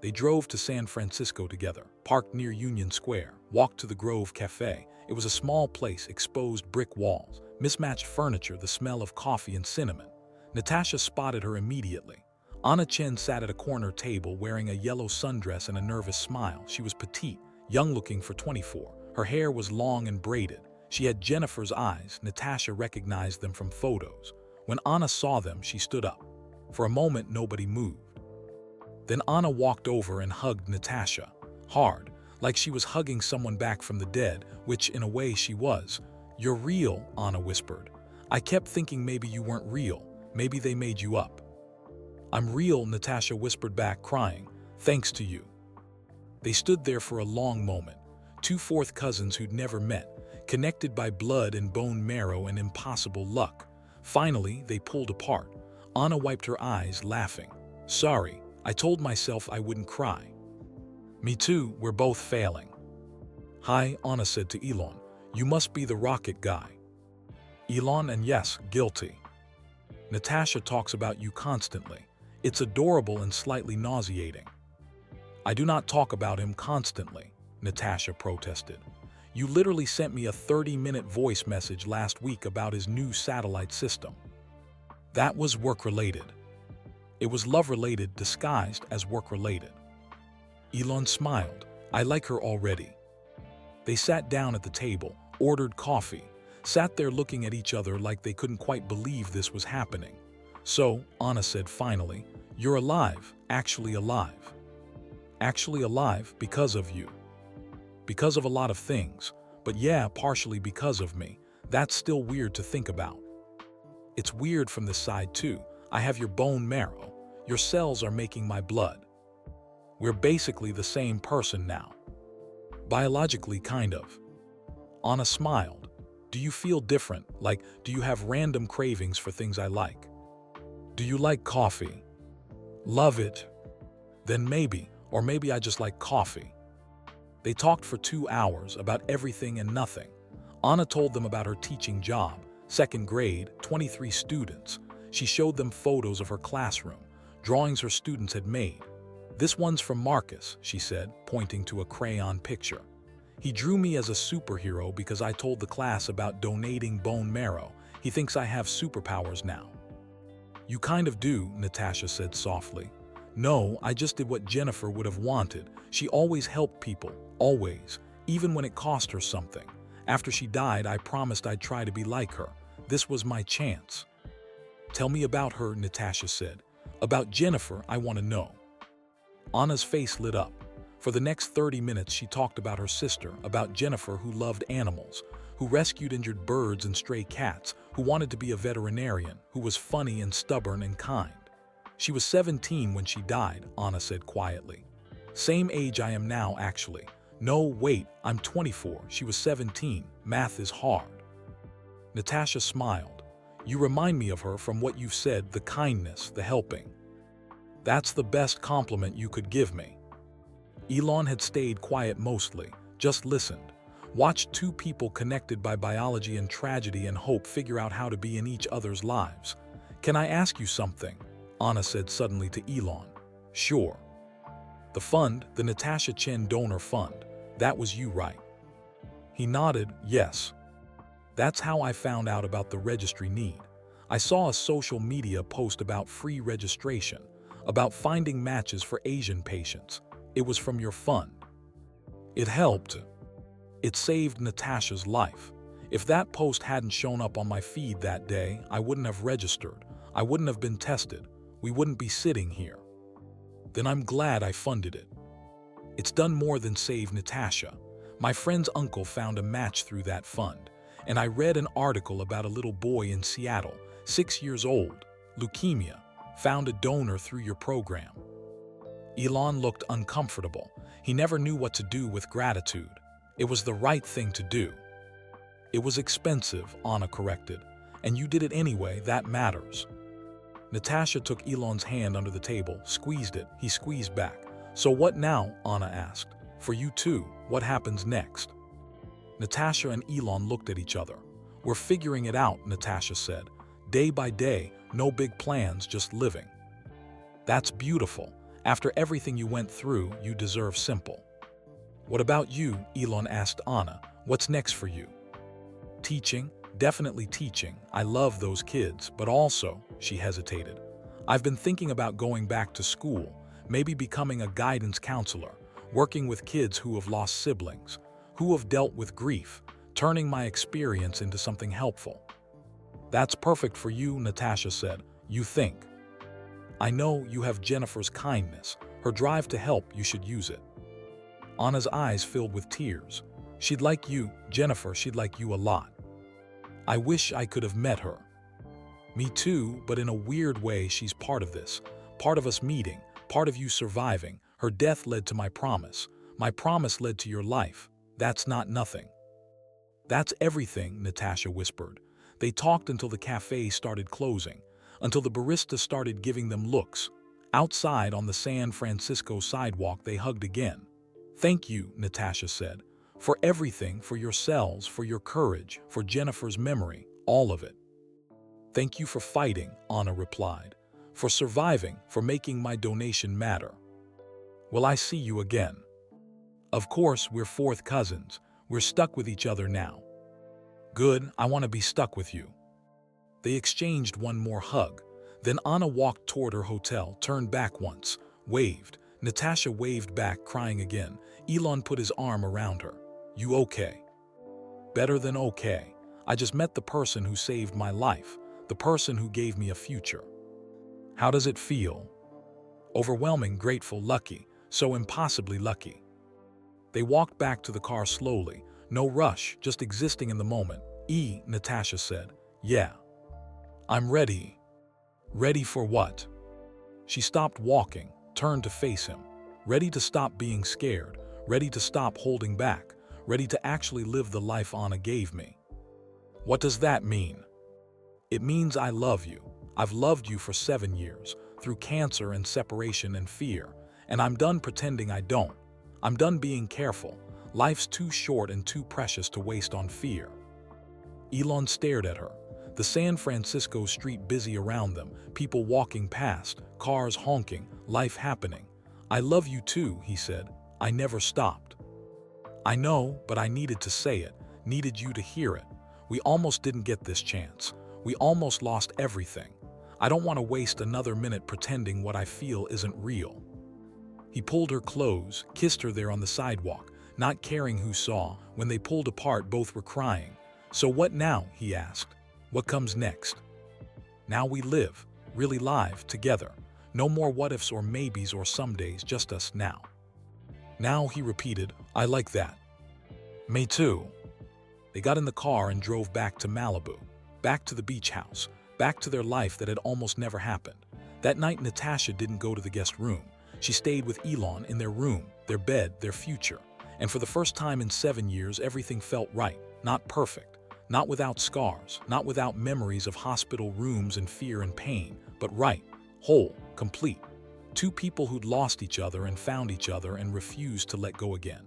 A: They drove to San Francisco together, parked near Union Square, walked to the Grove Cafe. It was a small place, exposed brick walls, mismatched furniture, the smell of coffee and cinnamon. Natasha spotted her immediately. Anna Chen sat at a corner table wearing a yellow sundress and a nervous smile. She was petite, young-looking for 24. Her hair was long and braided. She had Jennifer's eyes. Natasha recognized them from photos. When Anna saw them, she stood up. For a moment, nobody moved. Then Anna walked over and hugged Natasha, hard, like she was hugging someone back from the dead, which in a way she was. You're real, Anna whispered. I kept thinking maybe you weren't real. Maybe they made you up. I'm real, Natasha whispered back, crying. Thanks to you. They stood there for a long moment, 2 fourth cousins who'd never met, connected by blood and bone marrow and impossible luck. Finally, they pulled apart. Anna wiped her eyes, laughing. Sorry, I told myself I wouldn't cry. Me too, we're both failing. Hi, Anna said to Elon. You must be the rocket guy. Elon, and yes, guilty. Natasha talks about you constantly. It's adorable and slightly nauseating. I do not talk about him constantly, Natasha protested. You literally sent me a 30-minute voice message last week about his new satellite system. That was work-related. It was love-related disguised as work-related. Elon smiled. I like her already. They sat down at the table, ordered coffee, sat there looking at each other like they couldn't quite believe this was happening. So, Anna said finally, you're alive, actually alive. Actually alive because of you. Because of a lot of things, but yeah, partially because of me. That's still weird to think about. It's weird from this side too. I have your bone marrow. Your cells are making my blood. We're basically the same person now. Biologically, kind of. Anna smiled. Do you feel different? Like, do you have random cravings for things I like? Do you like coffee? Love it. Then maybe, or maybe I just like coffee. They talked for 2 hours about everything and nothing. Anna told them about her teaching job, 2nd grade, 23 students. She showed them photos of her classroom, drawings her students had made. This one's from Marcus, she said, pointing to a crayon picture. He drew me as a superhero because I told the class about donating bone marrow. He thinks I have superpowers now. You kind of do, Natasha said softly. No, I just did what Jennifer would have wanted. She always helped people, always, even when it cost her something. After she died, I promised I'd try to be like her. This was my chance. Tell me about her, Natasha said. About Jennifer, I want to know. Anna's face lit up. For the next 30 minutes, she talked about her sister, about Jennifer who loved animals, who rescued injured birds and stray cats, who wanted to be a veterinarian, who was funny and stubborn and kind. She was 17 when she died, Anna said quietly. Same age I am now, actually. No, wait, I'm 24. She was 17. Math is hard. Natasha smiled. You remind me of her from what you've said, the kindness, the helping. That's the best compliment you could give me. Elon had stayed quiet mostly, just listened. Watched two people connected by biology and tragedy and hope figure out how to be in each other's lives. "Can I ask you something?" Anna said suddenly to Elon. "Sure." "The fund, the Natasha Chen Donor Fund, that was you, right?" He nodded, "Yes. That's how I found out about the registry need. I saw a social media post about free registration, about finding matches for Asian patients. It was from your fund. It helped. It saved Natasha's life. If that post hadn't shown up on my feed that day, I wouldn't have registered. I wouldn't have been tested. We wouldn't be sitting here. Then I'm glad I funded it. It's done more than save Natasha. My friend's uncle found a match through that fund, and I read an article about a little boy in Seattle, 6 years old, leukemia, found a donor through your program." Elon looked uncomfortable. He never knew what to do with gratitude. It was the right thing to do. "It was expensive," Anna corrected, "and you did it anyway, that matters." Natasha took Elon's hand under the table, squeezed it. He squeezed back. "So what now?" Anna asked. "For you too, what happens next?" Natasha and Elon looked at each other. "We're figuring it out," Natasha said. "Day by day, no big plans, just living." "That's beautiful. After everything you went through, you deserve simple." "What about you?" Elon asked Anna. "What's next for you?" "Teaching, definitely teaching. I love those kids, but also," she hesitated, "I've been thinking about going back to school, maybe becoming a guidance counselor, working with kids who have lost siblings, who have dealt with grief, turning my experience into something helpful." "That's perfect for you," Natasha said. "You think. I know you have Jennifer's kindness, her drive to help, you should use it." Anna's eyes filled with tears. "She'd like you, Jennifer, she'd like you a lot. I wish I could have met her." "Me too, but in a weird way she's part of this, part of us meeting, part of you surviving. Her death led to my promise. My promise led to your life. That's not nothing." "That's everything," Natasha whispered. They talked until the cafe started closing, until the barista started giving them looks. Outside on the San Francisco sidewalk they hugged again. "Thank you," Natasha said, "for everything, for yourselves, for your courage, for Jennifer's memory, all of it." "Thank you for fighting," Anna replied, "for surviving, for making my donation matter." "Will I see you again?" "Of course, we're fourth cousins. We're stuck with each other now." "Good, I want to be stuck with you." They exchanged one more hug. Then Anna walked toward her hotel, turned back once, waved. Natasha waved back, crying again. Elon put his arm around her. "You okay?" "Better than okay. I just met the person who saved my life, the person who gave me a future." "How does it feel?" "Overwhelming, grateful, lucky, so impossibly lucky." They walked back to the car slowly, no rush, just existing in the moment. Natasha said, "Yeah. I'm ready." "Ready for what?" She stopped walking, turned to face him. "Ready to stop being scared, ready to stop holding back, ready to actually live the life Anna gave me." "What does that mean?" "It means I love you. I've loved you for 7 years, through cancer and separation and fear, and I'm done pretending I don't. I'm done being careful. Life's too short and too precious to waste on fear." Elon stared at her. The San Francisco street busy around them, people walking past, cars honking, life happening. "I love you too," he said. "I never stopped." "I know, but I needed to say it, needed you to hear it. We almost didn't get this chance. We almost lost everything. I don't want to waste another minute pretending what I feel isn't real." He pulled her close, kissed her there on the sidewalk, not caring who saw. When they pulled apart, both were crying. "So what now?" he asked. "What comes next?" "Now we live, really live, together. No more what ifs or maybes or somedays, just us now." "Now," he repeated. "I like that." "Me too." They got in the car and drove back to Malibu, back to the beach house, back to their life that had almost never happened. That night Natasha didn't go to the guest room. She stayed with Elon in their room, their bed, their future. And for the first time in 7 years, everything felt right, not perfect. Not without scars, not without memories of hospital rooms and fear and pain, but right, whole, complete. Two people who'd lost each other and found each other and refused to let go again.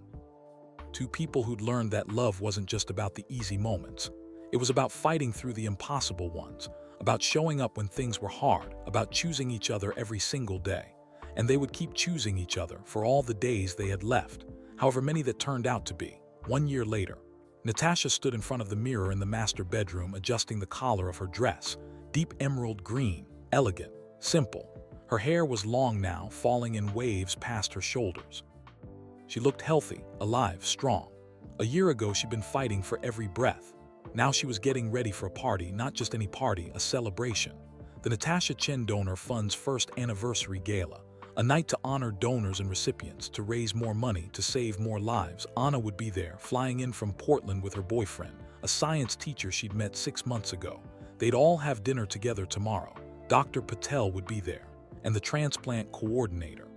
A: Two people who'd learned that love wasn't just about the easy moments. It was about fighting through the impossible ones, about showing up when things were hard, about choosing each other every single day. And they would keep choosing each other for all the days they had left, however many that turned out to be. 1 year later, Natasha stood in front of the mirror in the master bedroom, adjusting the collar of her dress, deep emerald green, elegant, simple. Her hair was long now, falling in waves past her shoulders. She looked healthy, alive, strong. A year ago, she'd been fighting for every breath. Now she was getting ready for a party, not just any party, a celebration. The Natasha Chen Donor Fund's first anniversary gala, a night to honor donors and recipients, to raise more money, to save more lives. Anna would be there, flying in from Portland with her boyfriend, a science teacher she'd met 6 months ago. They'd all have dinner together tomorrow. Dr. Patel would be there, and the transplant coordinator,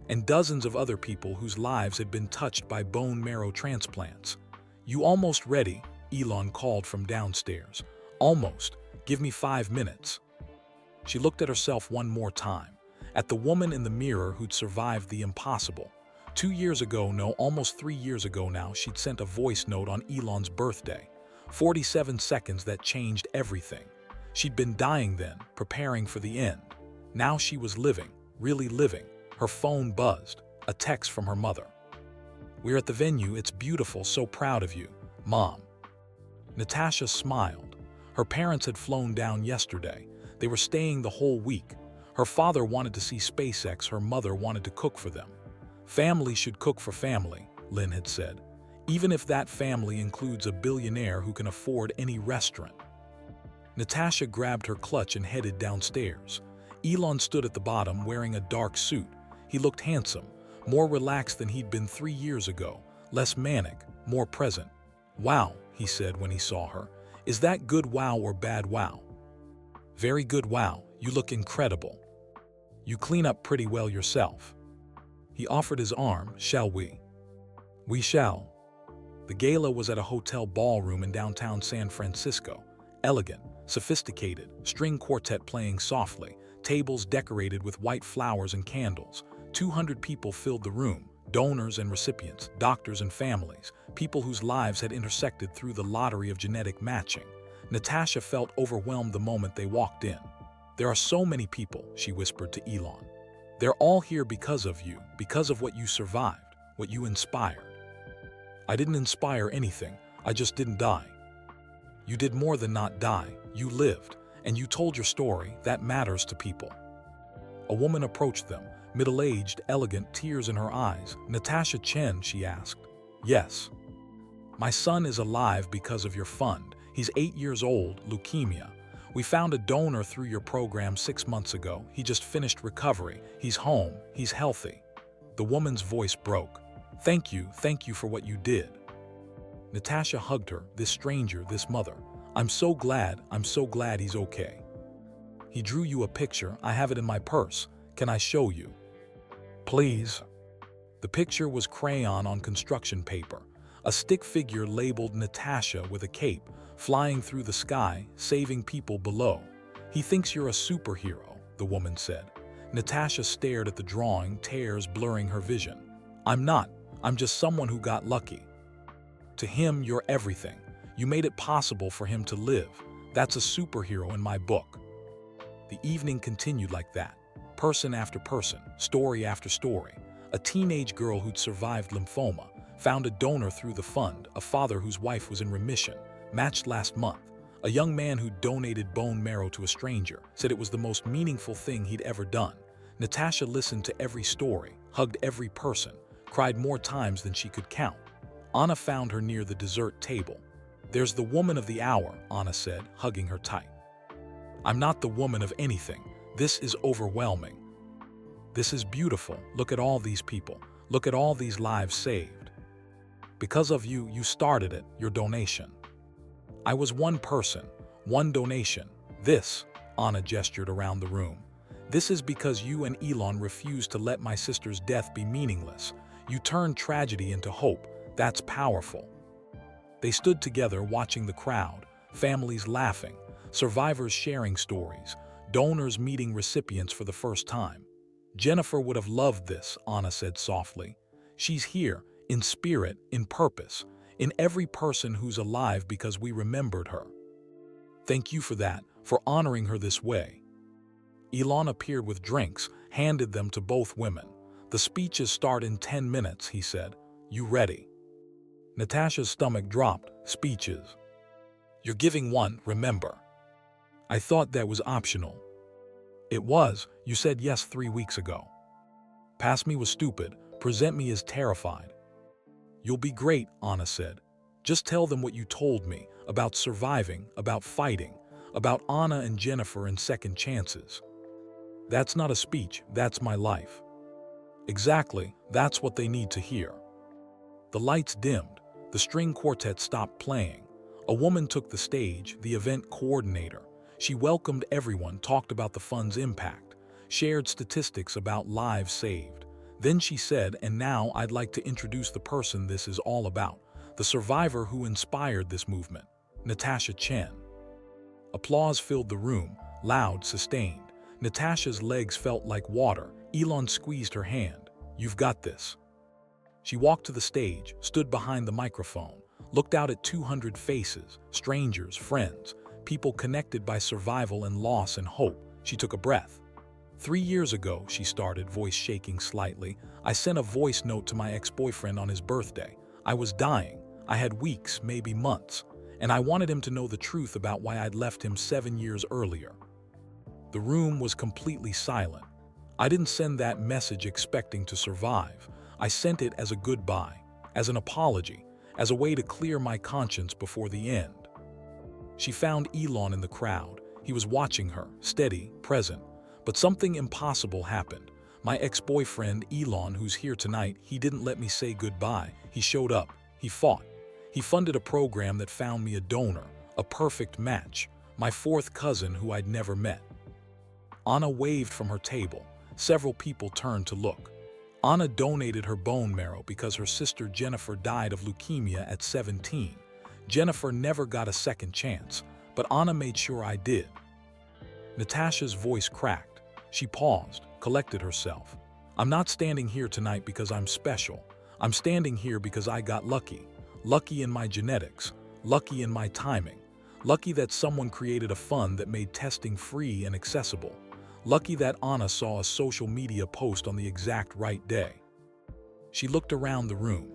A: and dozens of other people whose lives had been touched by bone marrow transplants. "You almost ready?" Elon called from downstairs. "Almost. Give me 5 minutes." She looked at herself one more time, at the woman in the mirror who'd survived the impossible. 2 years ago, no, almost 3 years ago now, she'd sent a voice note on Elon's birthday. 47 seconds that changed everything. She'd been dying then, preparing for the end. Now she was living, really living. Her phone buzzed, a text from her mother. "We're at the venue, it's beautiful, so proud of you, Mom." Natasha smiled. Her parents had flown down yesterday. They were staying the whole week. Her father wanted to see SpaceX, her mother wanted to cook for them. "Family should cook for family," Lynn had said, "even if that family includes a billionaire who can afford any restaurant." Natasha grabbed her clutch and headed downstairs. Elon stood at the bottom wearing a dark suit. He looked handsome, more relaxed than he'd been 3 years ago, less manic, more present. "Wow," he said when he saw her. "Is that good wow or bad wow?" "Very good wow, you look incredible. You clean up pretty well yourself." He offered his arm. "Shall we?" "We shall." The gala was at a hotel ballroom in downtown San Francisco. Elegant, sophisticated, string quartet playing softly, tables decorated with white flowers and candles. 200 people filled the room, donors and recipients, doctors and families, people whose lives had intersected through the lottery of genetic matching. Natasha felt overwhelmed the moment they walked in. "There are so many people," she whispered to Elon. "They're all here because of you, because of what you survived, what you inspired." "I didn't inspire anything, I just didn't die." "You did more than not die, you lived, and you told your story. That matters to people." A woman approached them, middle-aged, elegant, tears in her eyes. "Natasha Chen?" she asked. "Yes." "My son is alive because of your fund. He's 8 years old, leukemia. We found a donor through your program 6 months ago. He just finished recovery. He's home, he's healthy." The woman's voice broke. Thank you for what you did." Natasha hugged her, this stranger, this mother. I'm so glad he's okay." "He drew you a picture, I have it in my purse. Can I show you?" "Please." The picture was crayon on construction paper, a stick figure labeled Natasha with a cape, flying through the sky, saving people below. "He thinks you're a superhero," the woman said. Natasha stared at the drawing, tears blurring her vision. "I'm not, I'm just someone who got lucky." "To him, you're everything. You made it possible for him to live. That's a superhero in my book." The evening continued like that. Person after person, story after story. A teenage girl who'd survived lymphoma, found a donor through the fund, a father whose wife was in remission, matched last month. A young man who donated bone marrow to a stranger, said it was the most meaningful thing he'd ever done. Natasha listened to every story, hugged every person, cried more times than she could count. Anna found her near the dessert table. "There's the woman of the hour," Anna said, hugging her tight. "I'm not the woman of anything. This is overwhelming. This is beautiful. Look at all these people. Look at all these lives saved. Because of you, you started it, your donation. I was one person, one donation. This," Anna gestured around the room, "this is because you and Elon refused to let my sister's death be meaningless. You turned tragedy into hope. That's powerful." They stood together watching the crowd, families laughing, survivors sharing stories, donors meeting recipients for the first time. Jennifer would have loved this, Anna said softly. She's here, in spirit, in purpose, in every person who's alive because we remembered her. Thank you for that, for honoring her this way. Elon appeared with drinks, handed them to both women. The speeches start in 10 minutes, he said. You ready? Natasha's stomach dropped. Speeches. You're giving one, remember. I thought that was optional. It was. You said yes 3 weeks ago. Past me was stupid. Present me as terrified. You'll be great, Anna said. Just tell them what you told me, about surviving, about fighting, about Anna and Jennifer and second chances. That's not a speech, that's my life. Exactly, that's what they need to hear. The lights dimmed. The string quartet stopped playing. A woman took the stage, the event coordinator. She welcomed everyone, talked about the fund's impact, shared statistics about lives saved. Then she said, and now I'd like to introduce the person this is all about, the survivor who inspired this movement, Natasha Chen. Applause filled the room, loud, sustained. Natasha's legs felt like water. Elon squeezed her hand. You've got this. She walked to the stage, stood behind the microphone, looked out at 200 faces, strangers, friends, people connected by survival and loss and hope. She took a breath. 3 years ago, she started, voice shaking slightly, I sent a voice note to my ex-boyfriend on his birthday. I was dying. I had weeks, maybe months, and I wanted him to know the truth about why I'd left him 7 years earlier. The room was completely silent. I didn't send that message expecting to survive. I sent it as a goodbye, as an apology, as a way to clear my conscience before the end. She found Elon in the crowd. He was watching her, steady, present. But something impossible happened. My ex-boyfriend, Elon, who's here tonight, he didn't let me say goodbye. He showed up. He fought. He funded a program that found me a donor, a perfect match, my fourth cousin who I'd never met. Anna waved from her table. Several people turned to look. Anna donated her bone marrow because her sister Jennifer died of leukemia at 17. Jennifer never got a second chance, but Anna made sure I did. Natasha's voice cracked. She paused, collected herself. I'm not standing here tonight because I'm special. I'm standing here because I got lucky. Lucky in my genetics, lucky in my timing, lucky that someone created a fund that made testing free and accessible, lucky that Anna saw a social media post on the exact right day. She looked around the room.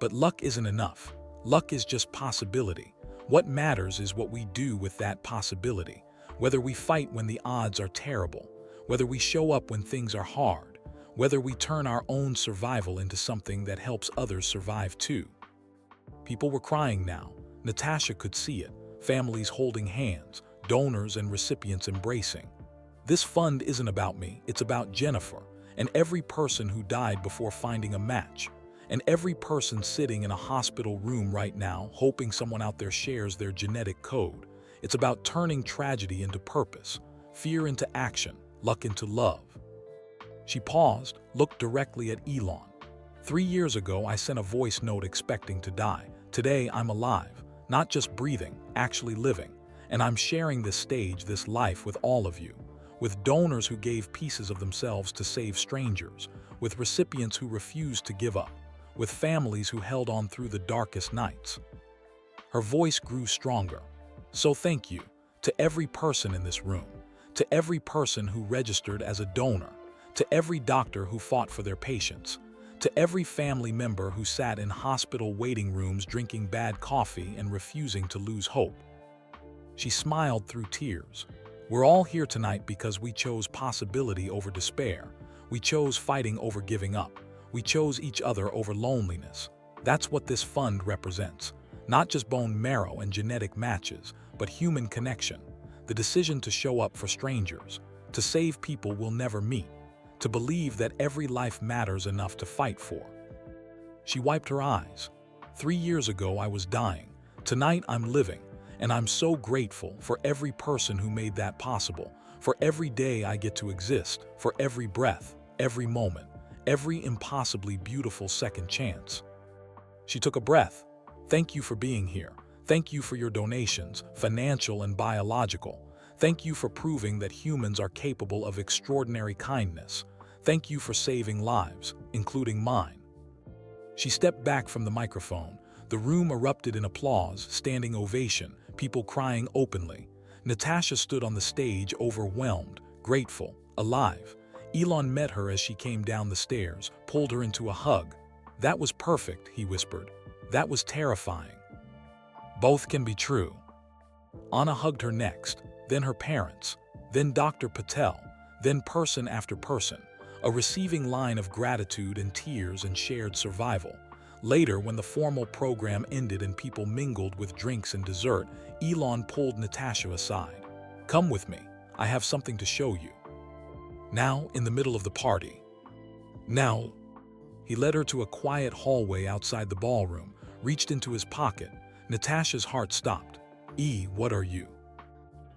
A: But luck isn't enough. Luck is just possibility. What matters is what we do with that possibility. Whether we fight when the odds are terrible, whether we show up when things are hard, whether we turn our own survival into something that helps others survive too. People were crying now. Natasha could see it. Families holding hands, donors and recipients embracing. This fund isn't about me, it's about Jennifer, and every person who died before finding a match, and every person sitting in a hospital room right now hoping someone out there shares their genetic code. It's about turning tragedy into purpose, fear into action, luck into love. She paused, looked directly at Elon. 3 years ago, I sent a voice note expecting to die. Today, I'm alive, not just breathing, actually living. And I'm sharing this stage, this life with all of you, with donors who gave pieces of themselves to save strangers, with recipients who refused to give up, with families who held on through the darkest nights. Her voice grew stronger. So thank you to every person in this room, to every person who registered as a donor, to every doctor who fought for their patients, to every family member who sat in hospital waiting rooms drinking bad coffee and refusing to lose hope. She smiled through tears. We're all here tonight because we chose possibility over despair. We chose fighting over giving up. We chose each other over loneliness. That's what this fund represents. Not just bone marrow and genetic matches, but human connection. The decision to show up for strangers, to save people we'll never meet, to believe that every life matters enough to fight for. She wiped her eyes. 3 years ago, I was dying. Tonight, I'm living, and I'm so grateful for every person who made that possible, for every day I get to exist, for every breath, every moment, every impossibly beautiful second chance. She took a breath. Thank you for being here. Thank you for your donations, financial and biological. Thank you for proving that humans are capable of extraordinary kindness. Thank you for saving lives, including mine. She stepped back from the microphone. The room erupted in applause, standing ovation, people crying openly. Natasha stood on the stage, overwhelmed, grateful, alive. Elon met her as she came down the stairs, pulled her into a hug. That was perfect, he whispered. That was terrifying. Both can be true. Anna hugged her next, then her parents, then Dr. Patel, then person after person, a receiving line of gratitude and tears and shared survival. Later, when the formal program ended and people mingled with drinks and dessert, Elon pulled Natasha aside. Come with me, I have something to show you. Now, in the middle of the party. Now, he led her to a quiet hallway outside the ballroom, reached into his pocket. Natasha's heart stopped. What are you?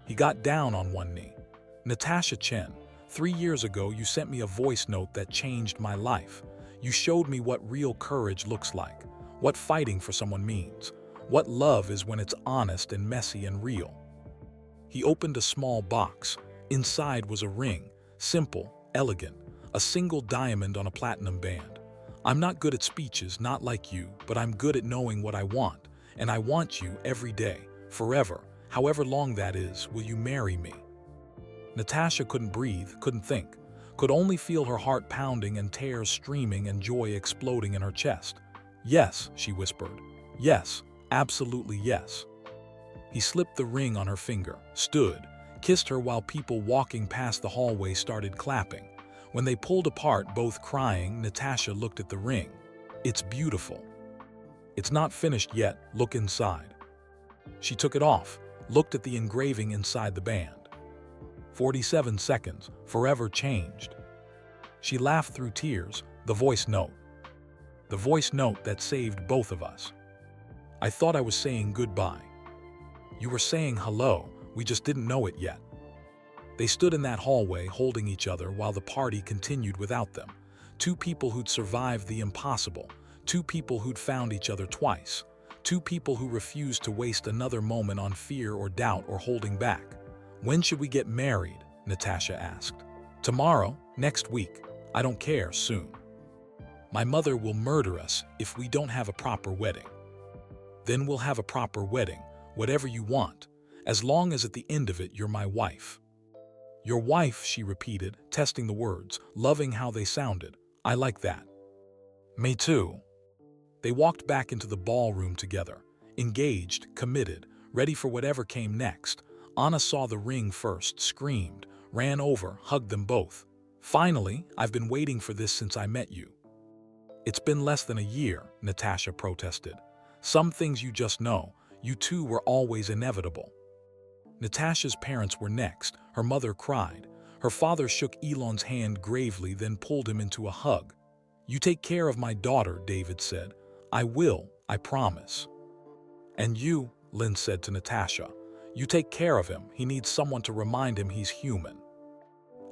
A: He got down on one knee. Natasha Chen, 3 years ago you sent me a voice note that changed my life. You showed me what real courage looks like, what fighting for someone means, what love is when it's honest and messy and real. He opened a small box. Inside was a ring, simple, elegant, a single diamond on a platinum band. I'm not good at speeches, not like you, but I'm good at knowing what I want, and I want you every day, forever, however long that is. Will you marry me? Natasha couldn't breathe, couldn't think, could only feel her heart pounding and tears streaming and joy exploding in her chest. Yes, she whispered. Yes, absolutely yes. He slipped the ring on her finger, stood, kissed her while people walking past the hallway started clapping. When they pulled apart, both crying, Natasha looked at the ring. It's beautiful. It's not finished yet, look inside. She took it off, looked at the engraving inside the band. 47 seconds, forever changed. She laughed through tears, the voice note. The voice note that saved both of us. I thought I was saying goodbye. You were saying hello, we just didn't know it yet. They stood in that hallway holding each other while the party continued without them. Two people who'd survived the impossible. Two people who'd found each other twice. Two people who refused to waste another moment on fear or doubt or holding back. When should we get married? Natasha asked. Tomorrow, next week. I don't care, soon. My mother will murder us if we don't have a proper wedding. Then we'll have a proper wedding, whatever you want, as long as at the end of it you're my wife. Your wife, she repeated, testing the words, loving how they sounded. I like that. Me too. They walked back into the ballroom together, engaged, committed, ready for whatever came next. Anna saw the ring first, screamed, ran over, hugged them both. Finally, I've been waiting for this since I met you. It's been less than a year, Natasha protested. Some things you just know, you two were always inevitable. Natasha's parents were next. Her mother cried. Her father shook Elon's hand gravely, then pulled him into a hug. You take care of my daughter, David said. I will, I promise. And you, Lynn said to Natasha, you take care of him. He needs someone to remind him he's human.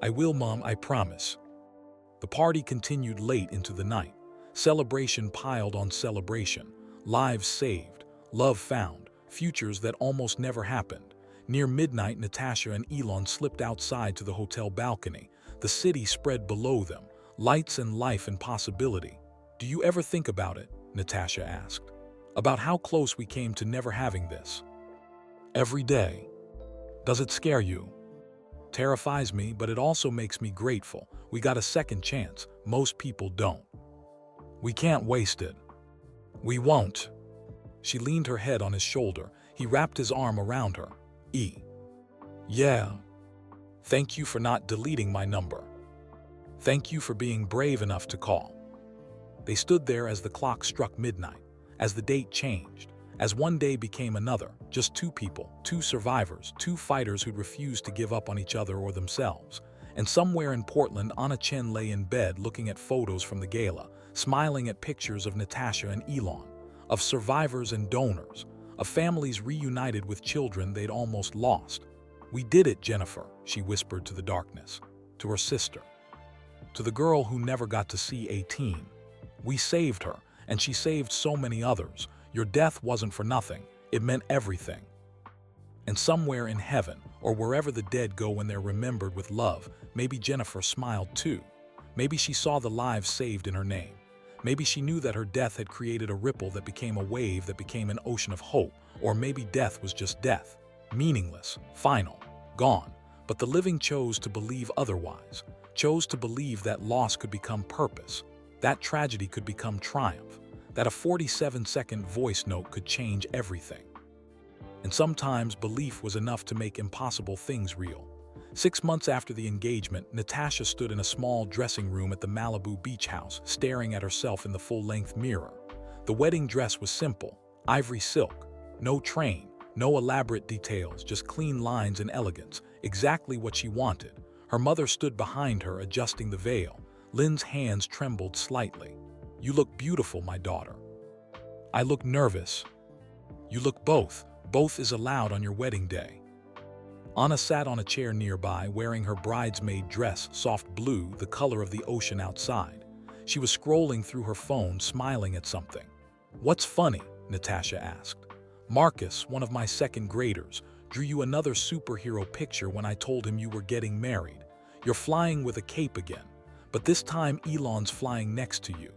A: I will, Mom, I promise. The party continued late into the night. Celebration piled on celebration. Lives saved, love found, futures that almost never happened. Near midnight, Natasha and Elon slipped outside to the hotel balcony. The city spread below them, lights and life and possibility. Do you ever think about it? Natasha asked. About how close we came to never having this. Every day. Does it scare you? Terrifies me, but it also makes me grateful. We got a second chance. Most people don't. We can't waste it. We won't. She leaned her head on his shoulder. He wrapped his arm around her. Yeah. Thank you for not deleting my number. Thank you for being brave enough to call. They stood there as the clock struck midnight, as the date changed, as one day became another, just two people, two survivors, two fighters who'd refused to give up on each other or themselves. And somewhere in Portland, Anna Chen lay in bed looking at photos from the gala, smiling at pictures of Natasha and Elon, of survivors and donors, of families reunited with children they'd almost lost. We did it, Jennifer, she whispered to the darkness, to her sister, to the girl who never got to see 18. We saved her, and she saved so many others. Your death wasn't for nothing. It meant everything. And somewhere in heaven, or wherever the dead go when they're remembered with love, maybe Jennifer smiled too. Maybe she saw the lives saved in her name. Maybe she knew that her death had created a ripple that became a wave that became an ocean of hope. Or maybe death was just death, meaningless, final, gone. But the living chose to believe otherwise, chose to believe that loss could become purpose, that tragedy could become triumph, that a 47-second voice note could change everything. And sometimes belief was enough to make impossible things real. 6 months after the engagement, Natasha stood in a small dressing room at the Malibu beach house, staring at herself in the full-length mirror. The wedding dress was simple, ivory silk, no train, no elaborate details, just clean lines and elegance, exactly what she wanted. Her mother stood behind her, adjusting the veil. Lynn's hands trembled slightly. "You look beautiful, my daughter." "I look nervous." "You look both. Both is allowed on your wedding day." Anna sat on a chair nearby, wearing her bridesmaid dress, soft blue, the color of the ocean outside. She was scrolling through her phone, smiling at something. "What's funny?" Natasha asked. "Marcus, one of my second graders, drew you another superhero picture when I told him you were getting married. You're flying with a cape again, but this time Elon's flying next to you."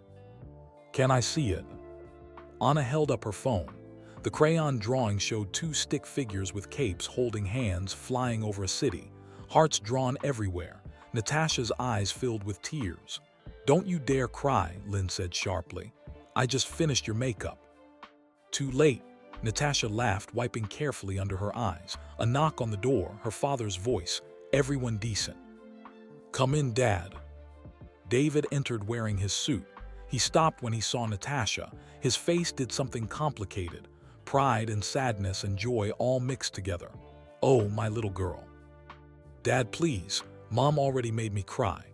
A: "Can I see it?" Anna held up her phone. The crayon drawing showed two stick figures with capes holding hands flying over a city, hearts drawn everywhere. Natasha's eyes filled with tears. "Don't you dare cry," Lynn said sharply. "I just finished your makeup." "Too late," Natasha laughed, wiping carefully under her eyes. A knock on the door, her father's voice. "Everyone decent." "Come in, Dad." David entered wearing his suit. He stopped when he saw Natasha. His face did something complicated. Pride and sadness and joy all mixed together. "Oh, my little girl." "Dad, please. Mom already made me cry."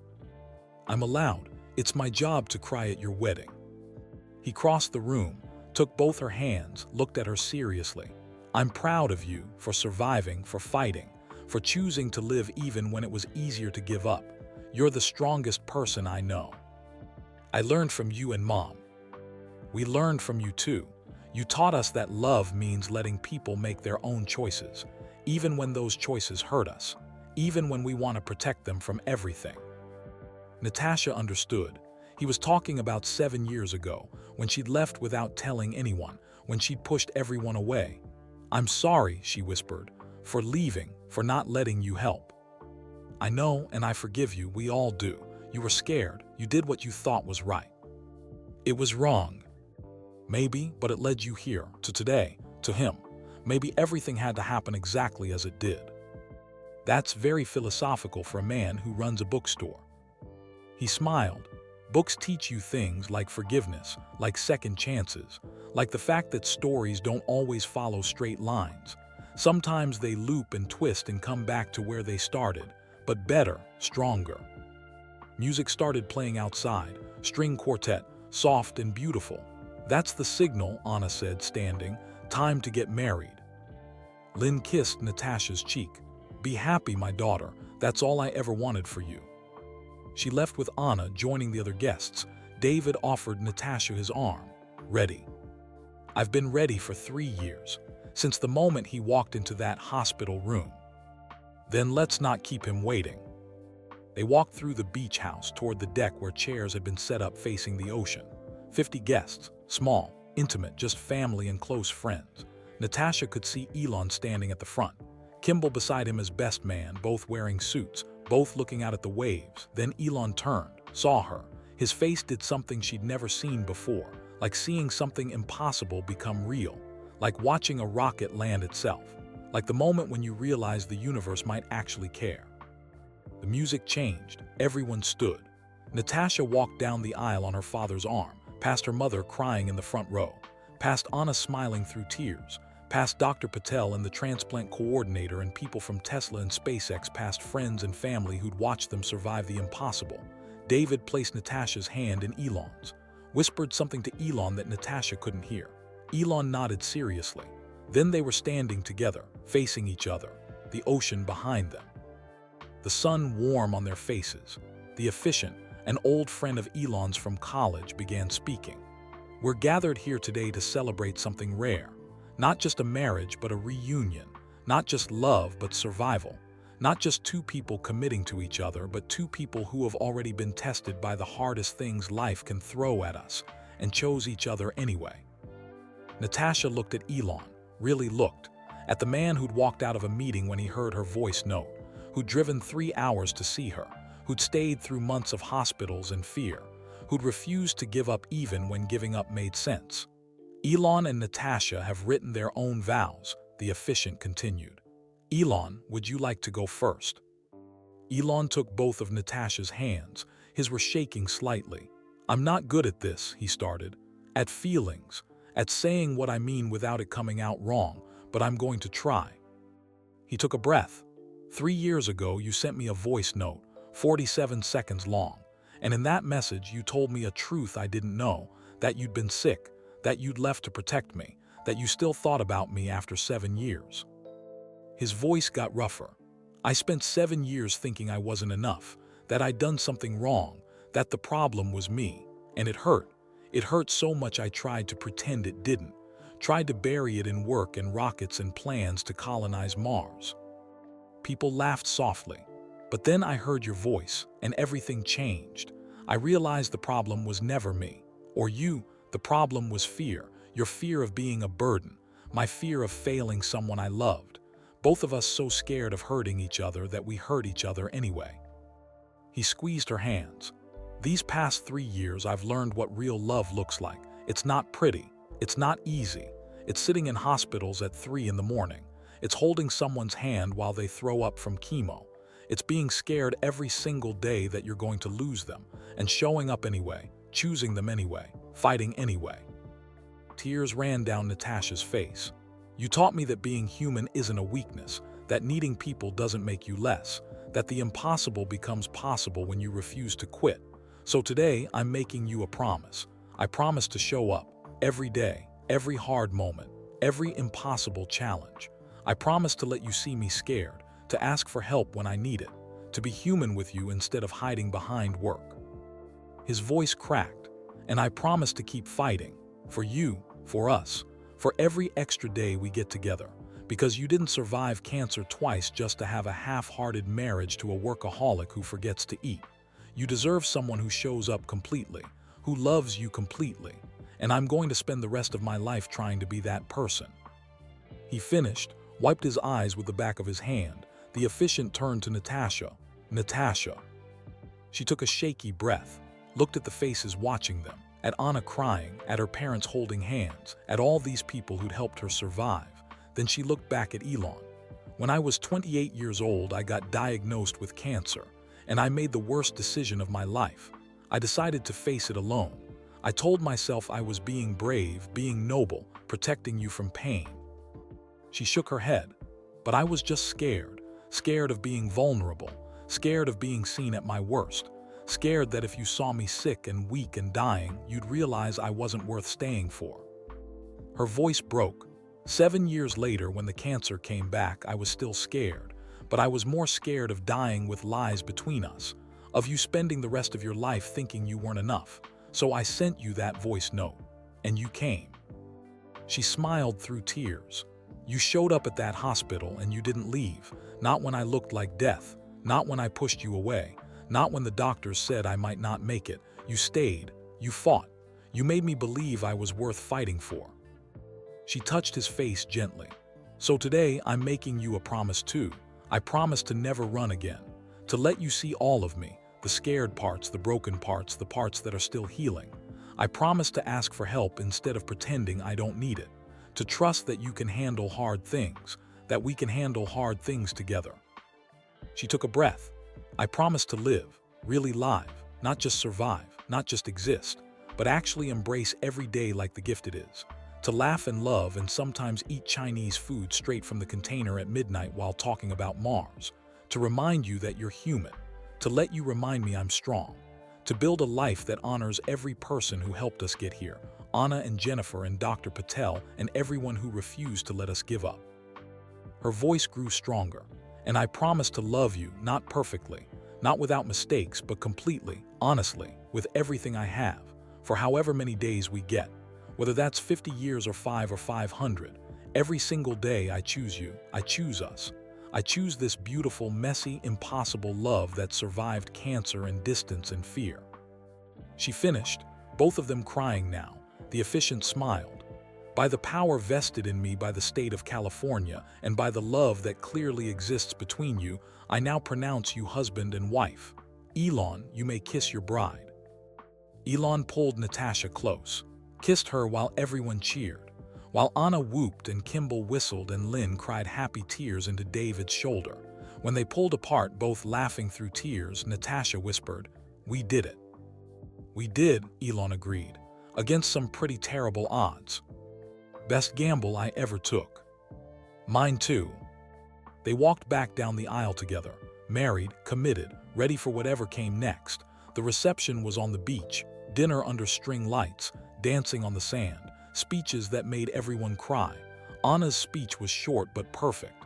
A: "I'm allowed. It's my job to cry at your wedding." He crossed the room, took both her hands, looked at her seriously. "I'm proud of you for surviving, for fighting, for choosing to live even when it was easier to give up. You're the strongest person I know. I learned from you and Mom. We learned from you too. You taught us that love means letting people make their own choices, even when those choices hurt us, even when we want to protect them from everything." Natasha understood. He was talking about 7 years ago, when she'd left without telling anyone, when she'd pushed everyone away. "I'm sorry," she whispered, "for leaving, for not letting you help. I know, and I forgive you, we all do. You were scared, you did what you thought was right. It was wrong. Maybe, but it led you here, to today, to him. Maybe everything had to happen exactly as it did." That's very philosophical for a man who runs a bookstore. He smiled. "Books teach you things like forgiveness, like second chances, like the fact that stories don't always follow straight lines. Sometimes they loop and twist and come back to where they started, but better, stronger." Music started playing outside, string quartet, soft and beautiful. "That's the signal," Anna said, standing. "Time to get married." Lynn kissed Natasha's cheek. "Be happy, my daughter. That's all I ever wanted for you." She left with Anna, joining the other guests. David offered Natasha his arm. "Ready." "I've been ready for 3 years, since the moment he walked into that hospital room." "Then let's not keep him waiting." They walked through the beach house toward the deck where chairs had been set up facing the ocean. 50 guests, small, intimate, just family and close friends. Natasha could see Elon standing at the front, Kimball beside him as best man, both wearing suits, both looking out at the waves. Then Elon turned, saw her. His face did something she'd never seen before, like seeing something impossible become real, like watching a rocket land itself, like the moment when you realize the universe might actually care. The music changed. Everyone stood. Natasha walked down the aisle on her father's arm, past her mother crying in the front row, past Anna smiling through tears, past Dr. Patel and the transplant coordinator and people from Tesla and SpaceX, past friends and family who'd watched them survive the impossible. David placed Natasha's hand in Elon's, whispered something to Elon that Natasha couldn't hear. Elon nodded seriously. Then they were standing together, facing each other, the ocean behind them. The sun warm on their faces. The efficient, an old friend of Elon's from college, began speaking. "We're gathered here today to celebrate something rare. Not just a marriage, but a reunion. Not just love, but survival. Not just two people committing to each other, but two people who have already been tested by the hardest things life can throw at us and chose each other anyway. Natasha looked at Elon, really looked, at the man who'd walked out of a meeting when he heard her voice note, who'd driven 3 hours to see her, who'd stayed through months of hospitals and fear, who'd refused to give up even when giving up made sense. Elon and Natasha have written their own vows, the officiant continued. Elon, would you like to go first? Elon took both of Natasha's hands. His were shaking slightly. I'm not good at this, he started. At feelings, at saying what I mean without it coming out wrong, but I'm going to try. He took a breath. 3 years ago, you sent me a voice note, 47 seconds long, and in that message you told me a truth I didn't know, that you'd been sick, that you'd left to protect me, that you still thought about me after 7 years. His voice got rougher. I spent 7 years thinking I wasn't enough, that I'd done something wrong, that the problem was me, and it hurt. It hurt so much I tried to pretend it didn't, tried to bury it in work and rockets and plans to colonize Mars. People laughed softly, but then I heard your voice, and everything changed. I realized the problem was never me, or you. The problem was fear, your fear of being a burden, my fear of failing someone I loved. Both of us so scared of hurting each other that we hurt each other anyway. He squeezed her hands. These past 3 years I've learned what real love looks like. It's not pretty. It's not easy. It's sitting in hospitals at 3 in the morning. It's holding someone's hand while they throw up from chemo. It's being scared every single day that you're going to lose them, and showing up anyway, choosing them anyway, fighting anyway. Tears ran down Natasha's face. You taught me that being human isn't a weakness, that needing people doesn't make you less, that the impossible becomes possible when you refuse to quit. So today, I'm making you a promise. I promise to show up, every day, every hard moment, every impossible challenge. I promise to let you see me scared, to ask for help when I need it, to be human with you instead of hiding behind work. His voice cracked, and I promise to keep fighting, for you, for us, for every extra day we get together, because you didn't survive cancer twice just to have a half-hearted marriage to a workaholic who forgets to eat. You deserve someone who shows up completely, who loves you completely, and I'm going to spend the rest of my life trying to be that person. He finished, wiped his eyes with the back of his hand. The officiant turned to Natasha. Natasha. She took a shaky breath, looked at the faces watching them, at Anna crying, at her parents holding hands, at all these people who'd helped her survive. Then she looked back at Elon. When I was 28 years old, I got diagnosed with cancer, and I made the worst decision of my life. I decided to face it alone. I told myself I was being brave, being noble, protecting you from pain. She shook her head, but I was just scared, scared of being vulnerable, scared of being seen at my worst, scared that if you saw me sick and weak and dying, you'd realize I wasn't worth staying for. Her voice broke. 7 years later, when the cancer came back, I was still scared, but I was more scared of dying with lies between us, of you spending the rest of your life thinking you weren't enough. So I sent you that voice note, and you came. She smiled through tears. You showed up at that hospital and you didn't leave, not when I looked like death, not when I pushed you away, not when the doctors said I might not make it. You stayed, you fought, you made me believe I was worth fighting for. She touched his face gently. So today I'm making you a promise too. I promise to never run again, to let you see all of me, the scared parts, the broken parts, the parts that are still healing. I promise to ask for help instead of pretending I don't need it, to trust that you can handle hard things, that we can handle hard things together. She took a breath. I promise to live, really live, not just survive, not just exist, but actually embrace every day like the gift it is, to laugh and love and sometimes eat Chinese food straight from the container at midnight while talking about Mars, to remind you that you're human, to let you remind me I'm strong, to build a life that honors every person who helped us get here, Anna and Jennifer and Dr. Patel and everyone who refused to let us give up. Her voice grew stronger, and I promise to love you, not perfectly, not without mistakes, but completely, honestly, with everything I have, for however many days we get, whether that's 50 years or 5 or 500, every single day I choose you, I choose us. I choose this beautiful, messy, impossible love that survived cancer and distance and fear." She finished, both of them crying now. The officiant smiled. "By the power vested in me by the state of California and by the love that clearly exists between you, I now pronounce you husband and wife. Elon, you may kiss your bride." Elon pulled Natasha close, kissed her while everyone cheered, while Anna whooped and Kimball whistled and Lynn cried happy tears into David's shoulder. When they pulled apart, both laughing through tears, Natasha whispered, "We did it." "We did," Elon agreed, "against some pretty terrible odds. Best gamble I ever took." "Mine too." They walked back down the aisle together, married, committed, ready for whatever came next. The reception was on the beach, dinner under string lights, dancing on the sand, speeches that made everyone cry. Anna's speech was short but perfect.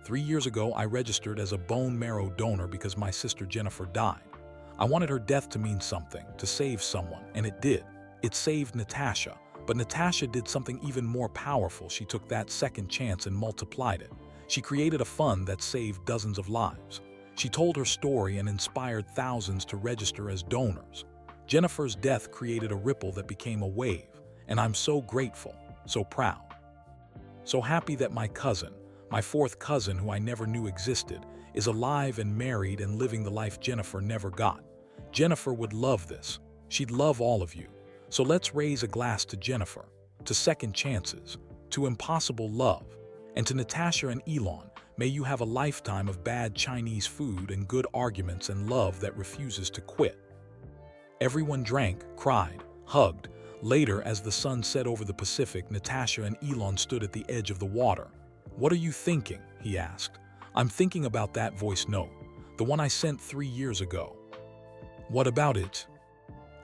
A: "3 years ago, I registered as a bone marrow donor because my sister Jennifer died. I wanted her death to mean something, to save someone, and it did. It saved Natasha. But Natasha did something even more powerful. She took that second chance and multiplied it. She created a fund that saved dozens of lives. She told her story and inspired thousands to register as donors. Jennifer's death created a ripple that became a wave, and I'm so grateful, so proud. So happy that my cousin, my fourth cousin who I never knew existed, is alive and married and living the life Jennifer never got. Jennifer would love this. She'd love all of you. So let's raise a glass to Jennifer, to second chances, to impossible love, and to Natasha and Elon. May you have a lifetime of bad Chinese food and good arguments and love that refuses to quit." Everyone drank, cried, hugged. Later, as the sun set over the Pacific, Natasha and Elon stood at the edge of the water. "What are you thinking?" he asked. "I'm thinking about that voice note, the one I sent 3 years ago." "What about it?"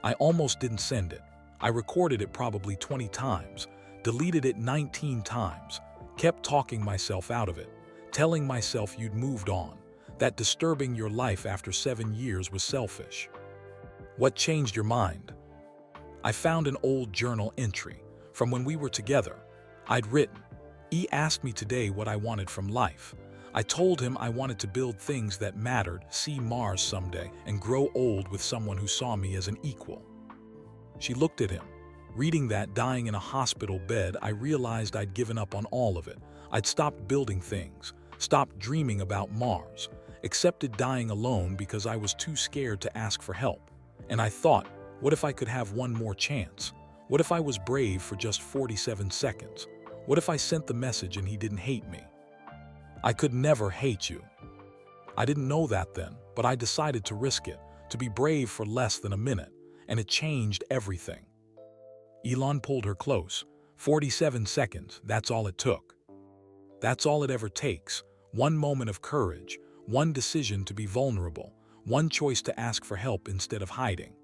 A: "I almost didn't send it. I recorded it probably 20 times, deleted it 19 times, kept talking myself out of it, telling myself you'd moved on, that disturbing your life after 7 years was selfish." "What changed your mind?" "I found an old journal entry from when we were together. I'd written, 'He asked me today what I wanted from life. I told him I wanted to build things that mattered, see Mars someday, and grow old with someone who saw me as an equal.'" She looked at him. Reading that, dying in a hospital bed, I realized I'd given up on all of it. I'd stopped building things, stopped dreaming about Mars, accepted dying alone because I was too scared to ask for help. And I thought, what if I could have one more chance? What if I was brave for just 47 seconds? What if I sent the message and he didn't hate me? "I could never hate you." I didn't know that then, but I decided to risk it, to be brave for less than a minute, and it changed everything. Elon pulled her close. 47 seconds, that's all it took. That's all it ever takes. One moment of courage, one decision to be vulnerable, one choice to ask for help instead of hiding.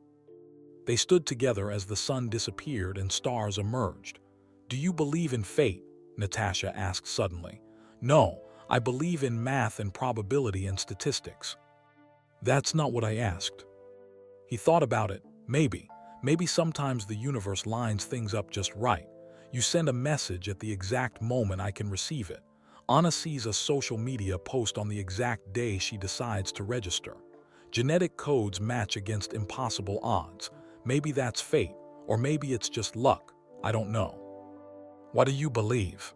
A: They stood together as the sun disappeared and stars emerged. "Do you believe in fate?" Natasha asked suddenly. "No, I believe in math and probability and statistics." "That's not what I asked." He thought about it. Maybe sometimes the universe lines things up just right. You send a message at the exact moment I can receive it. Anna sees a social media post on the exact day she decides to register. Genetic codes match against impossible odds. Maybe that's fate, or maybe it's just luck. I don't know. "What do you believe?"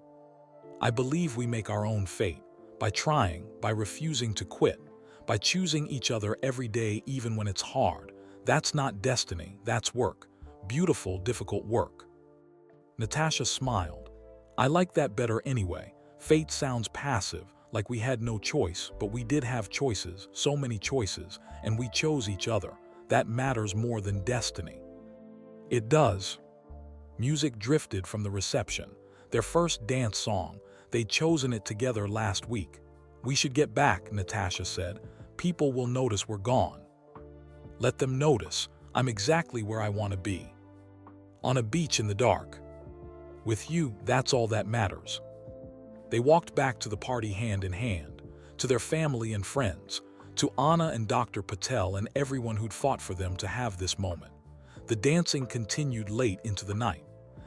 A: "I believe we make our own fate, by trying, by refusing to quit, by choosing each other every day even when it's hard. That's not destiny, that's work. Beautiful, difficult work." Natasha smiled. "I like that better anyway. Fate sounds passive, like we had no choice, but we did have choices, so many choices, and we chose each other. That matters more than destiny." "It does." Music drifted from the reception. Their first dance song. They'd chosen it together last week. "We should get back," Natasha said. "People will notice we're gone." "Let them notice. I'm exactly where I want to be. On a beach in the dark. With you, that's all that matters." They walked back to the party hand in hand, to their family and friends, to Anna and Dr. Patel and everyone who'd fought for them to have this moment. The dancing continued late into the night.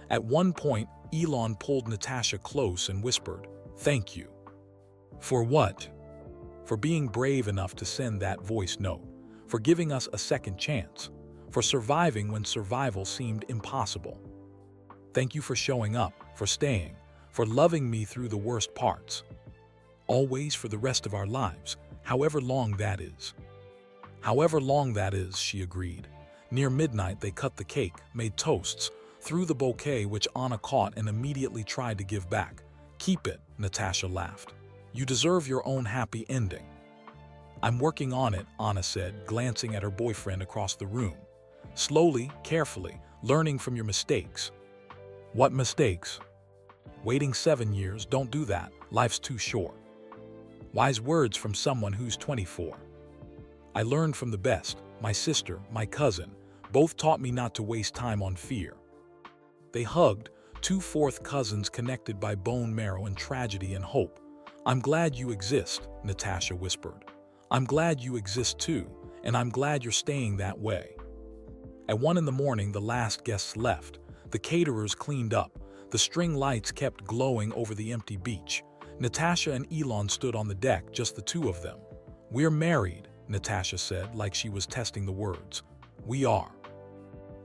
A: At one point, Elon pulled Natasha close and whispered, "Thank you." For what? For being brave enough to send that voice note, for giving us a second chance, for surviving when survival seemed impossible. Thank you for showing up, for staying, for loving me through the worst parts. Always for the rest of our lives, however long that is. However long that is, she agreed. Near midnight, they cut the cake, made toasts, threw the bouquet which Anna caught and immediately tried to give back. Keep it, Natasha laughed. You deserve your own happy ending. I'm working on it, Anna said, glancing at her boyfriend across the room. Slowly, carefully, learning from your mistakes. What mistakes? Waiting 7 years, don't do that. Life's too short. Wise words from someone who's 24. I learned from the best. My sister, my cousin, both taught me not to waste time on fear. They hugged, two fourth cousins connected by bone marrow and tragedy and hope. I'm glad you exist, Natasha whispered. I'm glad you exist too, and I'm glad you're staying that way. At 1 in the morning, the last guests left. The caterers cleaned up. The string lights kept glowing over the empty beach. Natasha and Elon stood on the deck, just the two of them. We're married, Natasha said, like she was testing the words. We are.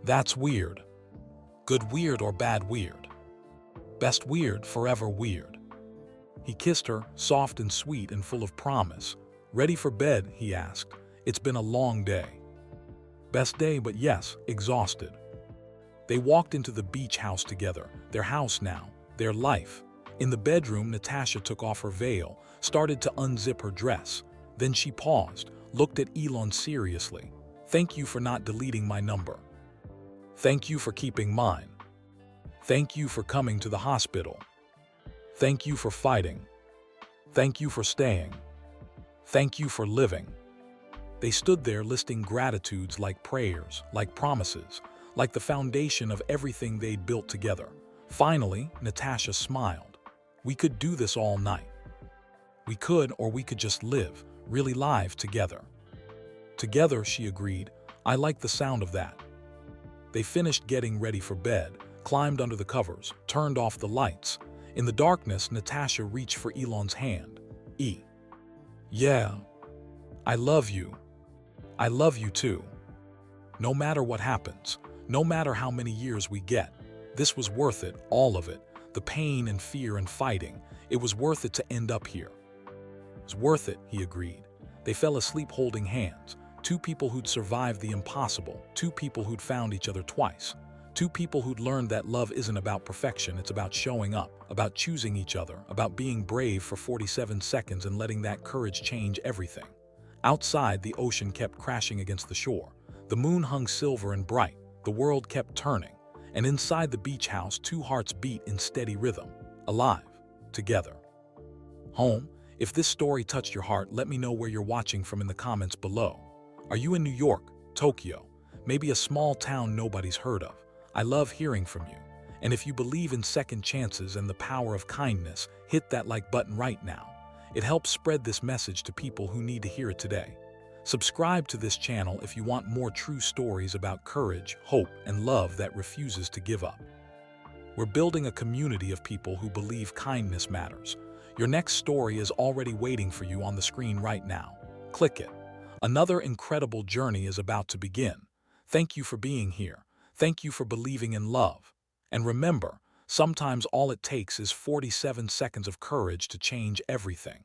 A: That's weird. Good weird or bad weird? Best weird, forever weird. He kissed her, soft and sweet and full of promise. Ready for bed, he asked. It's been a long day. Best day, but yes, exhausted. They walked into the beach house together, their house now, their life. In the bedroom, Natasha took off her veil, started to unzip her dress. Then she paused, looked at Elon seriously. Thank you for not deleting my number. Thank you for keeping mine. Thank you for coming to the hospital. Thank you for fighting. Thank you for staying. Thank you for living. They stood there listing gratitudes like prayers, like promises, like the foundation of everything they'd built together. Finally, Natasha smiled. We could do this all night. We could, or we could just live, really live together. Together, she agreed. I like the sound of that. They finished getting ready for bed, climbed under the covers, turned off the lights. In the darkness, Natasha reached for Elon's hand. Yeah. I love you. I love you too. No matter what happens, no matter how many years we get, this was worth it, all of it. The pain and fear and fighting. It was worth it to end up here. It was worth it, he agreed. They fell asleep holding hands. Two people who'd survived the impossible. Two people who'd found each other twice. Two people who'd learned that love isn't about perfection, it's about showing up, about choosing each other, about being brave for 47 seconds and letting that courage change everything. Outside, the ocean kept crashing against the shore. The moon hung silver and bright. The world kept turning. And inside the beach house, two hearts beat in steady rhythm. Alive. Together. Home, if this story touched your heart, let me know where you're watching from in the comments below. Are you in New York, Tokyo, maybe a small town nobody's heard of? I love hearing from you. And if you believe in second chances and the power of kindness, hit that like button right now. It helps spread this message to people who need to hear it today. Subscribe to this channel if you want more true stories about courage, hope, and love that refuses to give up. We're building a community of people who believe kindness matters. Your next story is already waiting for you on the screen right now. Click it. Another incredible journey is about to begin. Thank you for being here. Thank you for believing in love. And remember, sometimes all it takes is 47 seconds of courage to change everything.